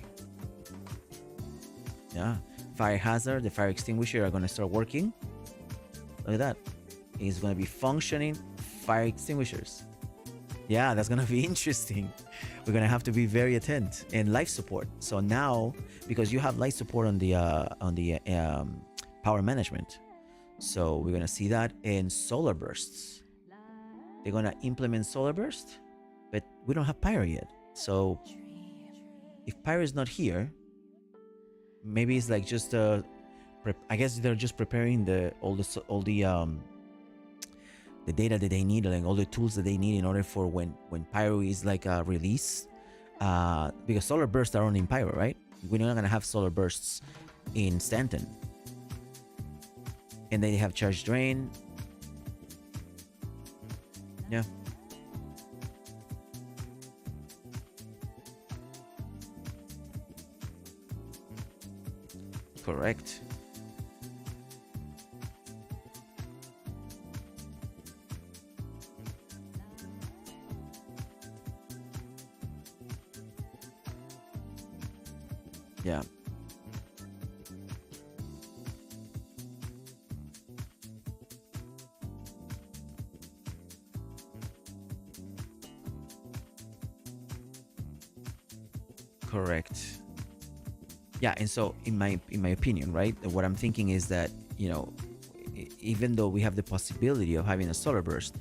Yeah. Fire hazard, the fire extinguisher are going to start working. Look at that. It's going to be functioning fire extinguishers. Yeah, that's going to be interesting. We're going to have to be very attent. And life support. So now, because you have life support on the power management, so we're going to see that in solar bursts. They're going to implement solar burst, but we don't have pyro yet. So if pyro is not here, maybe it's like just I guess they're just preparing all the data that they need, like all the tools that they need in order for when pyro is like a release, because solar bursts are only in pyro, right? We're not gonna have solar bursts in Stanton. And they have charge drain. Yeah. Correct. Yeah. Correct. Yeah, and so in my opinion, right, what I'm thinking is that, you know, even though we have the possibility of having a solar burst,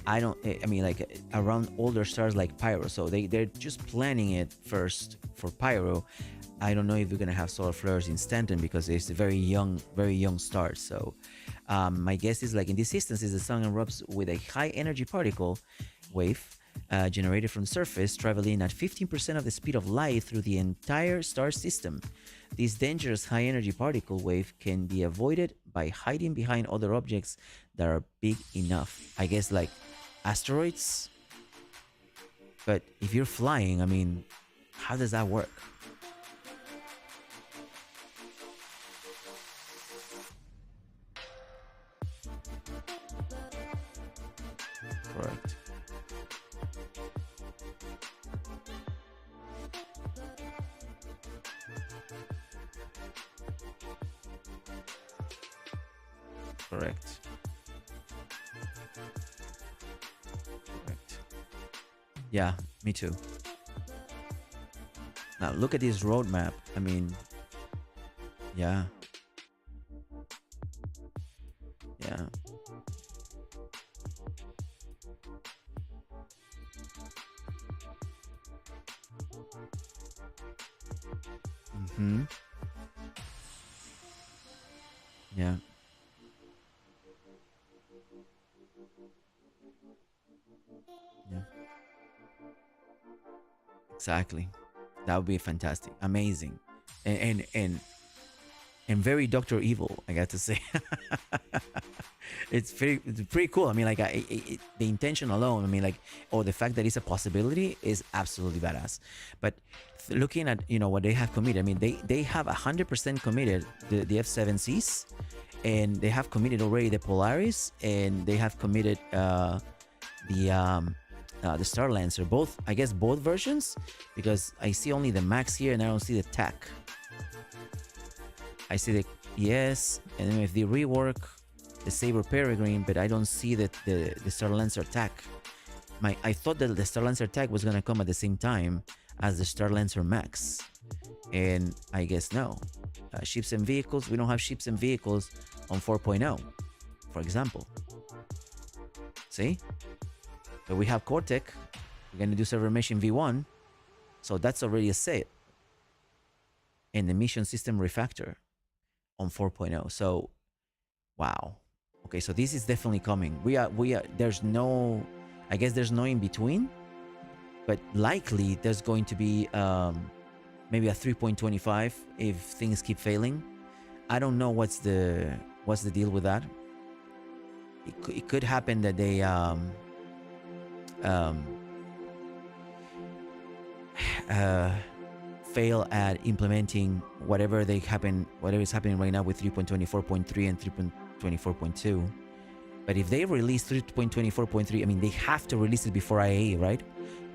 I mean, like around older stars like Pyro, so they're just planning it first for Pyro. I don't know if we're gonna have solar flares in Stanton because it's a very young star. So my guess is, like, in this instance, the sun erupts with a high energy particle wave generated from the surface, traveling at 15% of the speed of light through the entire star system. This dangerous high-energy particle wave can be avoided by hiding behind other objects that are big enough. I guess like asteroids? But if you're flying, I mean, how does that work? Correct. Correct. Correct. Yeah, me too. Now look at this roadmap. I mean, yeah. Yeah. Mm-hmm. Yeah. Yeah. Exactly. That would be fantastic. Amazing. And very Doctor Evil, I got to say. It's pretty cool. I mean, like, the intention alone, I mean, like, or the fact that it's a possibility is absolutely badass. But looking at, you know, what they have committed, I mean, they have 100% committed the F7Cs, and they have committed already the Polaris, and they have committed the Star Lancer, both, I guess, both versions, because I see only the Max here and I don't see the TAC. I see the yes, and then if they rework the Saber Peregrine, but I don't see that the Star Lancer TAC. I thought that the Star Lancer TAC was gonna come at the same time as the Star Lancer Max, and I guess no. Ships and vehicles, we don't have ships and vehicles on 4.0, for example. See? But we have Cortec. We're gonna do Server Mesh in V1, so that's already a set. And the Mission System Refactor on 4.0. So, wow. Okay, so this is definitely coming. We are. There's no, I guess there's no in between, but likely there's going to be maybe a 3.25 if things keep failing. I don't know what's the deal with that. It could happen that they fail at implementing whatever is happening right now with 3.24.3 and 3.24.2. But if they release 3.24.3, I mean, they have to release it before IAE, right?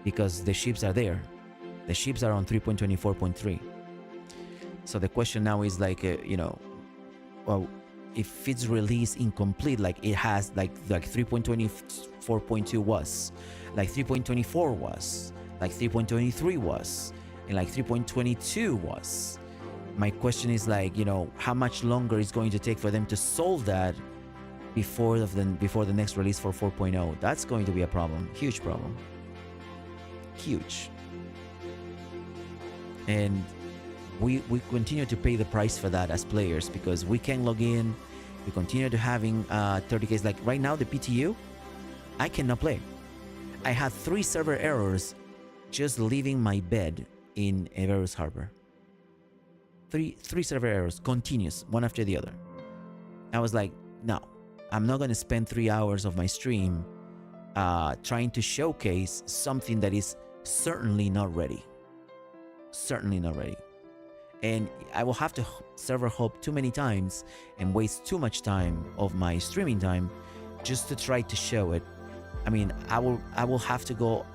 Because the ships are there. The ships are on 3.24.3. So the question now is like, well, if it's released incomplete, like it has, like 3.24.2 was, like 3.24 was, like 3.23 was, and like 3.22 was. My question is like, how much longer is going to take for them to solve that before the next release for 4.0? That's going to be a problem, huge problem, huge. And we continue to pay the price for that as players because we can log in. We continue to having 30Ks. Like right now, the PTU, I cannot play. I had 3 server errors just leaving my bed in Everus Harbor. Three server errors, continuous, one after the other. I was like, no, I'm not going to spend 3 hours of my stream trying to showcase something that is certainly not ready. Certainly not ready. And I will have to server hop too many times and waste too much time of my streaming time just to try to show it. I mean, I will have to go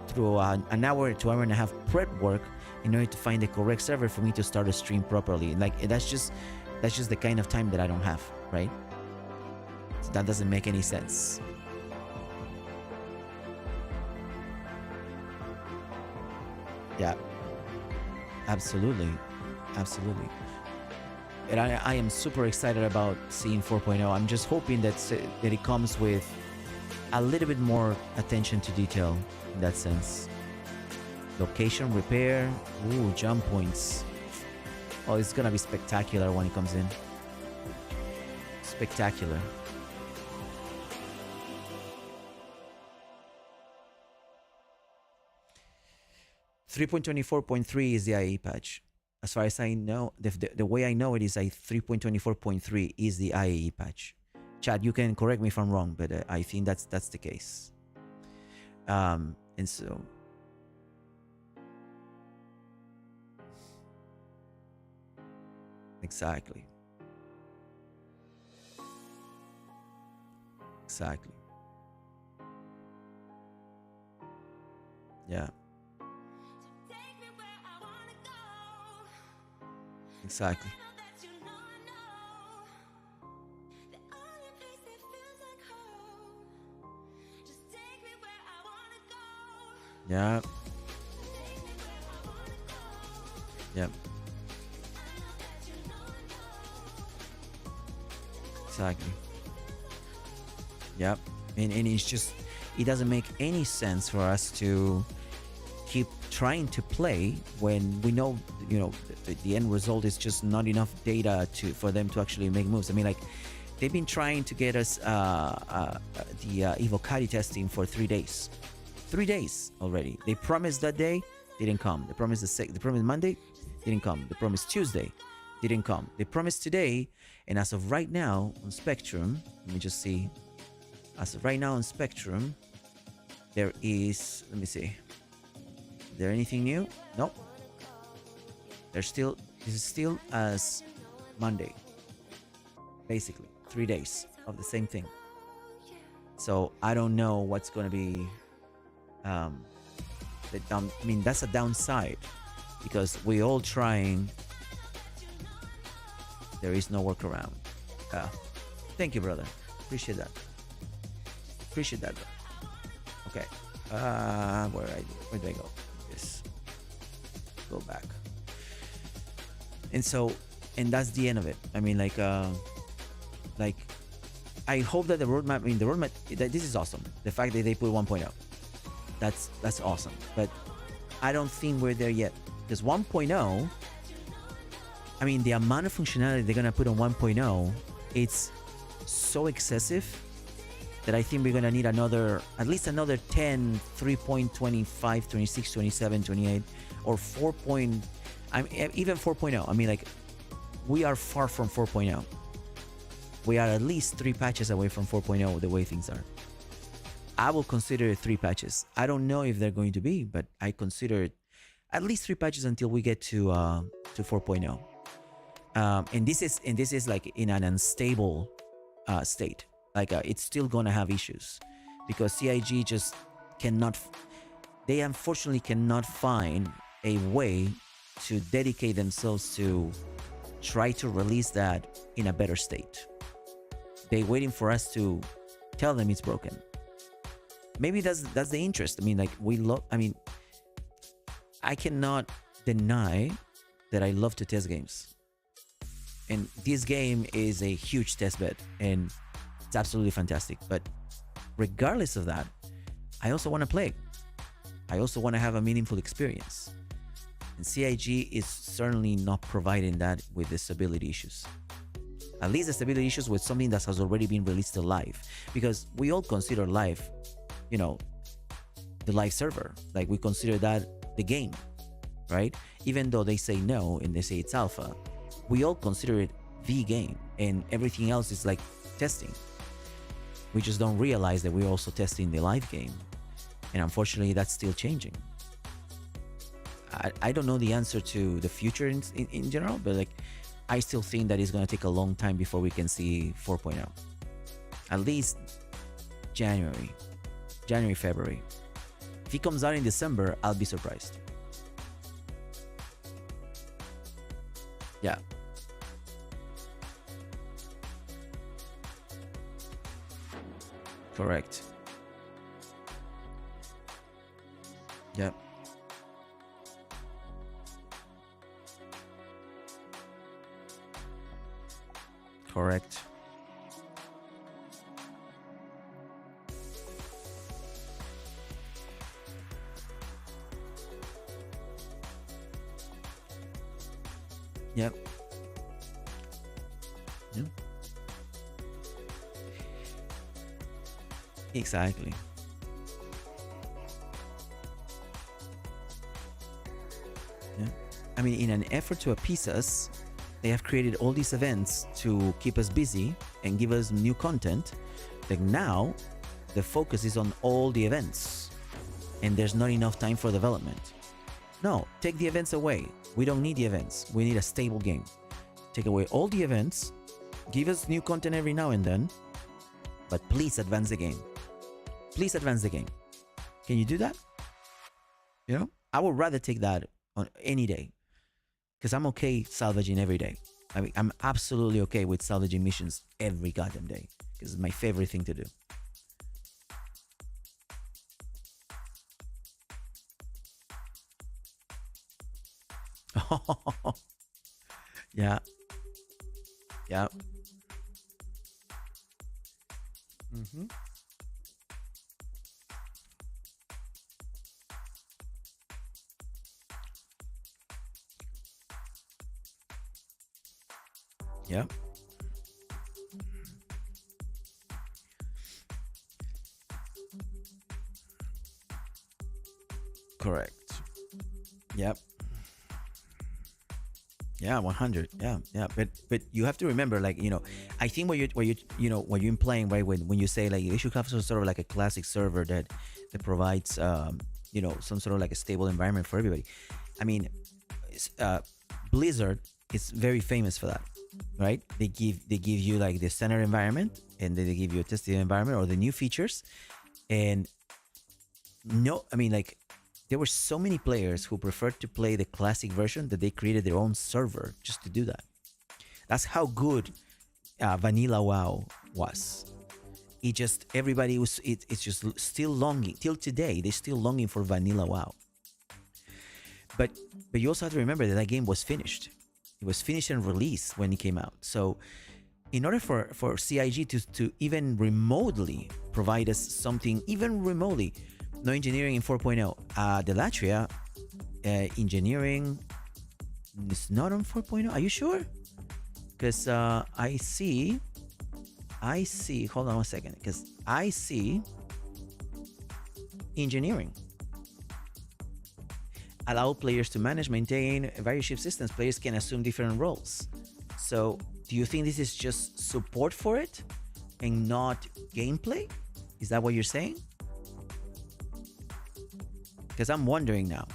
through an hour to hour and a half prep work in order to find the correct server for me to start a stream properly. Like that's just the kind of time that I don't have, right? So that doesn't make any sense. Yeah, absolutely. Absolutely. And I am super excited about seeing 4.0. I'm just hoping that it comes with a little bit more attention to detail in that sense. Location repair. Ooh, jump points. Oh, it's gonna be spectacular when it comes in. Spectacular. .24.3 is the IE patch. As far as I know, the way I know it is 3.24.3 is the IAE patch. Chad, you can correct me if I'm wrong, but I think that's the case. And so exactly. Yeah. Exactly. Yeah. Yep. Exactly. Yep. And it's just, it doesn't make any sense for us to keep trying to play when we know, the end result is just not enough data for them to actually make moves. I mean, like, they've been trying to get us the Evocati testing for 3 days. 3 days already. They promised that day, didn't come. They promised they promised Monday, didn't come. They promised Tuesday, didn't come. They promised today, and as of right now on Spectrum, let me just see. As of right now on Spectrum, there is, let me see. Is there anything new? Nope. This is still as Monday. Basically, 3 days of the same thing. So I don't know what's going to be. I mean, that's a downside because we all trying. There is no workaround. Thank you, brother. Appreciate that. Appreciate that, bro. Okay. Where do I go? Yes. Go back. And that's the end of it. I mean, like I hope that the roadmap. I mean, the roadmap. This is awesome. The fact that they put 1.0. That's awesome. But I don't think we're there yet because 1.0. I mean, the amount of functionality they're gonna put on 1.0, it's so excessive that I think we're gonna need at least another 10, 3.25, 26, 27, 28, or 4. Even 4.0. I mean, like, we are far from 4.0. We are at least 3 patches away from 4.0 the way things are. I will consider it 3 patches. I don't know if they're going to be, but I consider it at least 3 patches until we get to 4.0. And this is like in an unstable state. Like it's still gonna have issues because CIG just cannot. They unfortunately cannot find a way to dedicate themselves to try to release that in a better state. They're waiting for us to tell them it's broken. Maybe that's the interest. I mean, like I cannot deny that I love to test games. And this game is a huge test bed and it's absolutely fantastic. But regardless of that, I also want to play. I also want to have a meaningful experience. And CIG is certainly not providing that with the stability issues. At least the stability issues with something that has already been released to live. Because we all consider live, you know, the live server. Like we consider that the game, right? Even though they say no and they say it's alpha, we all consider it the game and everything else is like testing. We just don't realize that we're also testing the live game. And unfortunately, that's still changing. I don't know the answer to the future in general, but like I still think that it's going to take a long time before we can see 4.0. At least January, February. If it comes out in December, I'll be surprised. Yeah. Correct. Yep. Correct. Yep. Yep. Exactly. Yeah. I mean, in an effort to appease us, they have created all these events to keep us busy and give us new content. Like now, the focus is on all the events and there's not enough time for development. No, take the events away. We don't need the events. We need a stable game. Take away all the events, give us new content every now and then, but please advance the game. Please advance the game. Can you do that? You know, I would rather take that on any day because I'm okay salvaging every day. I mean, I'm absolutely okay with salvaging missions every goddamn day because it's my favorite thing to do. Yeah. Yeah. Mm-hmm. Yeah. Correct. Yep. Yeah, 100. Yeah, yeah. But you have to remember, like, you know, I think what you're playing, right, when you say like they should have some sort of like a classic server that provides you know, some sort of like a stable environment for everybody. I mean, Blizzard is very famous for that, right? They give you like the standard environment and then they give you a tested environment or the new features. And no, I mean, like, there were so many players who preferred to play the classic version that they created their own server just to do that. That's how good Vanilla WoW was. It just, everybody was, it's just still longing till today. They're still longing for Vanilla WoW. But you also have to remember that game was finished. It was finished and released when it came out. So in order for CIG to even remotely provide us something, even remotely, no engineering in 4.0. The Latria engineering is not on 4.0. Are you sure? Because I see. Hold on one second. Because I see engineering. Allow players to manage, maintain various ship systems. Players can assume different roles. So, do you think this is just support for it and not gameplay? Is that what you're saying? Because I'm wondering now.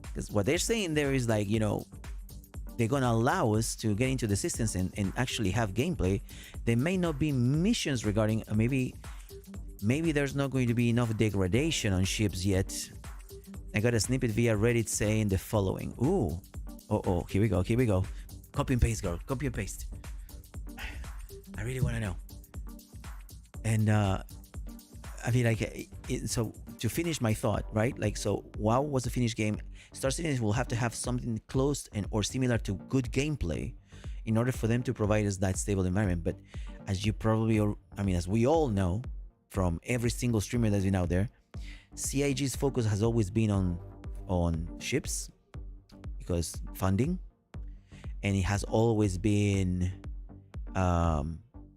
Because what they're saying there is like, they're going to allow us to get into the systems and actually have gameplay. There may not be missions regarding, maybe there's not going to be enough degradation on ships yet. I got a snippet via Reddit saying the following. Ooh. Oh, here we go. Copy and paste, girl. Copy and paste. I really want to know. And I mean, like, so to finish my thought, right? Like, so WoW was a finished game. Star Citizen will have to have something close and or similar to good gameplay in order for them to provide us that stable environment. But as you probably, as we all know from every single streamer that's been out there, CIG's focus has always been on ships because funding, and it has always been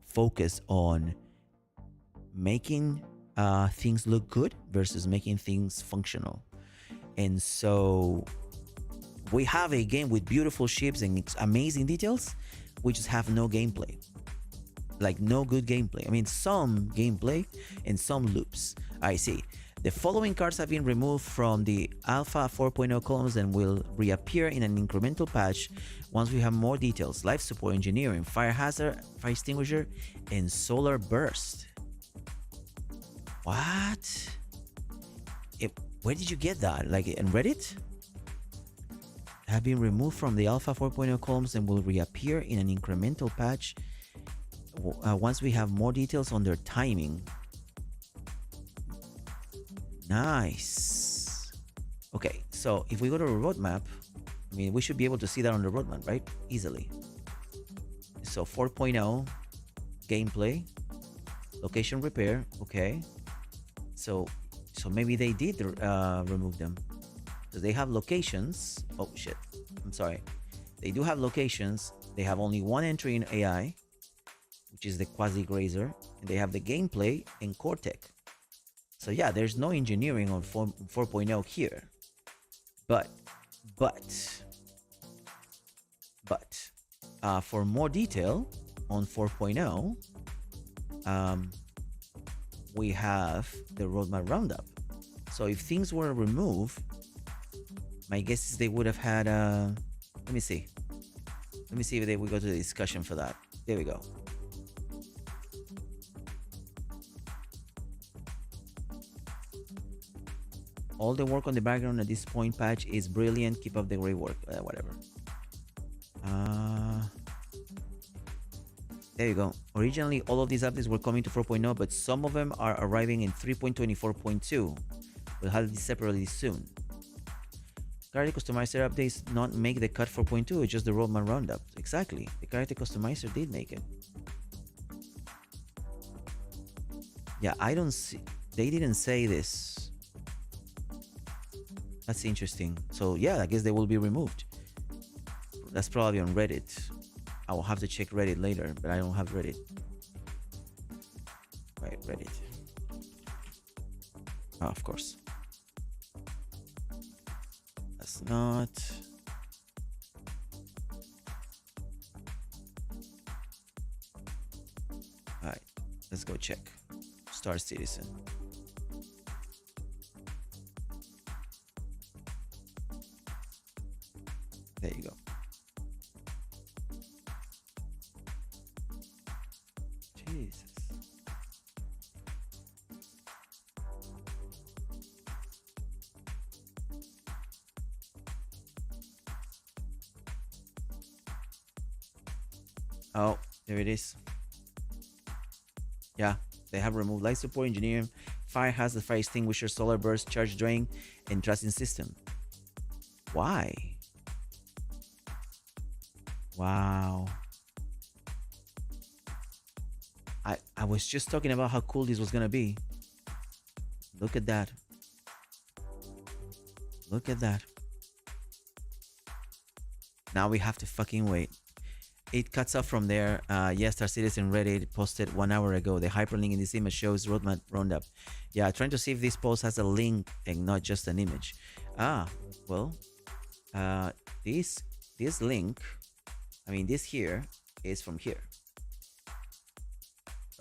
focused on making things look good versus making things functional. And so we have a game with beautiful ships and amazing details. We just have no gameplay, like no good gameplay. I mean, some gameplay and some loops. I see. The following cards have been removed from the Alpha 4.0 columns and will reappear in an incremental patch once we have more details. Life support, engineering, fire hazard, fire extinguisher, and solar burst. What? Where did you get that? Like in Reddit? Have been removed from the Alpha 4.0 columns and will reappear in an incremental patch once we have more details on their timing. Nice. Okay, so if we go to a roadmap, I mean, we should be able to see that on the roadmap, right? Easily. So 4.0 gameplay, location repair. Okay. So maybe they did remove them because they have locations. Oh shit, I'm sorry. They do have locations. They have only one entry in AI, which is the Quasi Grazer, and they have the gameplay in Cortec. So yeah, there's no engineering on 4.0 here. But for more detail on 4.0, we have the roadmap roundup. So if things were removed, my guess is they would have had let me see if we go to the discussion for that. There we go. All the work on the background at this point patch is brilliant. Keep up the great work. Whatever. There you go. Originally, all of these updates were coming to 4.0, but some of them are arriving in 3.24.2. We'll have this separately soon. Character Customizer updates not make the cut 4.2, it's just the roadmap roundup. Exactly. The Character Customizer did make it. Yeah, I don't see... They didn't say this. That's interesting. So yeah, I guess they will be removed. That's probably on Reddit. I will have to check Reddit later, but I don't have Reddit. Right, Reddit. Oh, of course. That's not... Alright, let's go check. Star Citizen. There you go. Jesus. Oh, there it is. Yeah, they have removed light support, engineering, fire hazard, fire extinguisher, solar burst, charge drain, and tracing system. Why? Wow. I was just talking about how cool this was gonna be. Look at that. Look at that. Now we have to fucking wait. It cuts off from there. Yes, Star Citizen Reddit posted 1 hour ago. The hyperlink in this image shows roadmap roundup. Yeah, trying to see if this post has a link and not just an image. Well, this link, I mean, this here is from here,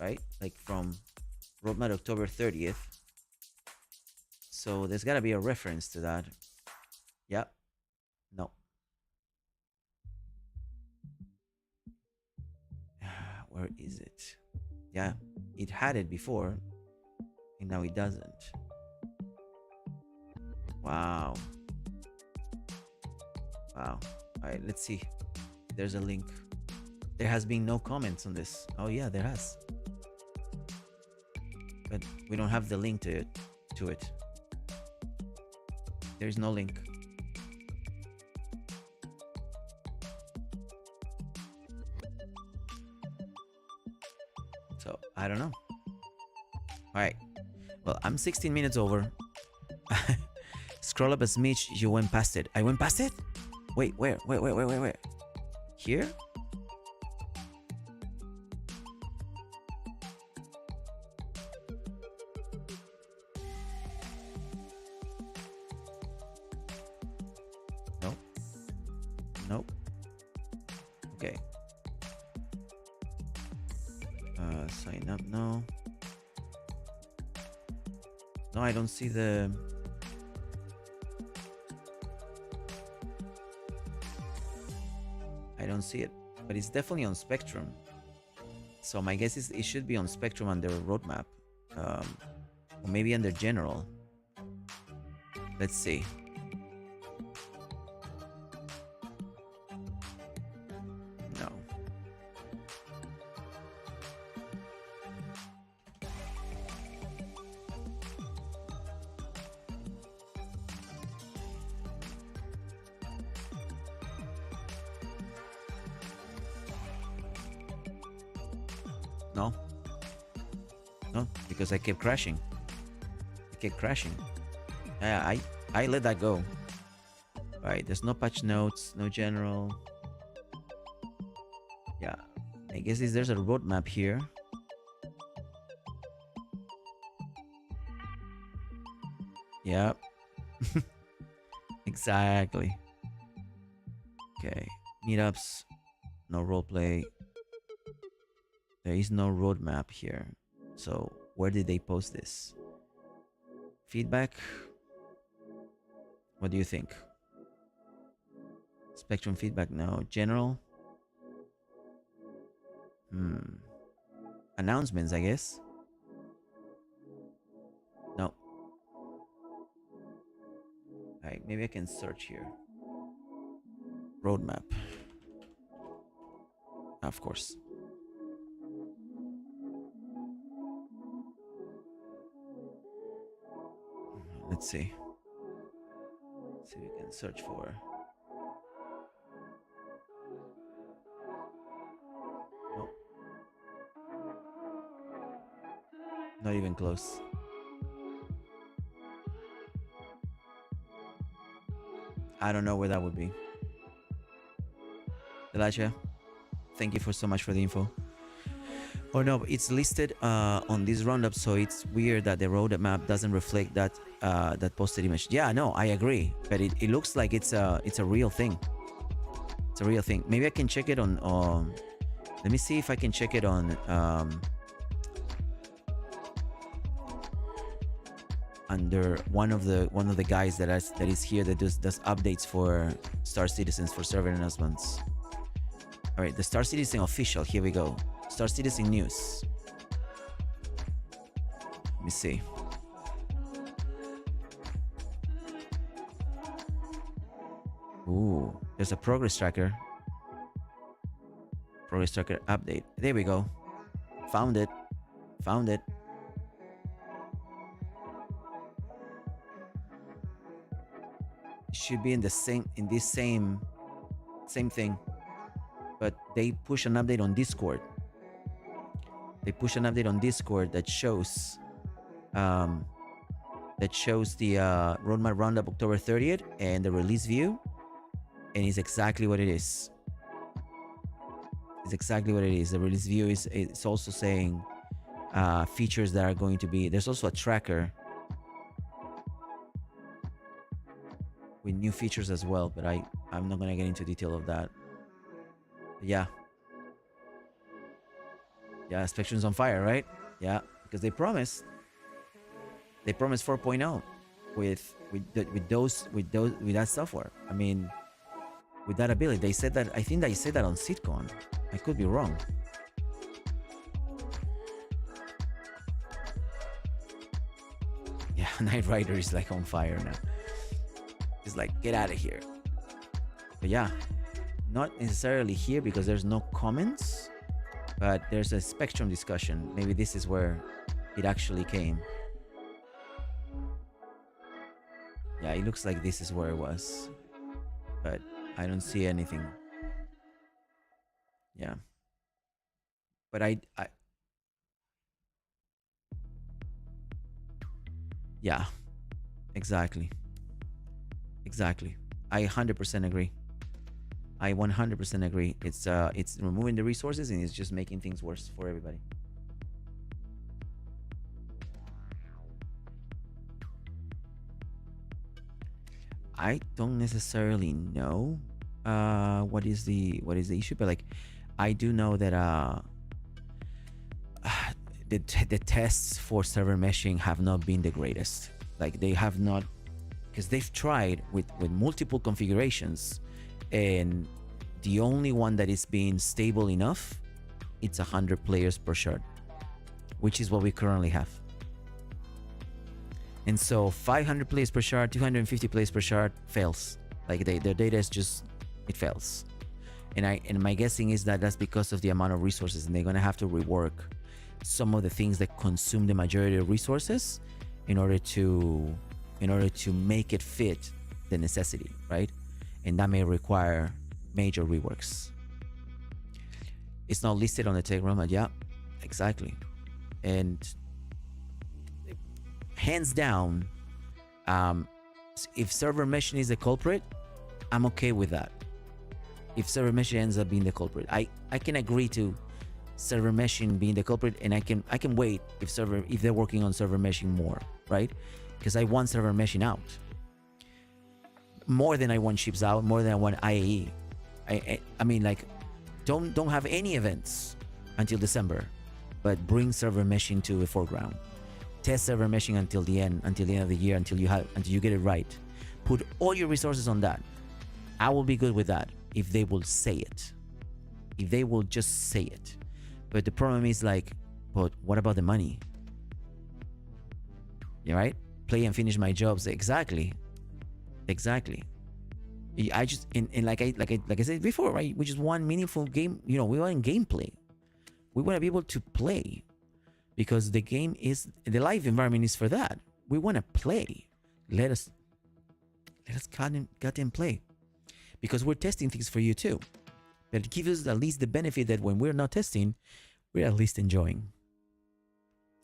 right? Like from roadmap October 30th. So there's got to be a reference to that. Yep. No. Where is it? Yeah, it had it before, and now it doesn't. Wow. Wow. All right, let's see. There's a link. There has been no comments on this. Oh yeah, there has. But we don't have the link to it. There's no link. So I don't know. All right. Well, I'm 16 minutes over. Scroll up a smidge. You went past it. I went past it? Wait, where? Wait. Here? Nope. Nope. Okay. Sign up. No. No, I don't see the... I don't see it, but it's definitely on Spectrum. So my guess is it should be on Spectrum under roadmap, or maybe under general. Let's see. No. No. No, because I kept crashing. Yeah, I let that go. Alright, there's no patch notes, no general. Yeah, I guess there's a roadmap here. Yep. Exactly. Okay, meetups, no roleplay. There is no roadmap here. So where did they post this? Feedback? What do you think? Spectrum feedback? No. General? Announcements, I guess. No. Alright, maybe I can search here. Roadmap. Of course. Let's see. See if we can search for. Nope. Not even close. I don't know where that would be. Elijah, thank you for so much for the info. Oh no, it's listed on this roundup, so it's weird that the roadmap doesn't reflect that that posted image. Yeah, no, I agree, but it looks like it's a real thing. It's a real thing. Maybe I can check it on. Let me see if I can check it on under one of the guys that is here that does updates for Star Citizens for server announcements. All right, the Star Citizen official. Here we go. Star Citizen news. Let me see. Ooh, there's a progress tracker. Progress tracker update. There we go. Found it. Found it. Should be in the same same thing. But they push an update on Discord. They push an update on Discord that shows the roadmap roundup October 30th and the release view, and it's exactly what it is. It's exactly what it is. The release view is it's also saying features that are going to be. There's also a tracker with new features as well, but I'm not gonna get into detail of that. Yeah. Yeah, Spectrum's on fire, right? Yeah, because they promised 4.0 with that software. I mean, with that ability. They said that, I think they said that on Sitcon. I could be wrong. Yeah, Knight Rider is like on fire now. It's like, get out of here. But yeah, not necessarily here because there's no comments, but there's a Spectrum discussion. Maybe this is where it actually came. Yeah, it looks like this is where it was, but I don't see anything. Yeah, but I yeah, exactly. Exactly. I 100% agree. I 100% agree. It's removing the resources and it's just making things worse for everybody. I don't necessarily know what is the issue, but like I do know that the tests for server meshing have not been the greatest. Like they have not, because they've tried with multiple configurations, and the only one that is being stable enough, it's 100 players per shard, which is what we currently have. And so 500 players per shard, 250 players per shard fails. Like their data is just, it fails. And my guessing is that that's because of the amount of resources, and they're gonna have to rework some of the things that consume the majority of resources in order to make it fit the necessity, right? And that may require major reworks. It's not listed on the tech roadmap. Yeah, exactly. And hands down, if server meshing is the culprit, I'm okay with that. If server meshing ends up being the culprit, I can agree to server meshing being the culprit, and I can wait if they're working on server meshing more, right? Because I want server meshing out more than I want chips out, more than I want IAE. I mean, like, don't have any events until December, but bring server meshing to the foreground. Test server meshing until the end of the year, until you get it right. Put all your resources on that. I will be good with that if they will say it. If they will just say it. But the problem is like, but what about the money? You right? Play and finish my jobs. Exactly. I just and like I said before, right? We just want meaningful game. You know, we want gameplay. We want to be able to play, because the game is, the live environment is for that. We want to play. Let us goddamn play, because we're testing things for you too. But it gives us at least the benefit that when we're not testing, we're at least enjoying.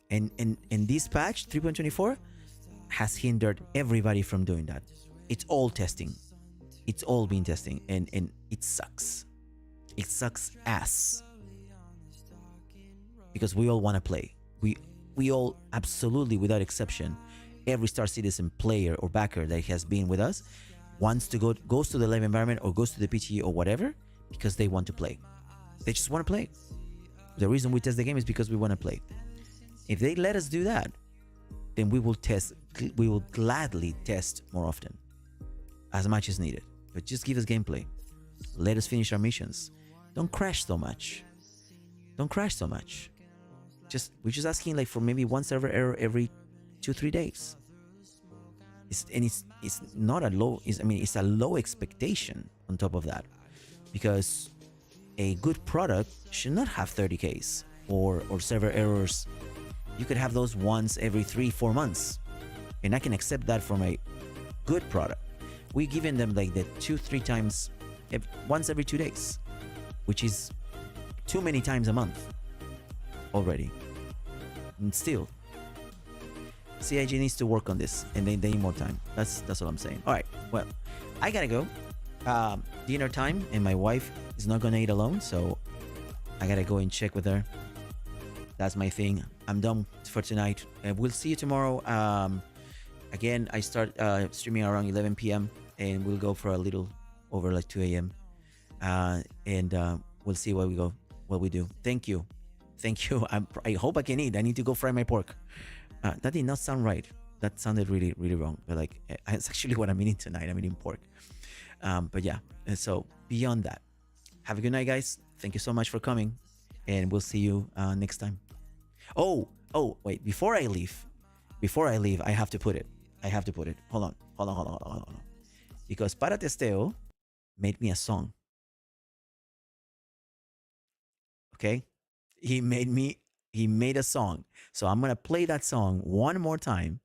And this patch 3.24 has hindered everybody from doing that. It's all testing. It's all been testing, and it sucks. It sucks ass. Because we all want to play. We all, absolutely without exception, every Star Citizen player or backer that has been with us wants to goes to the live environment or goes to the PTE or whatever because they want to play. They just want to play. The reason we test the game is because we want to play. If they let us do that, then we will test. We will gladly test more often, as much as needed. But just give us gameplay. Let us finish our missions. Don't crash so much. Don't crash so much. We're just asking like for maybe one server error every 2-3 days. It's not a low. It's a low expectation on top of that, because a good product should not have 30Ks or server errors. You could have those once every 3-4 months, and I can accept that from a good product. We're giving them like the 2-3 times, once every 2 days, which is too many times a month already. And still, CIG needs to work on this, and they need more time. That's what I'm saying. All right, well, I gotta go. Dinner time, and my wife is not gonna eat alone, so I gotta go and check with her. That's my thing. I'm done for tonight. We'll see you tomorrow. Again, I start streaming around 11 p.m. and we'll go for a little over like 2 a.m. And we'll see what we do. Thank you. I hope I can eat. I need to go fry my pork. That did not sound right. That sounded really, really wrong. But like, it's actually what I'm eating tonight. I'm eating pork. But yeah. And so beyond that, have a good night, guys. Thank you so much for coming, and we'll see you next time. Oh, wait. Before I leave, I have to put it. Hold on. Because Para Testeo made me a song. Okay? He made a song. So I'm gonna play that song one more time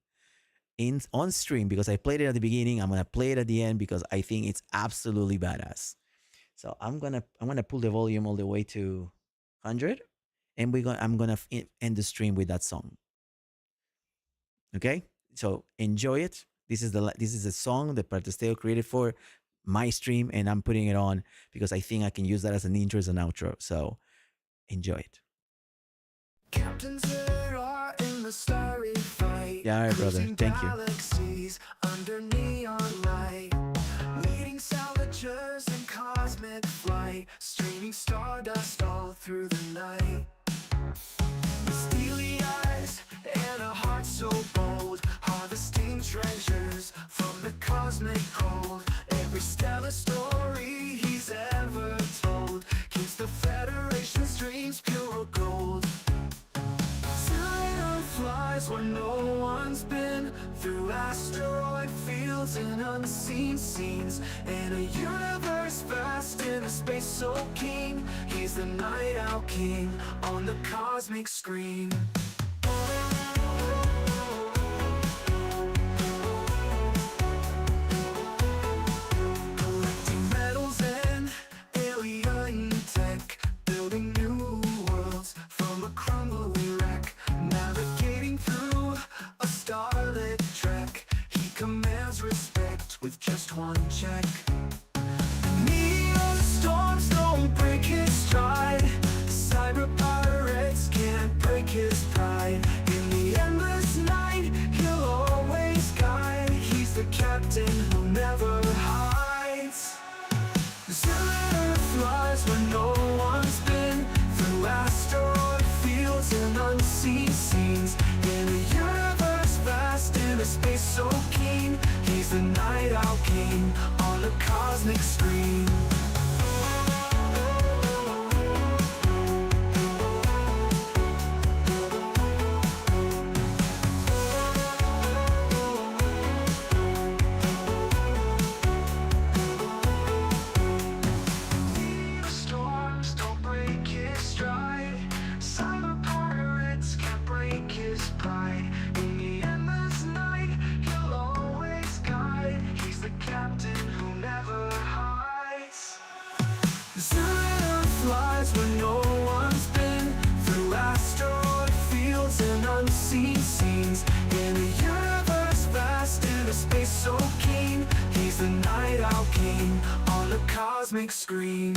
on stream, because I played it at the beginning. I'm gonna play it at the end because I think it's absolutely badass. So I'm gonna pull the volume all the way to 100, and I'm gonna end the stream with that song. Okay? So enjoy it. This is a song that Partesteo created for my stream, and I'm putting it on because I think I can use that as an intro, as an outro. So enjoy it. Captains that are in the starry fight. Yeah, all right, brother. Cruising Thank you. galaxies under neon light. Meeting salvagers in cosmic flight. Streaming stardust all through the night. With steely eyes and a heart so bold, harvesting treasures from the cosmic cold. Every stellar story he's ever told keeps the Federation's dreams pure gold. Zion flies where no one's been, through asteroid fields and unseen scenes, in a universe vast in a space so keen. He's the Night Owl King on the cosmic screen. Collecting metals and alien tech, building new worlds from a crumbling wreck. Navigating through a starlit trek, he commands respect with just one check. Neon storms don't break his stride, cyber pirates can't break his pride. In the endless night, he'll always guide. He's the captain who never hides. Zillion flies where no one's been, through asteroid fields and unseen scenes, in a universe vast in a space so keen. He's the Night Owl King on the cosmic screen. Storms don't break his stride, cyber pirates can't break his pride. In the endless night, he'll always guide. He's the captain who never hides. Zillion flies where no one's been, through asteroid fields and unseen scenes, in a universe vast in a space so keen. He's the Night Owl King on the cosmic screen.